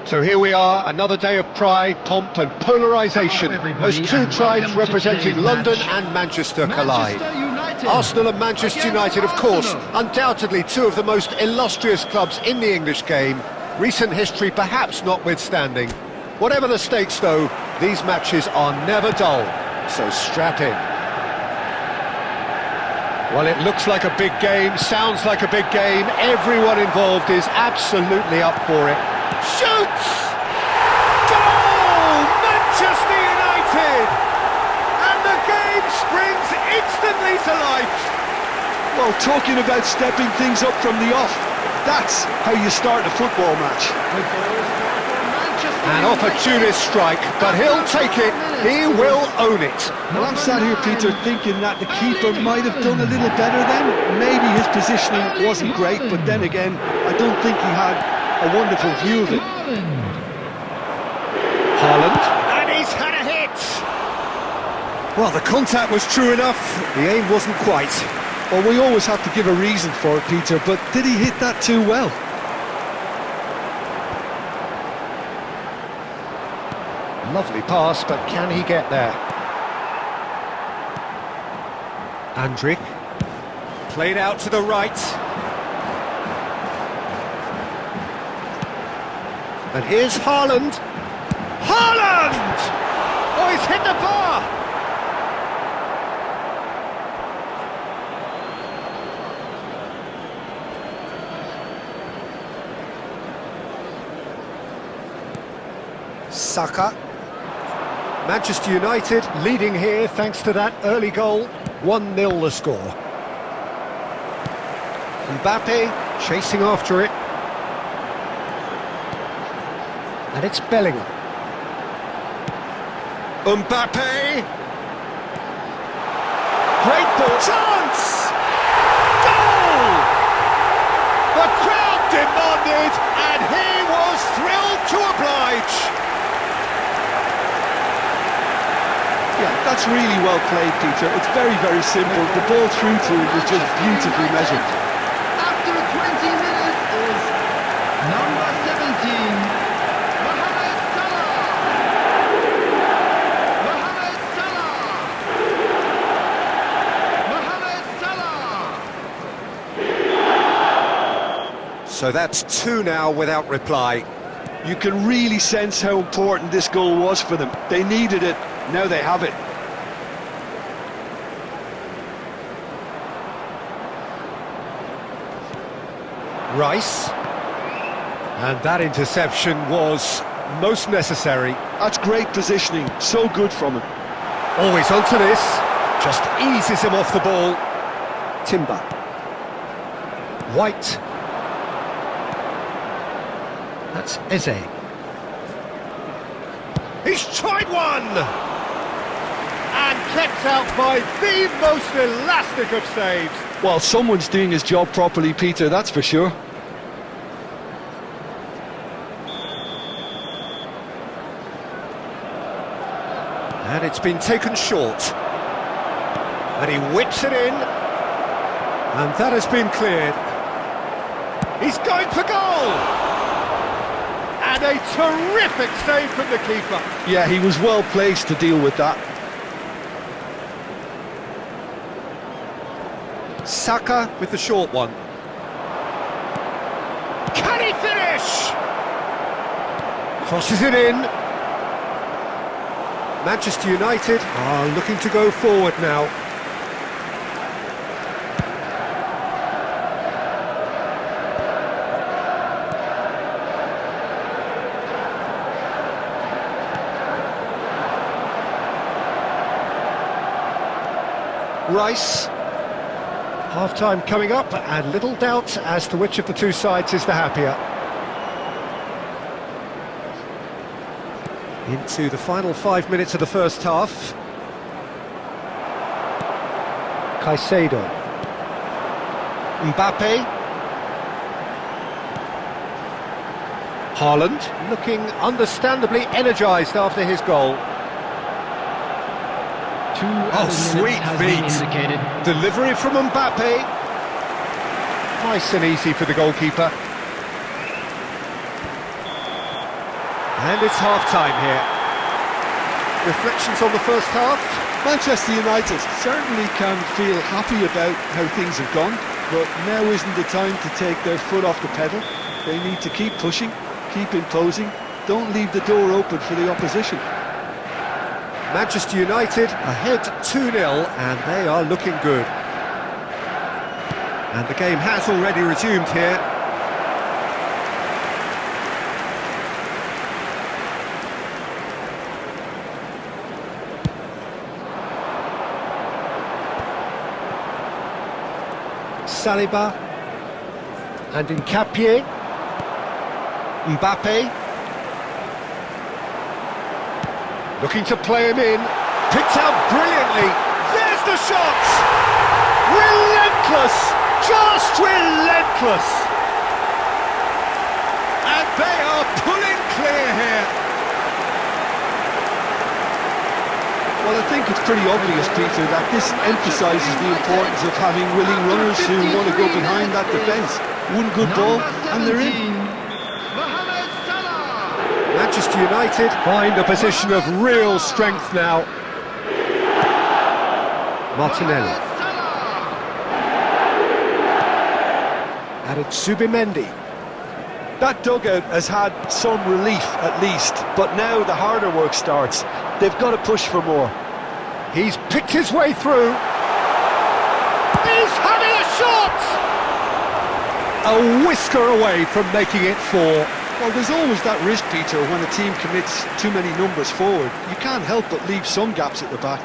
So here we are, another day of pride, pomp and polarisation as two tribes representing London and Manchester collide. Arsenal and Manchester United, of course, undoubtedly two of the most illustrious clubs in the English game, recent history perhaps notwithstanding. Whatever the stakes though, these matches are never dull, so strap in. Well, it looks like a big game, sounds like a big game, everyone involved is absolutely up for it. Shoots! Goal! Manchester United! And the game springs instantly to life. Well, talking about stepping things up from the off, that's how you start a football match. An opportunist strike, but he'll take it. He will own it. Well, I'm sat here, Peter, thinking that the keeper might have done a little better then. Maybe his positioning wasn't great, but then again, I don't think he had a wonderful view of it. Haaland. And he's had a hit. Well, the contact was true enough. The aim wasn't quite. Well, we always have to give a reason for it, Peter, but did he hit that too well? Lovely pass, but can he get there? Andrik. Played out to the right. And here's Haaland. Haaland! Oh, he's hit the bar! Saka. Manchester United leading here thanks to that early goal. 1-0 the score. Mbappe chasing after it. And it's Bellingham. Mbappe! Great ball. Chance! Goal! The crowd demanded, and he was thrilled to oblige. Yeah, that's really well played, Peter. It's very, very simple. The ball through to him was just beautifully measured. After 20 minutes is number 17, Mohamed Salah. Mohamed Salah. Mohamed Salah. So that's 2 now without reply. You can really sense how important this goal was for them. They needed it. Now they have it. Rice. And that interception was most necessary. That's great positioning. So good from him. Always onto this. Just eases him off the ball. Timber. White. That's Eze. He's tried one! And kept out by the most elastic of saves. Well, someone's doing his job properly, Peter, that's for sure. And it's been taken short. And he whips it in. And that has been cleared. He's going for goal! And a terrific save from the keeper. Yeah, he was well placed to deal with that. Saka with the short one. Can he finish? Crosses it in. Manchester United are looking to go forward now. Rice. Half-time coming up, and little doubt as to which of the two sides is the happier. Into the final 5 minutes of the first half. Caicedo. Mbappe. Haaland, looking understandably energised after his goal. Sweet feet. Delivery from Mbappe. Nice and easy for the goalkeeper. And it's half-time here. Reflections on the first half? Manchester United certainly can feel happy about how things have gone, but now isn't the time to take their foot off the pedal. They need to keep pushing, keep imposing, don't leave the door open for the opposition. Manchester United ahead 2-0, and they are looking good. And the game has already resumed here. Saliba. And Nkapie. Mbappe. Looking to play him in. Picked out brilliantly. There's the shot! Relentless! Just relentless! And they are pulling clear here. Well, I think it's pretty obvious, Peter, that this emphasises the importance of having willing runners who want to go behind that defence. One good ball, and they're in. Mohamed Salah. Manchester United find a position of real strength now. Martinelli. Mohamed Salah. Added Subimendi. That dugout has had some relief, at least, but now the harder work starts. They've got to push for more. He's picked his way through. He's having a shot! A whisker away from making it 4. Well, there's always that risk, Peter, when a team commits too many numbers forward. You can't help but leave some gaps at the back.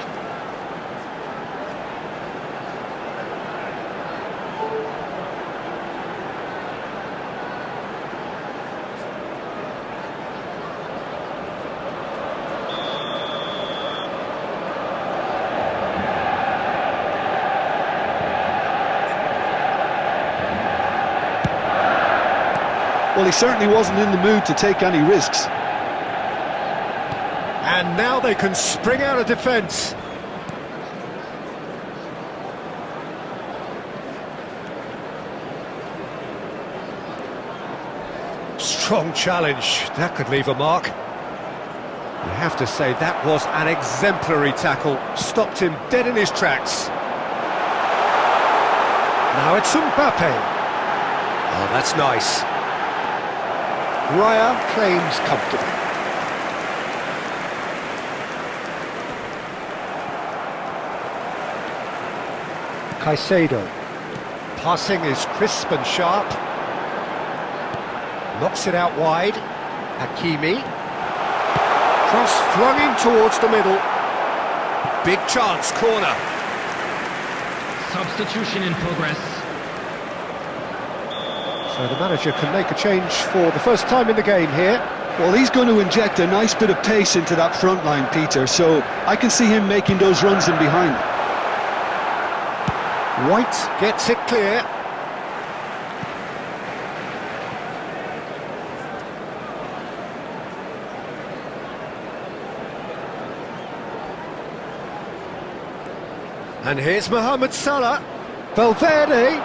Well, he certainly wasn't in the mood to take any risks. And now they can spring out of defence. Strong challenge. That could leave a mark. You have to say that was an exemplary tackle. Stopped him dead in his tracks. Now it's Mbappe. Oh, that's nice. Raya claims comfortably. Caicedo. Passing is crisp and sharp. Knocks it out wide. Hakimi. Cross flung in towards the middle. Big chance, corner. Substitution in progress. So the manager can make a change for the first time in the game here. Well, he's going to inject a nice bit of pace into that front line, Peter, so I can see him making those runs in behind. White gets it clear. And here's Mohamed Salah. Valverde.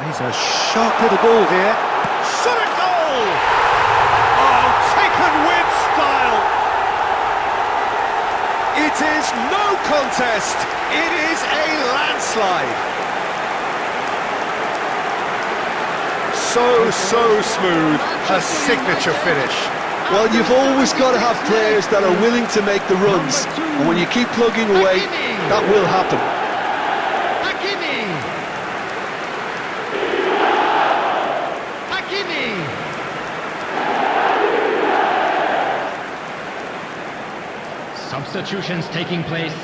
He's a sharp little ball here. Shot at goal! Oh, taken with style. It is no contest. It is a landslide. So smooth. A signature finish. Well, you've always got to have players that are willing to make the runs, and when you keep plugging away, that will happen. Hakimi. Hakimi. Substitutions taking place.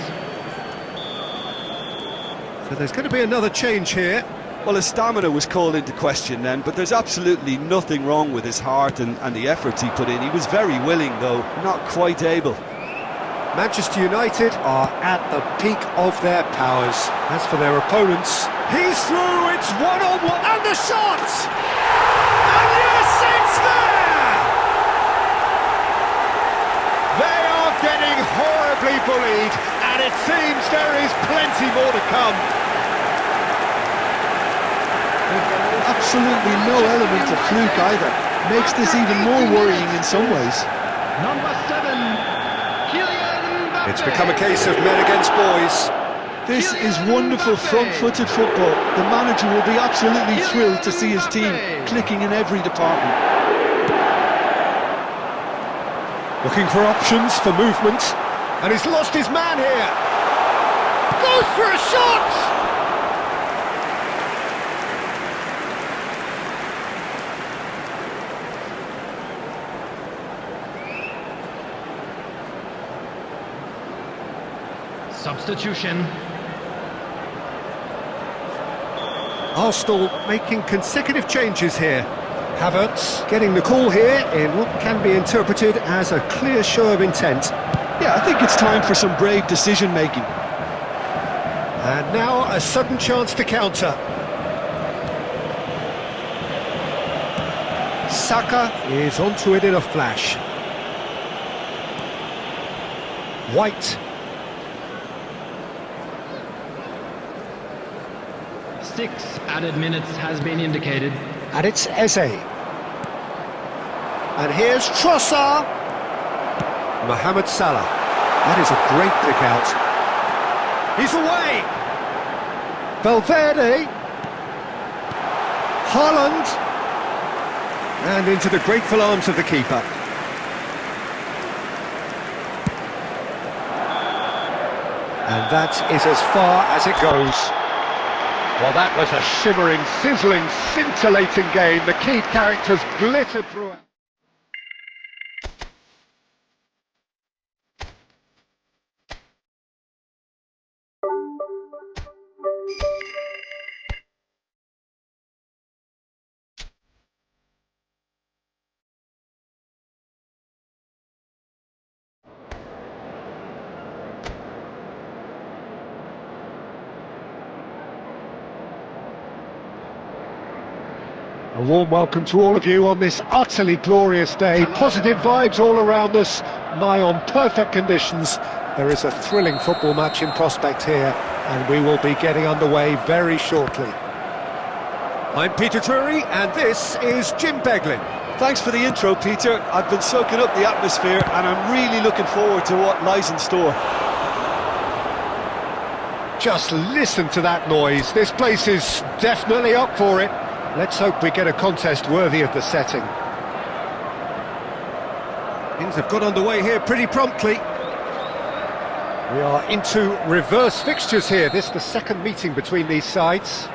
So there's going to be another change here. Well, his stamina was called into question then, but there's absolutely nothing wrong with his heart and the efforts he put in. He was very willing, though, not quite able. Manchester United are at the peak of their powers. As for their opponents, he's through, it's one-on-one, and the shot! And yes, it's there! They are getting horribly bullied, and it seems there is plenty more to come. Absolutely no element of fluke either. Makes this even more worrying in some ways. Number 7, Kylian Mbappe. It's become a case of men against boys. This is wonderful front-footed football. The manager will be absolutely thrilled to see his team clicking in every department. Looking for options for movement, and he's lost his man here. Goes for a shot! Substitution. Arsenal making consecutive changes here. Havertz getting the call here in what can be interpreted as a clear show of intent. Yeah, I think it's time for some brave decision-making. And now a sudden chance to counter. Saka is onto it in a flash. White. 6 added minutes has been indicated. And it's Eze. And here's Trossard. Mohamed Salah. That is a great pick out. He's away. Valverde. Haaland. And into the grateful arms of the keeper. And that is as far as it goes. Well, that was a shimmering, sizzling, scintillating game. The key characters glittered throughout. A warm welcome to all of you on this utterly glorious day. Positive vibes all around us, nigh on perfect conditions. There is a thrilling football match in prospect here, and we will be getting underway very shortly. I'm Peter Drury, and this is Jim Beglin. Thanks for the intro, Peter. I've been soaking up the atmosphere, and I'm really looking forward to what lies in store. Just listen to that noise. This place is definitely up for it. Let's hope we get a contest worthy of the setting. Things have got underway here pretty promptly. We are into reverse fixtures here. This is the second meeting between these sides.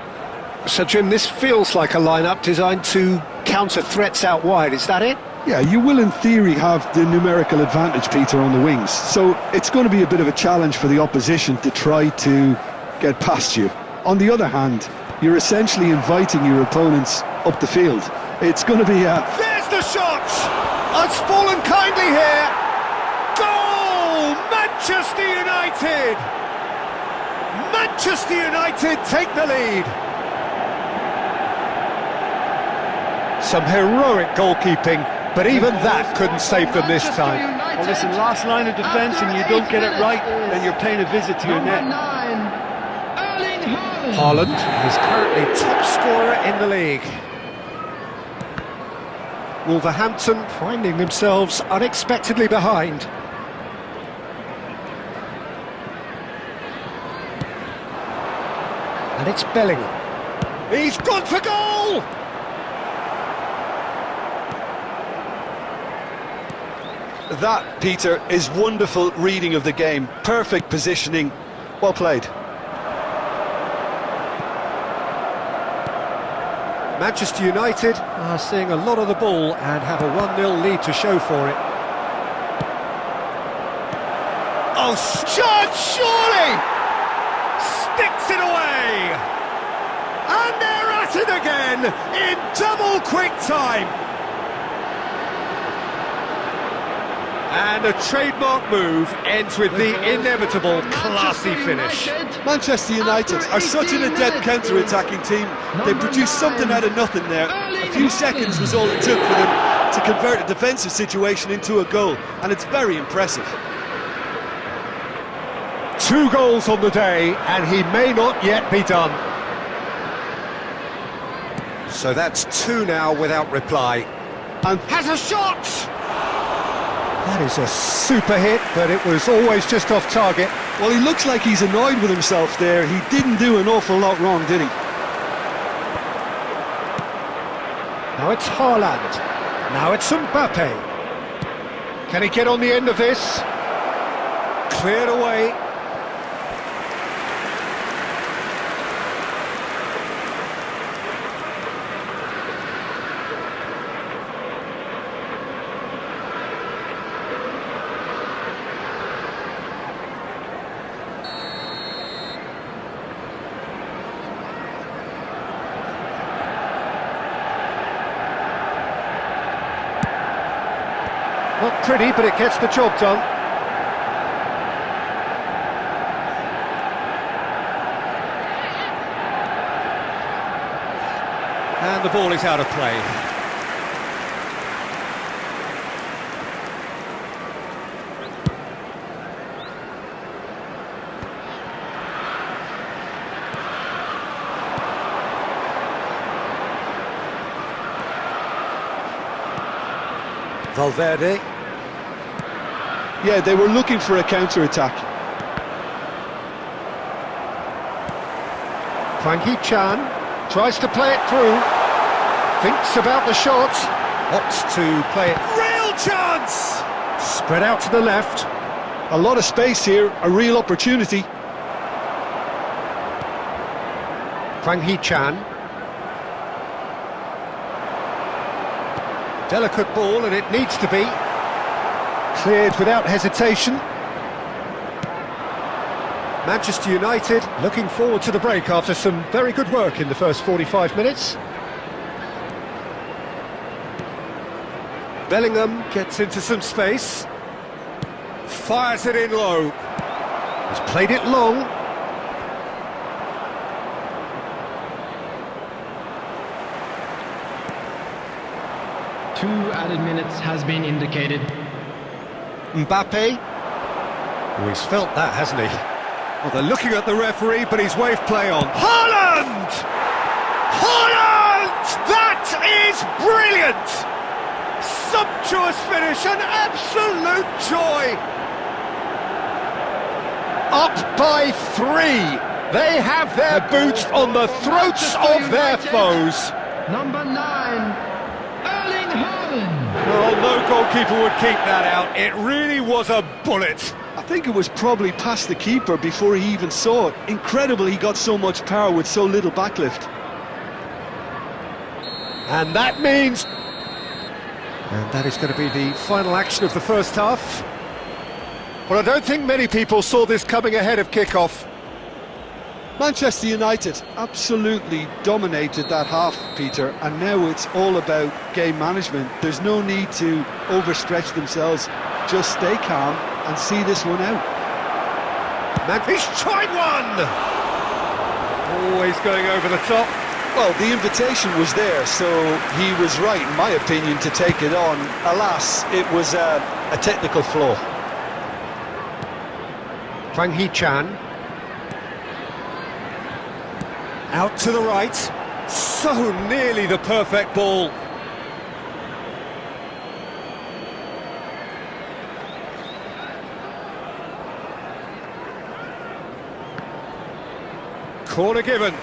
So, Jim, this feels like a lineup designed to counter threats out wide. Is that it? Yeah, you will in theory have the numerical advantage, Peter, on the wings. So it's going to be a bit of a challenge for the opposition to try to get past you. On the other hand, you're essentially inviting your opponents up the field. It's going to be a... There's the shot! It's fallen kindly here! Goal! Manchester United! Manchester United take the lead! Some heroic goalkeeping, but even that couldn't save them this time. Well, listen, last line of defence and you don't get it right, then you're paying a visit to your net. Haaland is currently top scorer in the league. Wolverhampton finding themselves unexpectedly behind. And it's Bellingham. He's gone for goal! That, Peter, is wonderful reading of the game. Perfect positioning. Well played. Manchester United are seeing a lot of the ball and have a 1-0 lead to show for it. Oh, shot, surely! Sticks it away! And they're at it again in double quick time! And a trademark move ends with the inevitable classy finish. Manchester United are such an adept counter-attacking team. They produced something out of nothing there. A few seconds was all it took for them to convert a defensive situation into a goal, and it's very impressive. 2 goals on the day, and he may not yet be done. So that's 2 now without reply. And has a shot! That is a super hit, but it was always just off target. Well, he looks like he's annoyed with himself there. He didn't do an awful lot wrong, did he? Now it's Haaland. Now it's Mbappe. Can he get on the end of this? Cleared away. Not pretty, but it gets the job done. And the ball is out of play. Valverde. Yeah, they were looking for a counter-attack. Hwang Hee-chan tries to play it through. Thinks about the shot. Opts to play it. Real chance! Spread out to the left. A lot of space here, a real opportunity. Hwang Hee-chan. Delicate ball, and it needs to be. Cleared without hesitation. Manchester United looking forward to the break after some very good work in the first 45 minutes. Bellingham gets into some space. Fires it in low. He's played it long. Two added minutes has been indicated. Mbappe. Oh, he's felt that, hasn't he? Well, they're looking at the referee, but he's waved play on. Haaland! Haaland! That is brilliant! Sumptuous finish, an absolute joy! Up by 3. They have their boots on the throats of their foes. Number 9, Erling Haaland. Well, no goalkeeper would keep that out. It really was a bullet. I think it was probably past the keeper before he even saw it. Incredible he got so much power with so little backlift. And that means... And that is going to be the final action of the first half. Well, I don't think many people saw this coming ahead of kick-off. Manchester United absolutely dominated that half, Peter, and now it's all about game management. There's no need to overstretch themselves. Just stay calm and see this one out. He's tried one! Always going over the top. Well, the invitation was there, so he was right, in my opinion, to take it on. Alas, it was a technical flaw. Hwang Hee-chan. Out to the right. So nearly the perfect ball. Corner given.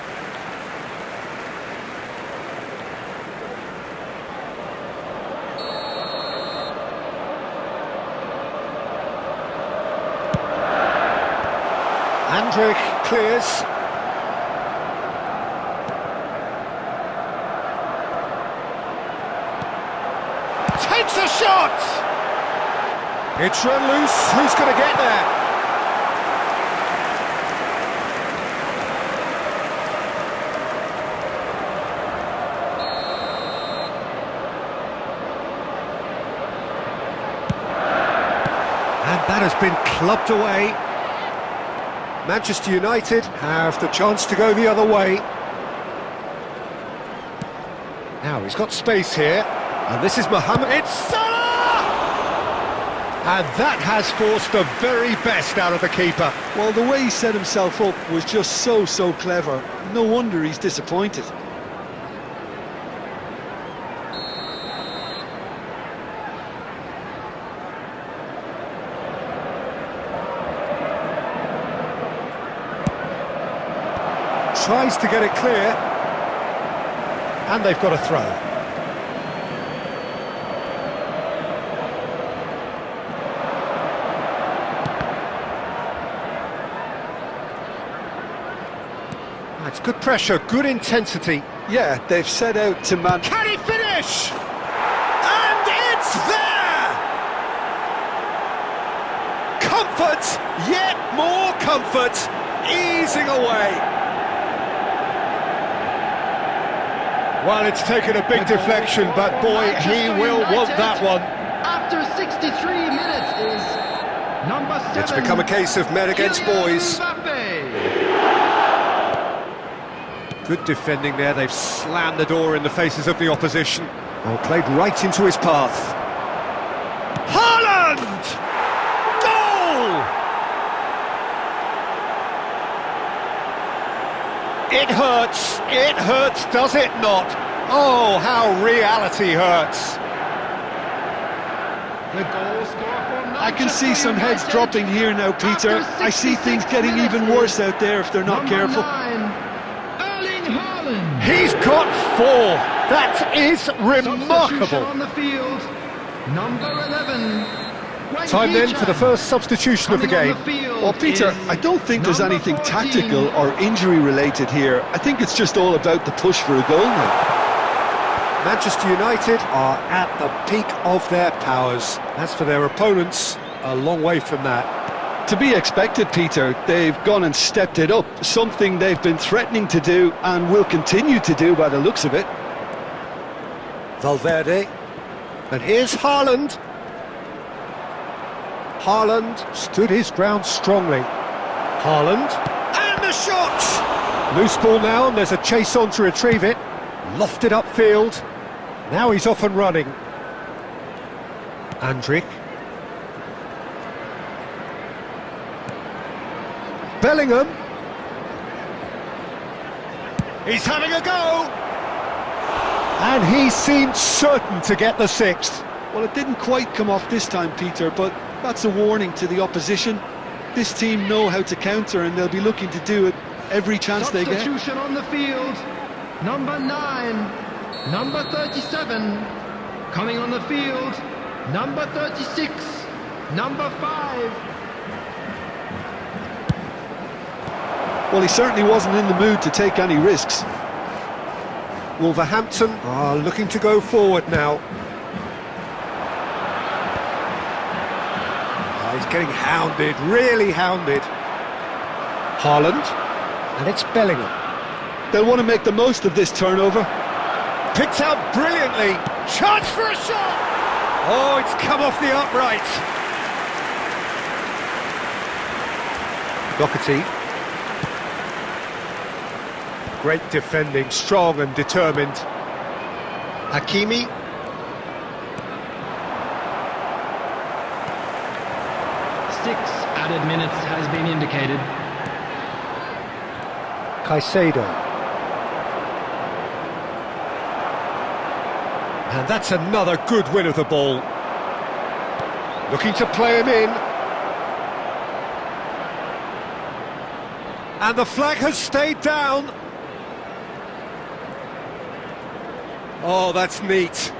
Andrich clears. Takes a shot! It's run loose. Who's going to get there? And that has been clubbed away. Manchester United have the chance to go the other way. Now he's got space here, and this is Mohamed. It's Salah! And that has forced the very best out of the keeper. Well, the way he set himself up was just so clever. No wonder he's disappointed. Tries to get it clear, and they've got a throw. That's good pressure, good intensity. Yeah, they've set out to man... Can he finish? And it's there! Comfort, yet more comfort, easing away. Well, it's taken a big deflection, but boy, he will want that one. after 63 minutes is number 7. It's become a case of men against Kylian boys. Mbappe. Good defending there, they've slammed the door in the faces of the opposition. Oh, played right into his path. Haaland! Goal! It hurts, does it not? Oh, how reality hurts. The goal scorer for I can see some heads United. dropping here now, Peter. After I see 66 things getting minutes even worse out there if they're not number careful. 9, Erling Haaland. He's got 4. That is Substitution remarkable. on the field, number 11. Wang Time then for the Hee-chan. first substitution of the Coming game. on the field Well, Peter, is I don't think there's number anything 14. tactical or injury related here. I think it's just all about the push for a goal now. Manchester United are at the peak of their powers. As for their opponents, a long way from that. To be expected, Peter, they've gone and stepped it up, something they've been threatening to do and will continue to do by the looks of it. Valverde. And here's Haaland. Haaland stood his ground strongly. Haaland. And the shot! Loose ball now, and there's a chase on to retrieve it. Lofted upfield. Now he's off and running. Andrik. Bellingham. He's having a go! And he seemed certain to get the 6th. Well, it didn't quite come off this time, Peter, but that's a warning to the opposition. This team know how to counter and they'll be looking to do it every chance they get. Substitution on the field, number 9, number 37. Coming on the field, number 36, number 5. Well, he certainly wasn't in the mood to take any risks. Wolverhampton are looking to go forward now. Oh, he's getting hounded, really hounded. Haaland, and it's Bellingham. They'll want to make the most of this turnover. Picked out brilliantly. Chance for a shot! Oh, it's come off the upright. Doherty. Great defending, strong and determined. Hakimi. 6 added minutes has been indicated. Caicedo. And that's another good win of the ball. Looking to play him in. And the flag has stayed down. Oh, that's neat.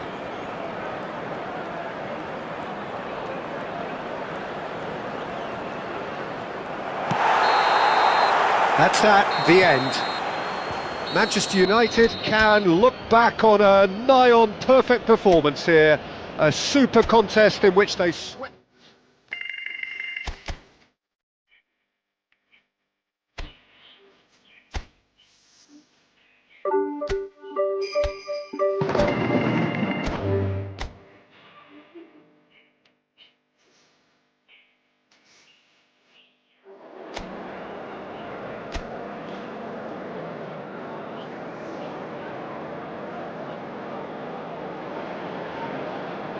That's at the end. Manchester United can look back on a nigh-on perfect performance here. A super contest in which they swept.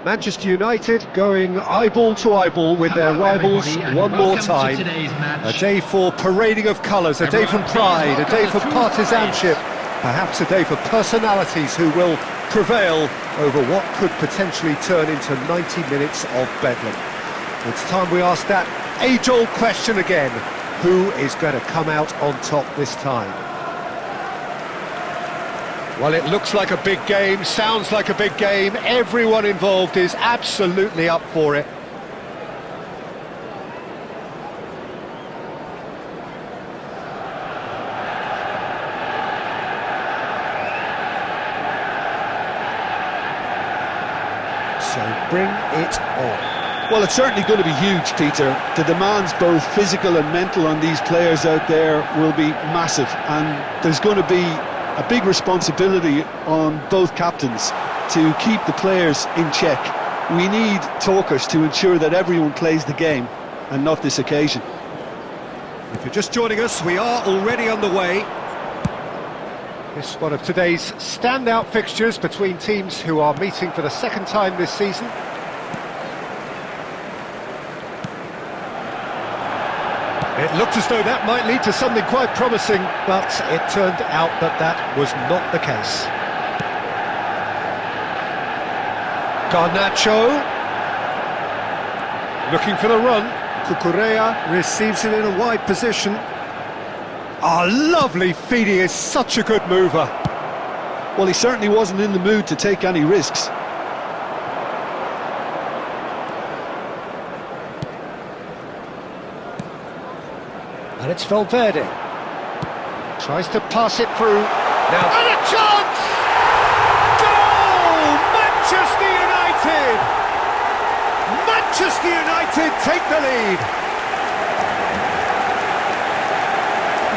Manchester United going eyeball to eyeball with their rivals one more time. A day for parading of colours, a day for pride, a day for partisanship, perhaps a day for personalities who will prevail over what could potentially turn into 90 minutes of bedlam. It's time we ask that age-old question again: who is going to come out on top this time? Well, it looks like a big game, sounds like a big game. Everyone involved is absolutely up for it. So bring it on. Well, it's certainly going to be huge, Peter. The demands, both physical and mental, on these players out there will be massive, and there's going to be a big responsibility on both captains to keep the players in check. We need talkers to ensure that everyone plays the game and not this occasion. If you're just joining us, we are already underway. This is one of today's standout fixtures between teams who are meeting for the second time this season. It looked as though that might lead to something quite promising, but it turned out that that was not the case. Garnacho, looking for the run. Cucurella receives it in a wide position. Ah, lovely feed, he is such a good mover. Well, he certainly wasn't in the mood to take any risks. And it's Valverde. Tries to pass it through. Now, and a chance! Goal! Manchester United! Manchester United take the lead.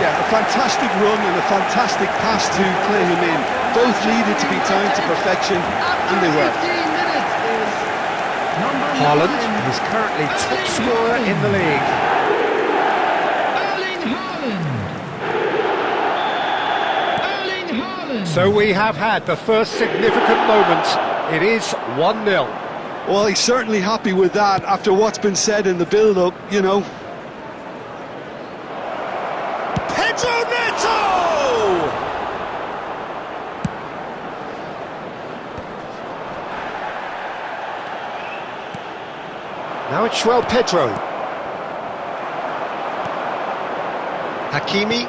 Yeah, a fantastic run and a fantastic pass to play him in. Both needed to be timed to perfection, and they were. 15 minutes is number Haaland 9. is currently top scorer in the league. Erling Haaland. Erling Haaland. So we have had the first significant moment. It is 1-0. Well, he's certainly happy with that after what's been said in the build-up, you know. Pedro Neto! Now it's João Pedro. Hakimi.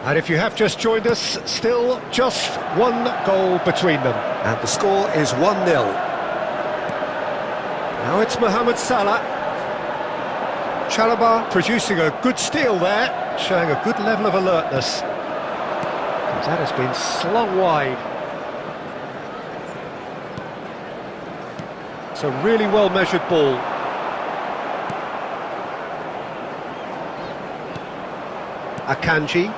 And if you have just joined us, still just one goal between them. And the score is 1-0. Now it's Mohamed Salah. Chalobah producing a good steal there, showing a good level of alertness. And that has been slung wide. It's a really well-measured ball. Akanji.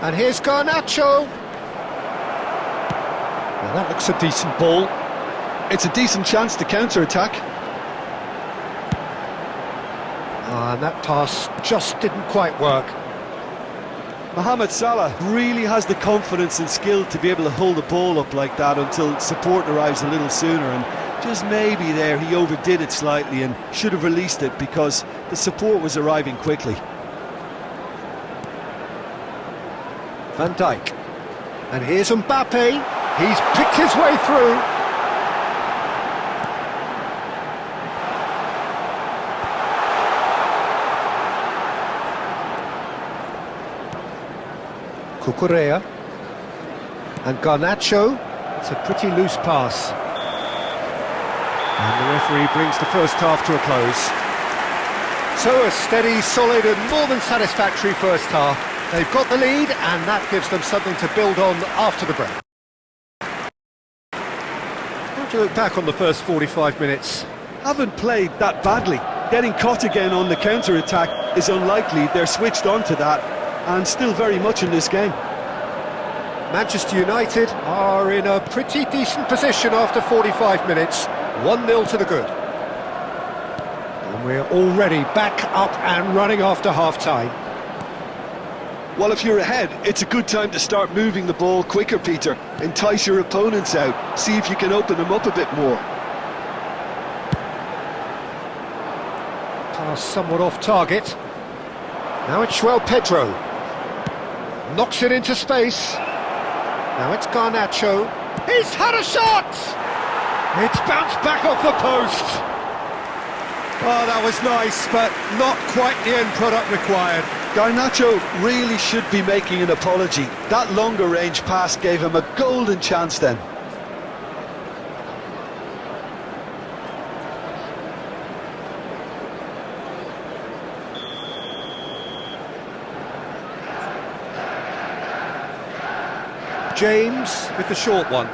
And here's Garnacho. Now that looks a decent ball. It's a decent chance to counter-attack. And that pass just didn't quite work. Mohamed Salah really has the confidence and skill to be able to hold the ball up like that until support arrives a little sooner, and just maybe there he overdid it slightly and should have released it because the support was arriving quickly. Van Dijk. And here's Mbappe. He's picked his way through. Cucurella. And Garnacho. It's a pretty loose pass. And the referee brings the first half to a close. So a steady, solid and more than satisfactory first half. They've got the lead and that gives them something to build on after the break. How do you look back on the first 45 minutes? Haven't played that badly. Getting caught again on the counter-attack is unlikely. They're switched on to that and still very much in this game. Manchester United are in a pretty decent position after 45 minutes. 1-0 to the good. And we're already back up and running after half-time. Well, if you're ahead, it's a good time to start moving the ball quicker, Peter. Entice your opponents out. See if you can open them up a bit more. Pass somewhat off target. Now it's João Pedro. Knocks it into space. Now it's Garnacho. He's had a shot! It's bounced back off the post. Oh, that was nice, but not quite the end product required. Garnacho really should be making an apology. That longer range pass gave him a golden chance then. James with the short one.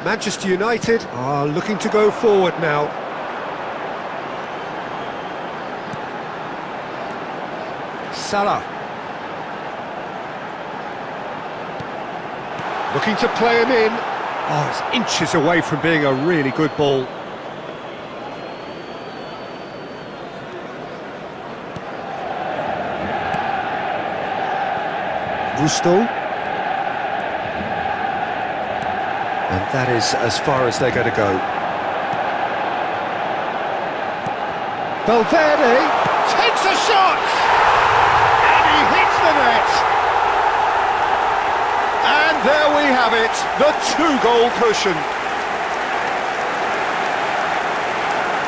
Manchester United are looking to go forward now. Salah. Looking to play him in. Oh, it's inches away from being a really good ball. Gusto. And that is as far as they're going to go. Valverde takes a shot! And he hits the net! And there we have it, the two-goal cushion.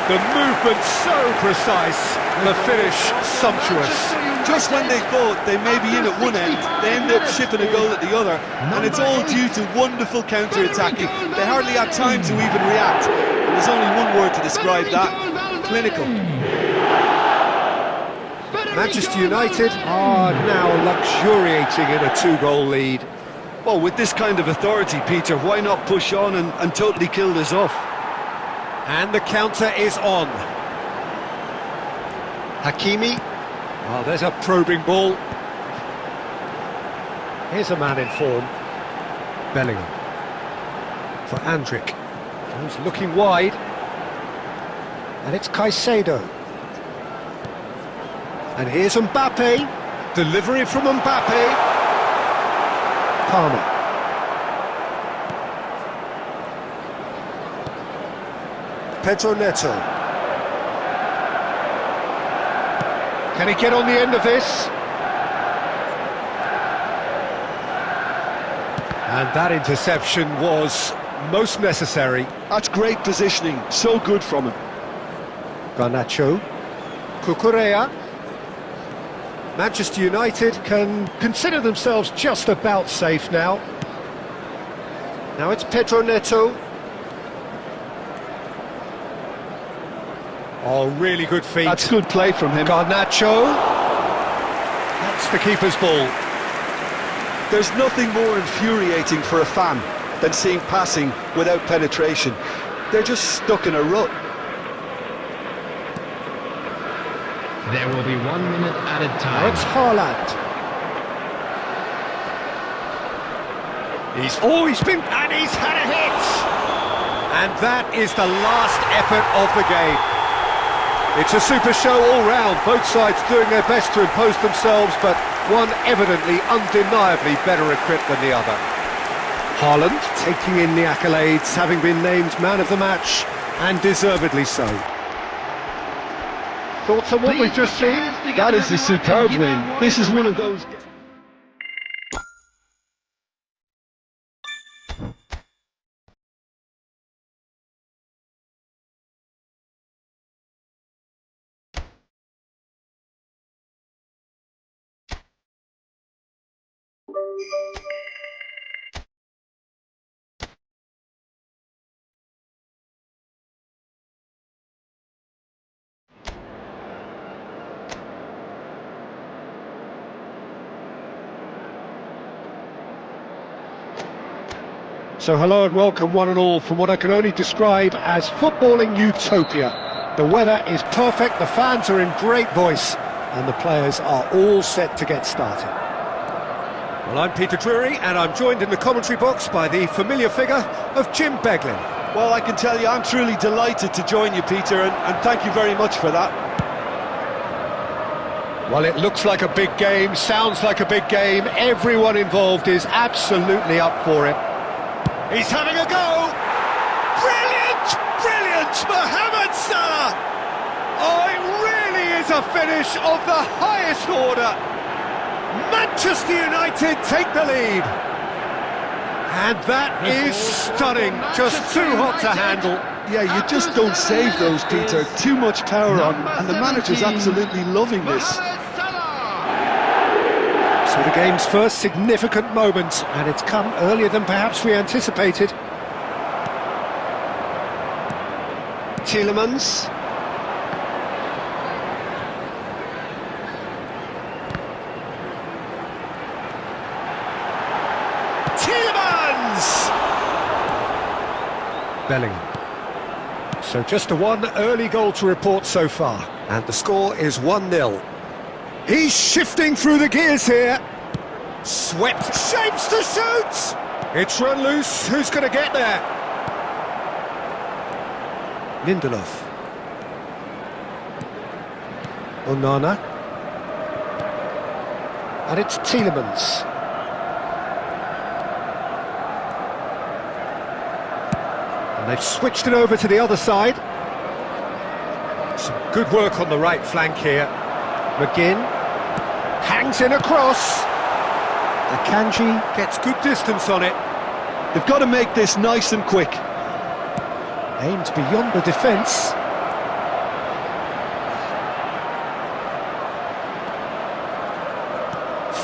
The movement so precise, the finish sumptuous. Just when they thought they may be in at one end, they end up shipping a goal at the other, and it's all due to wonderful counter-attacking. They hardly had time to even react, and there's only one word to describe that: clinical. Manchester United are now luxuriating in a two-goal lead. Well, with this kind of authority, Peter, why not push on and totally kill this off? And the counter is on. Hakimi. Oh, there's a probing ball. Here's a man in form. Bellingham. For Andrick. Who's looking wide. And it's Caicedo. And here's Mbappe. Delivery from Mbappe. Palmer. Pedro Neto. Can he get on the end of this? And that interception was most necessary. That's great positioning, so good from him. Garnacho. Cucurella. Manchester United can consider themselves just about safe now. Now it's Pedro Neto. Oh, really good feet. That's good play from him. Garnacho. That's the keeper's ball. There's nothing more infuriating for a fan than seeing passing without penetration. They're just stuck in a rut. There will be 1 minute added Now time. it's Haaland. He's had a hit! And that is the last effort of the game. It's a super show all round, both sides doing their best to impose themselves, but one evidently, undeniably better equipped than the other. Haaland taking in the accolades, having been named man of the match, and deservedly so. Thoughts on what we've just seen? That is a superb win. This is one of those... So hello and welcome one and all from what I can only describe as footballing utopia. The weather is perfect, the fans are in great voice, and the players are all set to get started. Well, I'm Peter Drury, and I'm joined in the commentary box by the familiar figure of Jim Beglin. Well, I can tell you I'm truly delighted to join you, Peter, and thank you very much for that. Well, it looks like a big game, sounds like a big game, everyone involved is absolutely up for it. He's having a go! Brilliant! Brilliant! Mohamed Salah! Oh, it really is a finish of the highest order! Manchester United take the lead! And that is stunning, just too hot to handle. Yeah, you just don't save those, Peter. Too much power on, and the manager's absolutely loving this. So the game's first significant moment, and it's come earlier than perhaps we anticipated. Tielemans. Tielemans! Bellingham. So just a one early goal to report so far, and the score is 1-0. He's shifting through the gears here. Swept, shapes to shoot! It's run loose, who's going to get there? Lindelof. Onana. And it's Tielemans. And they've switched it over to the other side. Some good work on the right flank here. McGinn hangs in across. Akanji gets good distance on it. They've got to make this nice and quick. Aimed beyond the defence.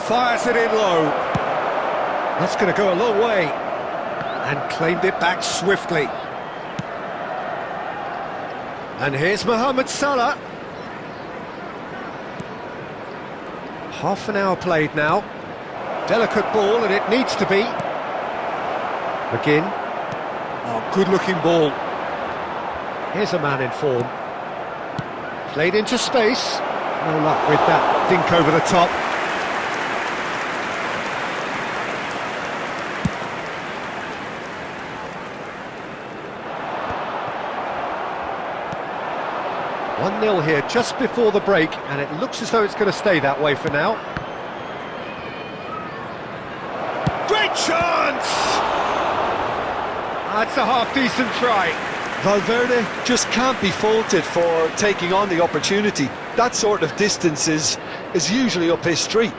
Fires it in low. That's going to go a long way. And claimed it back swiftly. And here's Mohamed Salah. Half an hour played now. Delicate ball, and it needs to be. McGinn. Oh, good-looking ball. Here's a man in form. Played into space. No luck with that dink over the top. One 0 here just before the break, and it looks as though it's going to stay that way for now. Great chance! That's a half-decent try. Valverde just can't be faulted for taking on the opportunity. That sort of distance is usually up his street.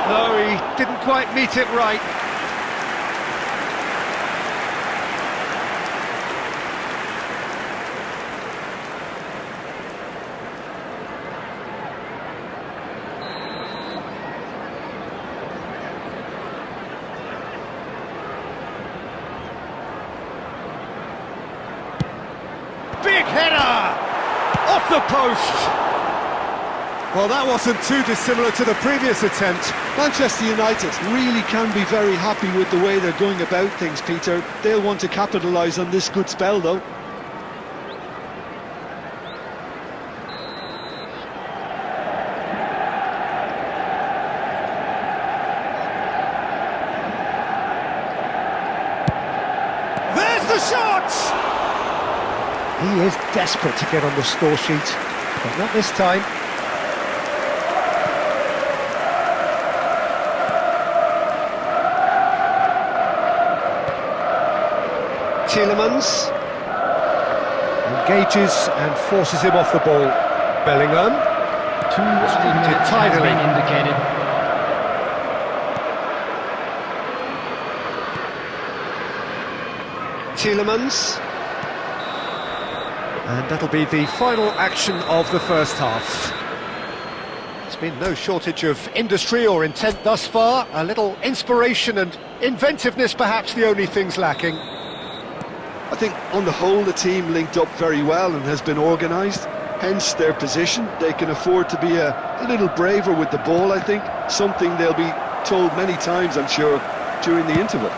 No, he didn't quite meet it right. Big header! Off the post! Well, that wasn't too dissimilar to the previous attempt. Manchester United really can be very happy with the way they're going about things, Peter. They'll want to capitalise on this good spell, though. There's the shot! He is desperate to get on the score sheet, but not this time. Tielemans engages and forces him off the ball. Bellingham. Two minutes has been indicated. Tielemans. And that'll be the final action of the first half. There's been no shortage of industry or intent thus far. A little inspiration and inventiveness perhaps the only things lacking. I think on the whole the team linked up very well and has been organised, hence their position. They can afford to be a little braver with the ball, I think, something they'll be told many times, I'm sure, during the interval.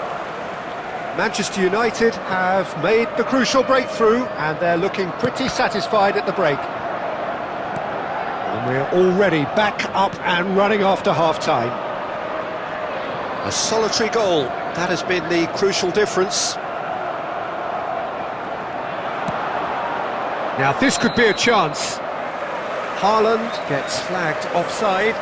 Manchester United have made the crucial breakthrough and they're looking pretty satisfied at the break. And we're already back up and running after half-time. A solitary goal, that has been the crucial difference. Now this could be a chance. Haaland gets flagged offside.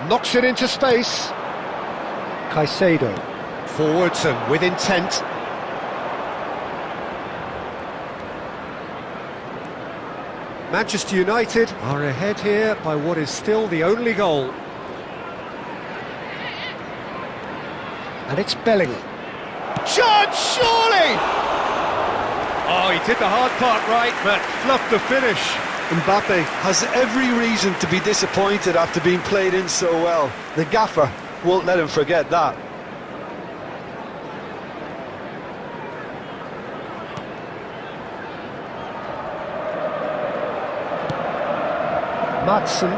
Knocks it into space. Caicedo. Forwards and with intent. Manchester United are ahead here by what is still the only goal. And it's Bellingham. Chance, surely! Oh, he did the hard part right, but fluffed the finish. Mbappe has every reason to be disappointed after being played in so well. The gaffer won't let him forget that. Maatsen.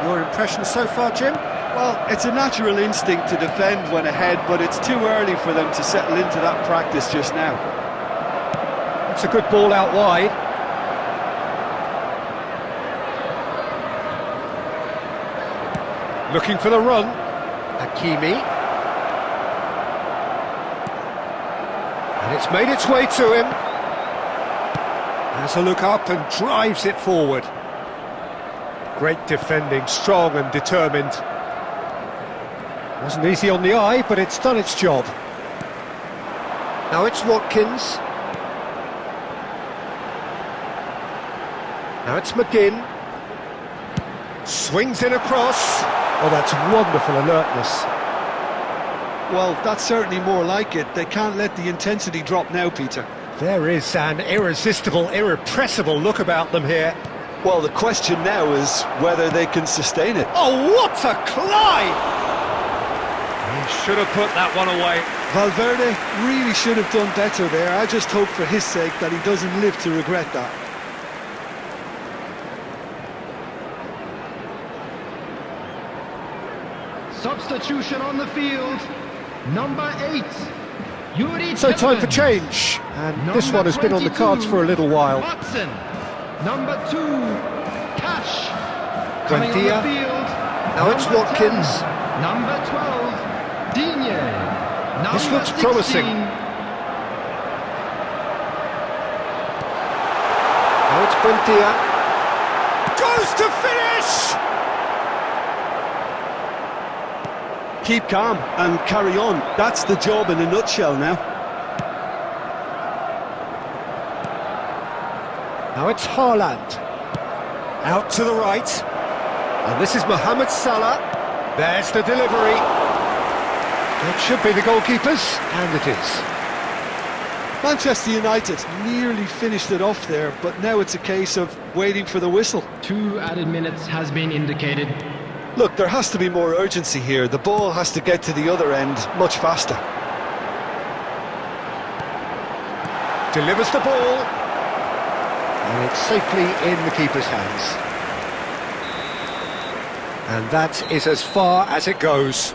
Your impression so far, Jim? Well, it's a natural instinct to defend when ahead, but it's too early for them to settle into that practice just now. It's a good ball out wide. Looking for the run. Hakimi. And it's made its way to him. Has a look up and drives it forward. Great defending, strong and determined. Wasn't easy on the eye, but it's done its job. Now it's Watkins. Now it's McGinn. Swings in across. Oh, that's wonderful alertness. Well, that's certainly more like it. They can't let the intensity drop now, Peter. There is an irresistible, irrepressible look about them here. Well, the question now is whether they can sustain it. Oh, what a climb! He should have put that one away. Valverde really should have done better there. I just hope for his sake that he doesn't live to regret that. Substitution on the field. Number 8. Yuri So time for Tielemans. change. And this Number one has been on the 22, cards for a little while. Watson. Number 2, Cash. Coming on Buendia. the field. Now it's Number Watkins. 10, number 12, Digne. Number This looks 16, promising. Now it's Buendia. Goes to finish! Keep calm and carry on. That's the job in a nutshell now. Now it's Haaland. Out to the right. And this is Mohamed Salah. There's the delivery. It should be the goalkeepers, and it is. Manchester United nearly finished it off there, but now it's a case of waiting for the whistle. 2 added minutes has been indicated. Look, there has to be more urgency here. The ball has to get to the other end much faster. Delivers the ball. And it's safely in the keeper's hands. And that is as far as it goes.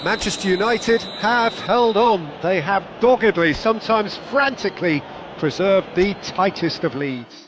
Manchester United have held on. They have doggedly, sometimes frantically, preserved the tightest of leads.